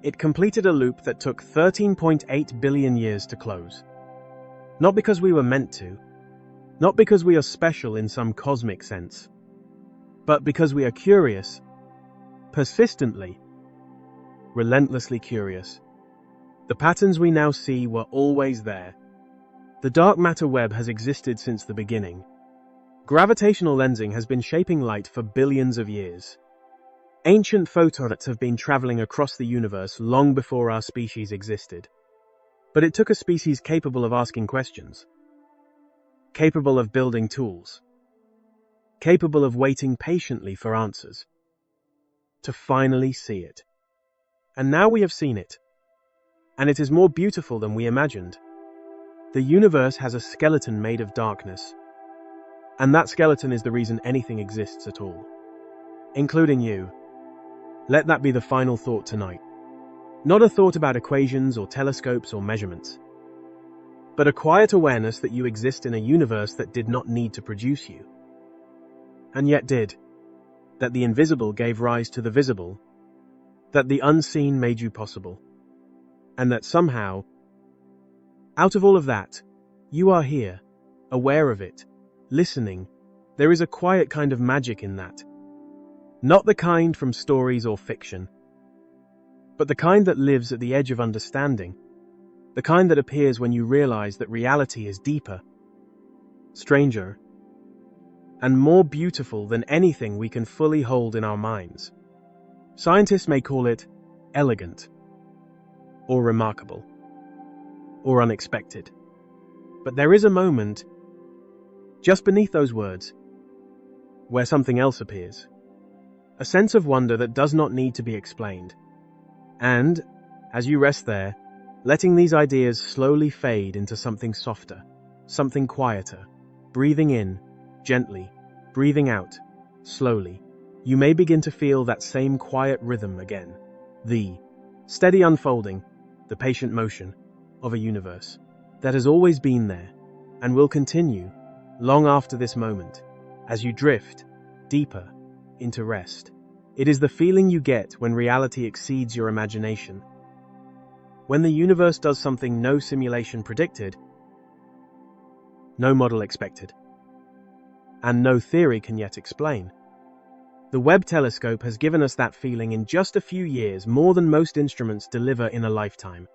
it completed a loop that took 13.8 billion years to close. Not because we were meant to, not because we are special in some cosmic sense, but because we are curious, persistently, relentlessly curious. The patterns we now see were always there. The dark matter web has existed since the beginning. Gravitational lensing has been shaping light for billions of years. Ancient photons have been traveling across the universe long before our species existed. But it took a species capable of asking questions, capable of building tools, capable of waiting patiently for answers, to finally see it. And now we have seen it. And it is more beautiful than we imagined. The universe has a skeleton made of darkness. And that skeleton is the reason anything exists at all, including you. Let that be the final thought tonight. Not a thought about equations or telescopes or measurements, but a quiet awareness that you exist in a universe that did not need to produce you, and yet did. That the invisible gave rise to the visible, that the unseen made you possible, and that somehow, out of all of that, you are here, aware of it, listening. There is a quiet kind of magic in that. Not the kind from stories or fiction, but the kind that lives at the edge of understanding, the kind that appears when you realize that reality is deeper, stranger, and more beautiful than anything we can fully hold in our minds. Scientists may call it elegant, or remarkable, or unexpected. But there is a moment, just beneath those words, where something else appears. A sense of wonder that does not need to be explained. And, as you rest there, letting these ideas slowly fade into something softer, something quieter, breathing in, gently, breathing out, slowly, you may begin to feel that same quiet rhythm again. The steady unfolding, the patient motion of a universe that has always been there and will continue long after this moment, as you drift deeper into rest. It is the feeling you get when reality exceeds your imagination. When the universe does something no simulation predicted, no model expected, and no theory can yet explain. The Webb telescope has given us that feeling in just a few years, more than most instruments deliver in a lifetime.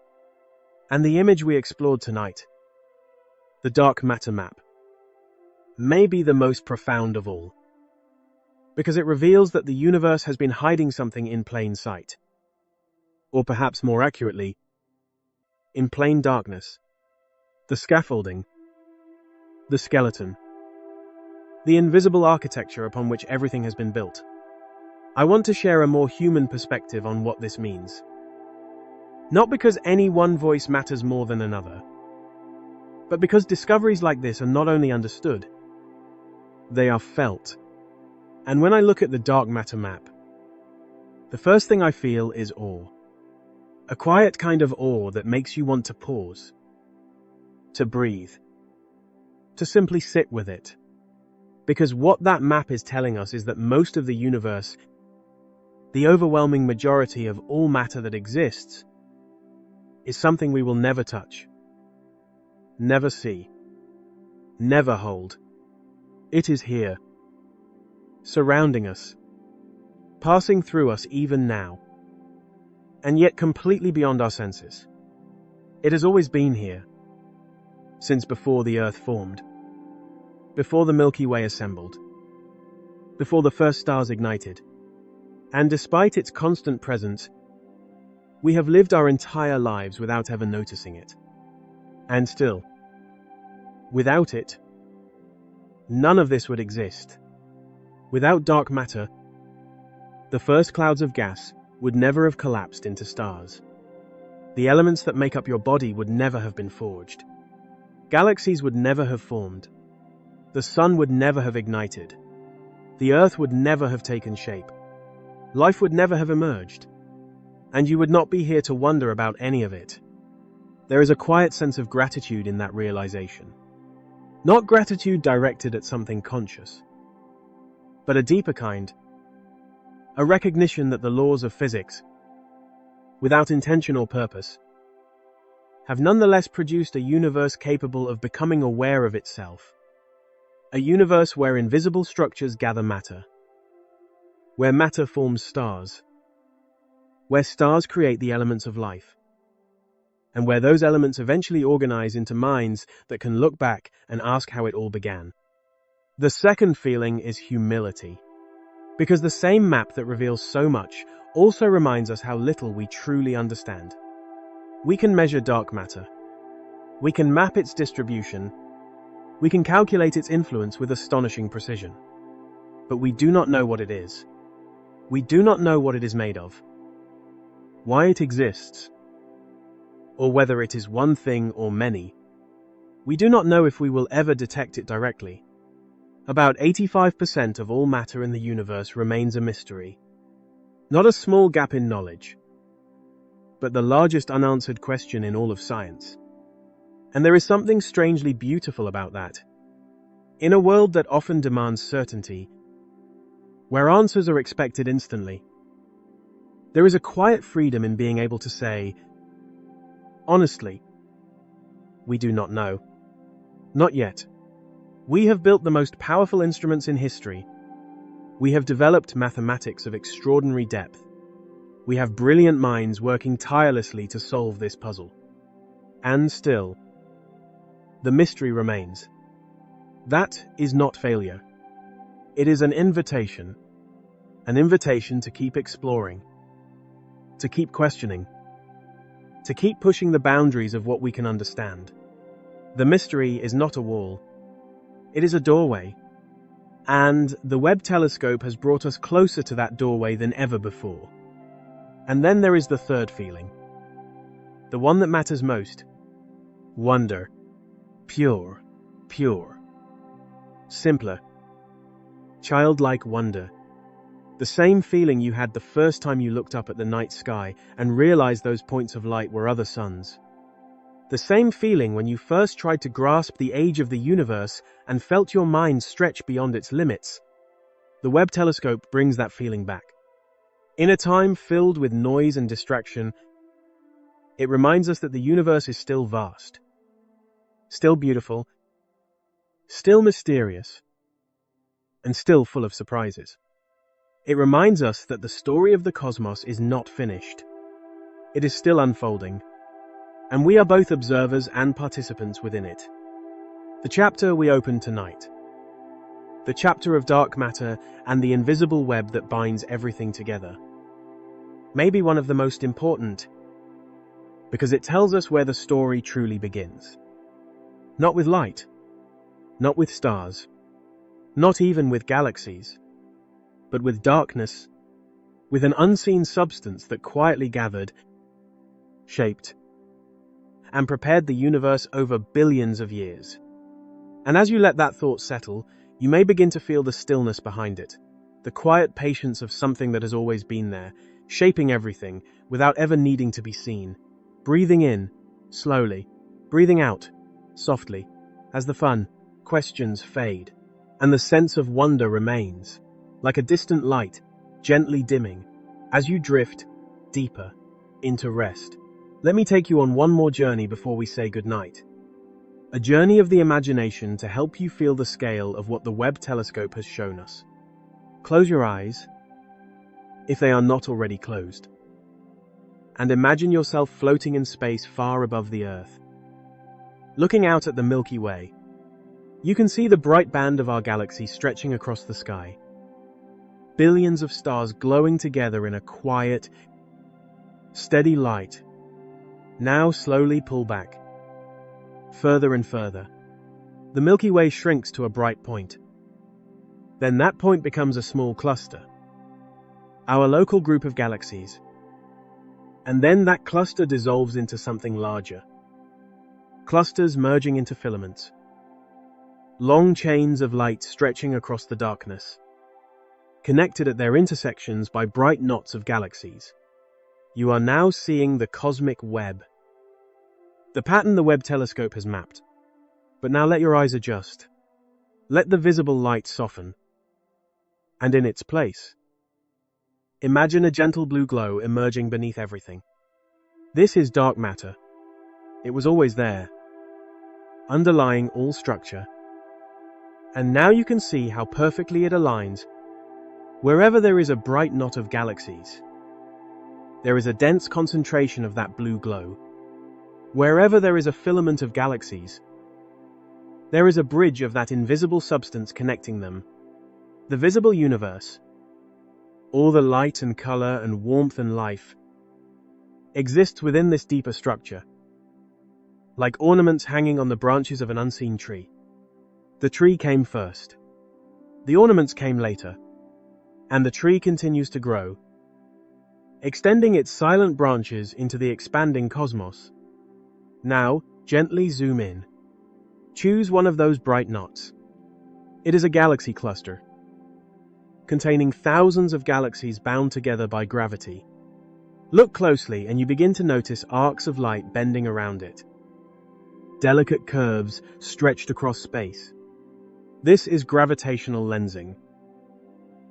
And the image we explored tonight, the dark matter map, may be the most profound of all, because it reveals that the universe has been hiding something in plain sight. Or perhaps more accurately, in plain darkness. The scaffolding, the skeleton, the invisible architecture upon which everything has been built. I want to share a more human perspective on what this means. Not because any one voice matters more than another, but because discoveries like this are not only understood, they are felt. And when I look at the dark matter map, the first thing I feel is awe. A quiet kind of awe that makes you want to pause, to breathe, to simply sit with it. Because what that map is telling us is that most of the universe, the overwhelming majority of all matter that exists, is something we will never touch, never see, never hold. It is here, surrounding us, passing through us even now, and yet completely beyond our senses. It has always been here, since before the Earth formed, before the Milky Way assembled, before the first stars ignited. And despite its constant presence, we have lived our entire lives without ever noticing it. And still, without it, none of this would exist. Without dark matter, the first clouds of gas would never have collapsed into stars. The elements that make up your body would never have been forged. Galaxies would never have formed. The sun would never have ignited. The earth would never have taken shape. Life would never have emerged. And you would not be here to wonder about any of it. There is a quiet sense of gratitude in that realization. Not gratitude directed at something conscious, but a deeper kind. A recognition that the laws of physics, without intention or purpose, have nonetheless produced a universe capable of becoming aware of itself. A universe where invisible structures gather matter, where matter forms stars, where stars create the elements of life, and where those elements eventually organize into minds that can look back and ask how it all began. The second feeling is humility, because the same map that reveals so much also reminds us how little we truly understand. We can measure dark matter. We can map its distribution. We can calculate its influence with astonishing precision. But we do not know what it is. We do not know what it is made of, why it exists, or whether it is one thing or many. We do not know if we will ever detect it directly. About 85% of all matter in the universe remains a mystery. Not a small gap in knowledge, but the largest unanswered question in all of science. And there is something strangely beautiful about that. In a world that often demands certainty, where answers are expected instantly, there is a quiet freedom in being able to say, honestly, we do not know. Not yet. We have built the most powerful instruments in history. We have developed mathematics of extraordinary depth. We have brilliant minds working tirelessly to solve this puzzle. And still, the mystery remains. That is not failure. It is an invitation to keep exploring, to keep questioning, to keep pushing the boundaries of what we can understand. The mystery is not a wall. It is a doorway. And the Webb telescope has brought us closer to that doorway than ever before. And then there is the third feeling. The one that matters most. Wonder. Pure. Simpler. Childlike wonder. The same feeling you had the first time you looked up at the night sky and realized those points of light were other suns. The same feeling when you first tried to grasp the age of the universe and felt your mind stretch beyond its limits. The Webb telescope brings that feeling back. In a time filled with noise and distraction, it reminds us that the universe is still vast, still beautiful, still mysterious, and still full of surprises. It reminds us that the story of the cosmos is not finished. It is still unfolding, and we are both observers and participants within it. The chapter we open tonight. The chapter of dark matter and the invisible web that binds everything together. May be one of the most important, because it tells us where the story truly begins. Not with light, not with stars, not even with galaxies, but with darkness, with an unseen substance that quietly gathered, shaped, and prepared the universe over billions of years. And as you let that thought settle, you may begin to feel the stillness behind it, the quiet patience of something that has always been there, shaping everything without ever needing to be seen. Breathing in, slowly, breathing out, softly, as the fun, questions fade, and the sense of wonder remains, like a distant light, gently dimming, as you drift deeper into rest. Let me take you on one more journey before we say goodnight. A journey of the imagination to help you feel the scale of what the Webb telescope has shown us. Close your eyes, if they are not already closed, and imagine yourself floating in space far above the Earth. Looking out at the Milky Way, you can see the bright band of our galaxy stretching across the sky. Billions of stars glowing together in a quiet, steady light, now slowly pull back, further and further. The Milky Way shrinks to a bright point. Then that point becomes a small cluster, our local group of galaxies. And then that cluster dissolves into something larger. Clusters merging into filaments. Long chains of light stretching across the darkness, connected at their intersections by bright knots of galaxies. You are now seeing the cosmic web. The pattern the Webb telescope has mapped. But now let your eyes adjust. Let the visible light soften. And in its place, imagine a gentle blue glow emerging beneath everything. This is dark matter. It was always there, underlying all structure. And now you can see how perfectly it aligns. Wherever there is a bright knot of galaxies, there is a dense concentration of that blue glow. Wherever there is a filament of galaxies, there is a bridge of that invisible substance connecting them. The visible universe, all the light and color and warmth and life, exists within this deeper structure, like ornaments hanging on the branches of an unseen tree. The tree came first. The ornaments came later. And the tree continues to grow, extending its silent branches into the expanding cosmos. Now, gently zoom in. Choose one of those bright knots. It is a galaxy cluster, containing thousands of galaxies bound together by gravity. Look closely and you begin to notice arcs of light bending around it. Delicate curves stretched across space. This is gravitational lensing.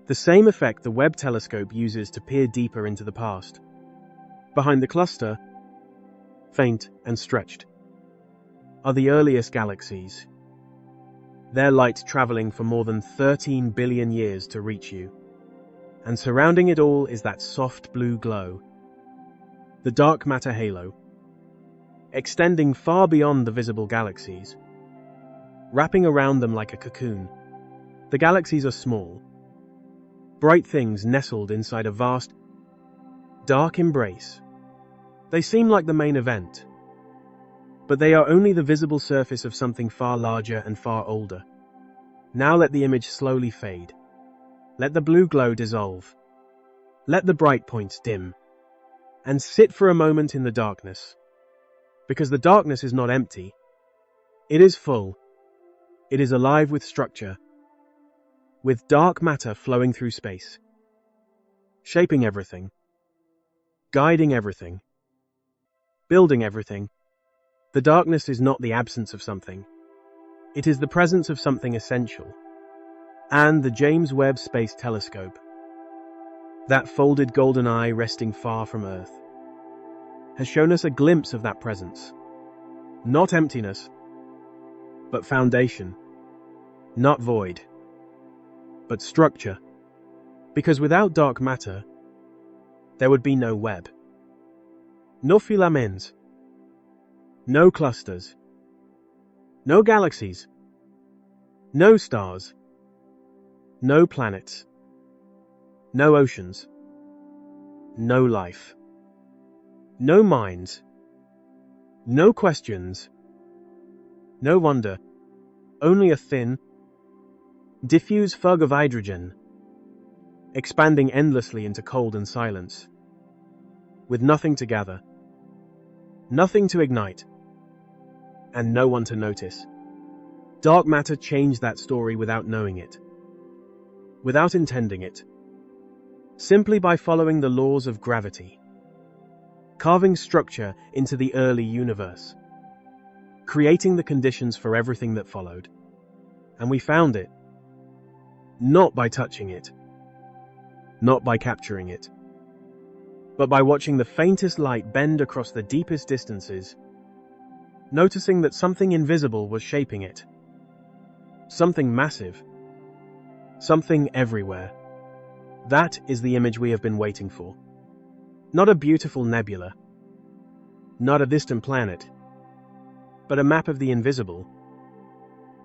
The same effect the Webb telescope uses to peer deeper into the past. Behind the cluster, faint and stretched, are the earliest galaxies. Their light traveling for more than 13 billion years to reach you. And surrounding it all is that soft blue glow, the dark matter halo, extending far beyond the visible galaxies, wrapping around them like a cocoon. The galaxies are small, bright things nestled inside a vast, dark embrace. They seem like the main event, but they are only the visible surface of something far larger and far older. Now let the image slowly fade. Let the blue glow dissolve. Let the bright points dim. And sit for a moment in the darkness. Because the darkness is not empty. It is full. It is alive with structure. With dark matter flowing through space. Shaping everything. Guiding everything. Building everything. The darkness is not the absence of something. It is the presence of something essential. And the James Webb Space Telescope, that folded golden eye resting far from Earth, has shown us a glimpse of that presence. Not emptiness, but foundation. Not void, but structure. Because without dark matter, there would be no web. No filaments. No clusters. No galaxies. No stars. No planets. No oceans. No life. No minds. No questions. No wonder. Only a thin, diffuse fog of hydrogen, expanding endlessly into cold and silence, with nothing to gather, nothing to ignite, and no one to notice. Dark matter changed that story without knowing it, without intending it, simply by following the laws of gravity, carving structure into the early universe, creating the conditions for everything that followed. And we found it, not by touching it, not by capturing it, but by watching the faintest light bend across the deepest distances, noticing that something invisible was shaping it. Something massive. Something everywhere. That is the image we have been waiting for. Not a beautiful nebula. Not a distant planet. But a map of the invisible.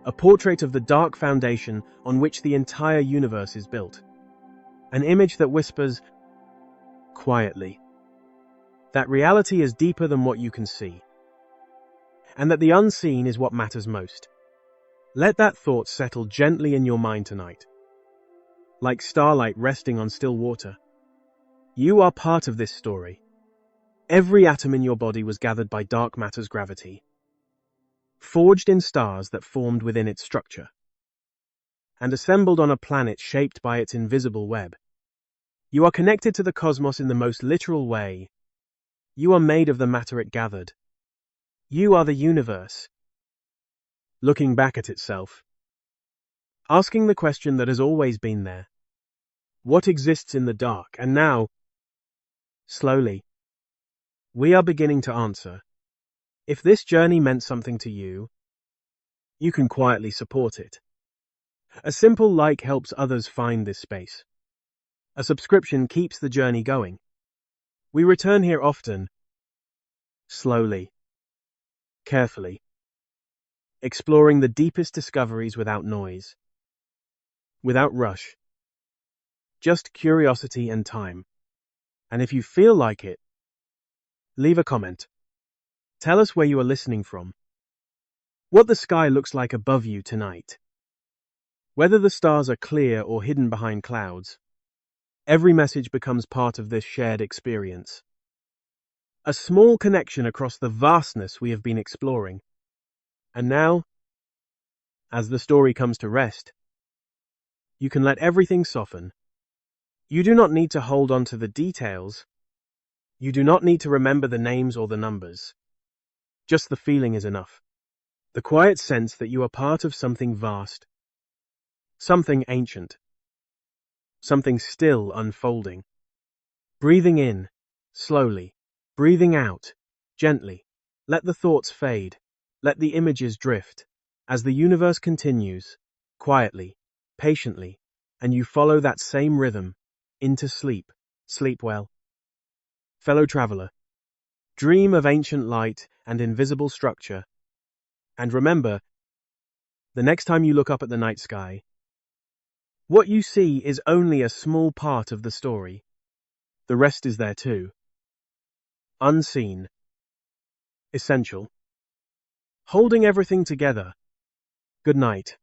A portrait of the dark foundation on which the entire universe is built. An image that whispers, quietly, that reality is deeper than what you can see, and that the unseen is what matters most. Let that thought settle gently in your mind tonight. Like starlight resting on still water. You are part of this story. Every atom in your body was gathered by dark matter's gravity, forged in stars that formed within its structure, and assembled on a planet shaped by its invisible web. You are connected to the cosmos in the most literal way. You are made of the matter it gathered. You are the universe, looking back at itself, asking the question that has always been there. What exists in the dark? And now, slowly, we are beginning to answer. If this journey meant something to you, you can quietly support it. A simple like helps others find this space. A subscription keeps the journey going. We return here often, slowly, carefully, exploring the deepest discoveries without noise, without rush, just curiosity and time. And if you feel like it, leave a comment. Tell us where you are listening from, what the sky looks like above you tonight, whether the stars are clear or hidden behind clouds. Every message becomes part of this shared experience. A small connection across the vastness we have been exploring. And now, as the story comes to rest, you can let everything soften. You do not need to hold on to the details. You do not need to remember the names or the numbers. Just the feeling is enough. The quiet sense that you are part of something vast, something ancient, something still unfolding. Breathing in, slowly. Breathing out, gently. Let the thoughts fade. Let the images drift. As the universe continues, quietly, patiently, and you follow that same rhythm, into sleep. Sleep well. Fellow traveler, dream of ancient light and invisible structure. And remember, the next time you look up at the night sky, what you see is only a small part of the story. the rest is there too. Unseen. Essential. Holding everything together. Good night.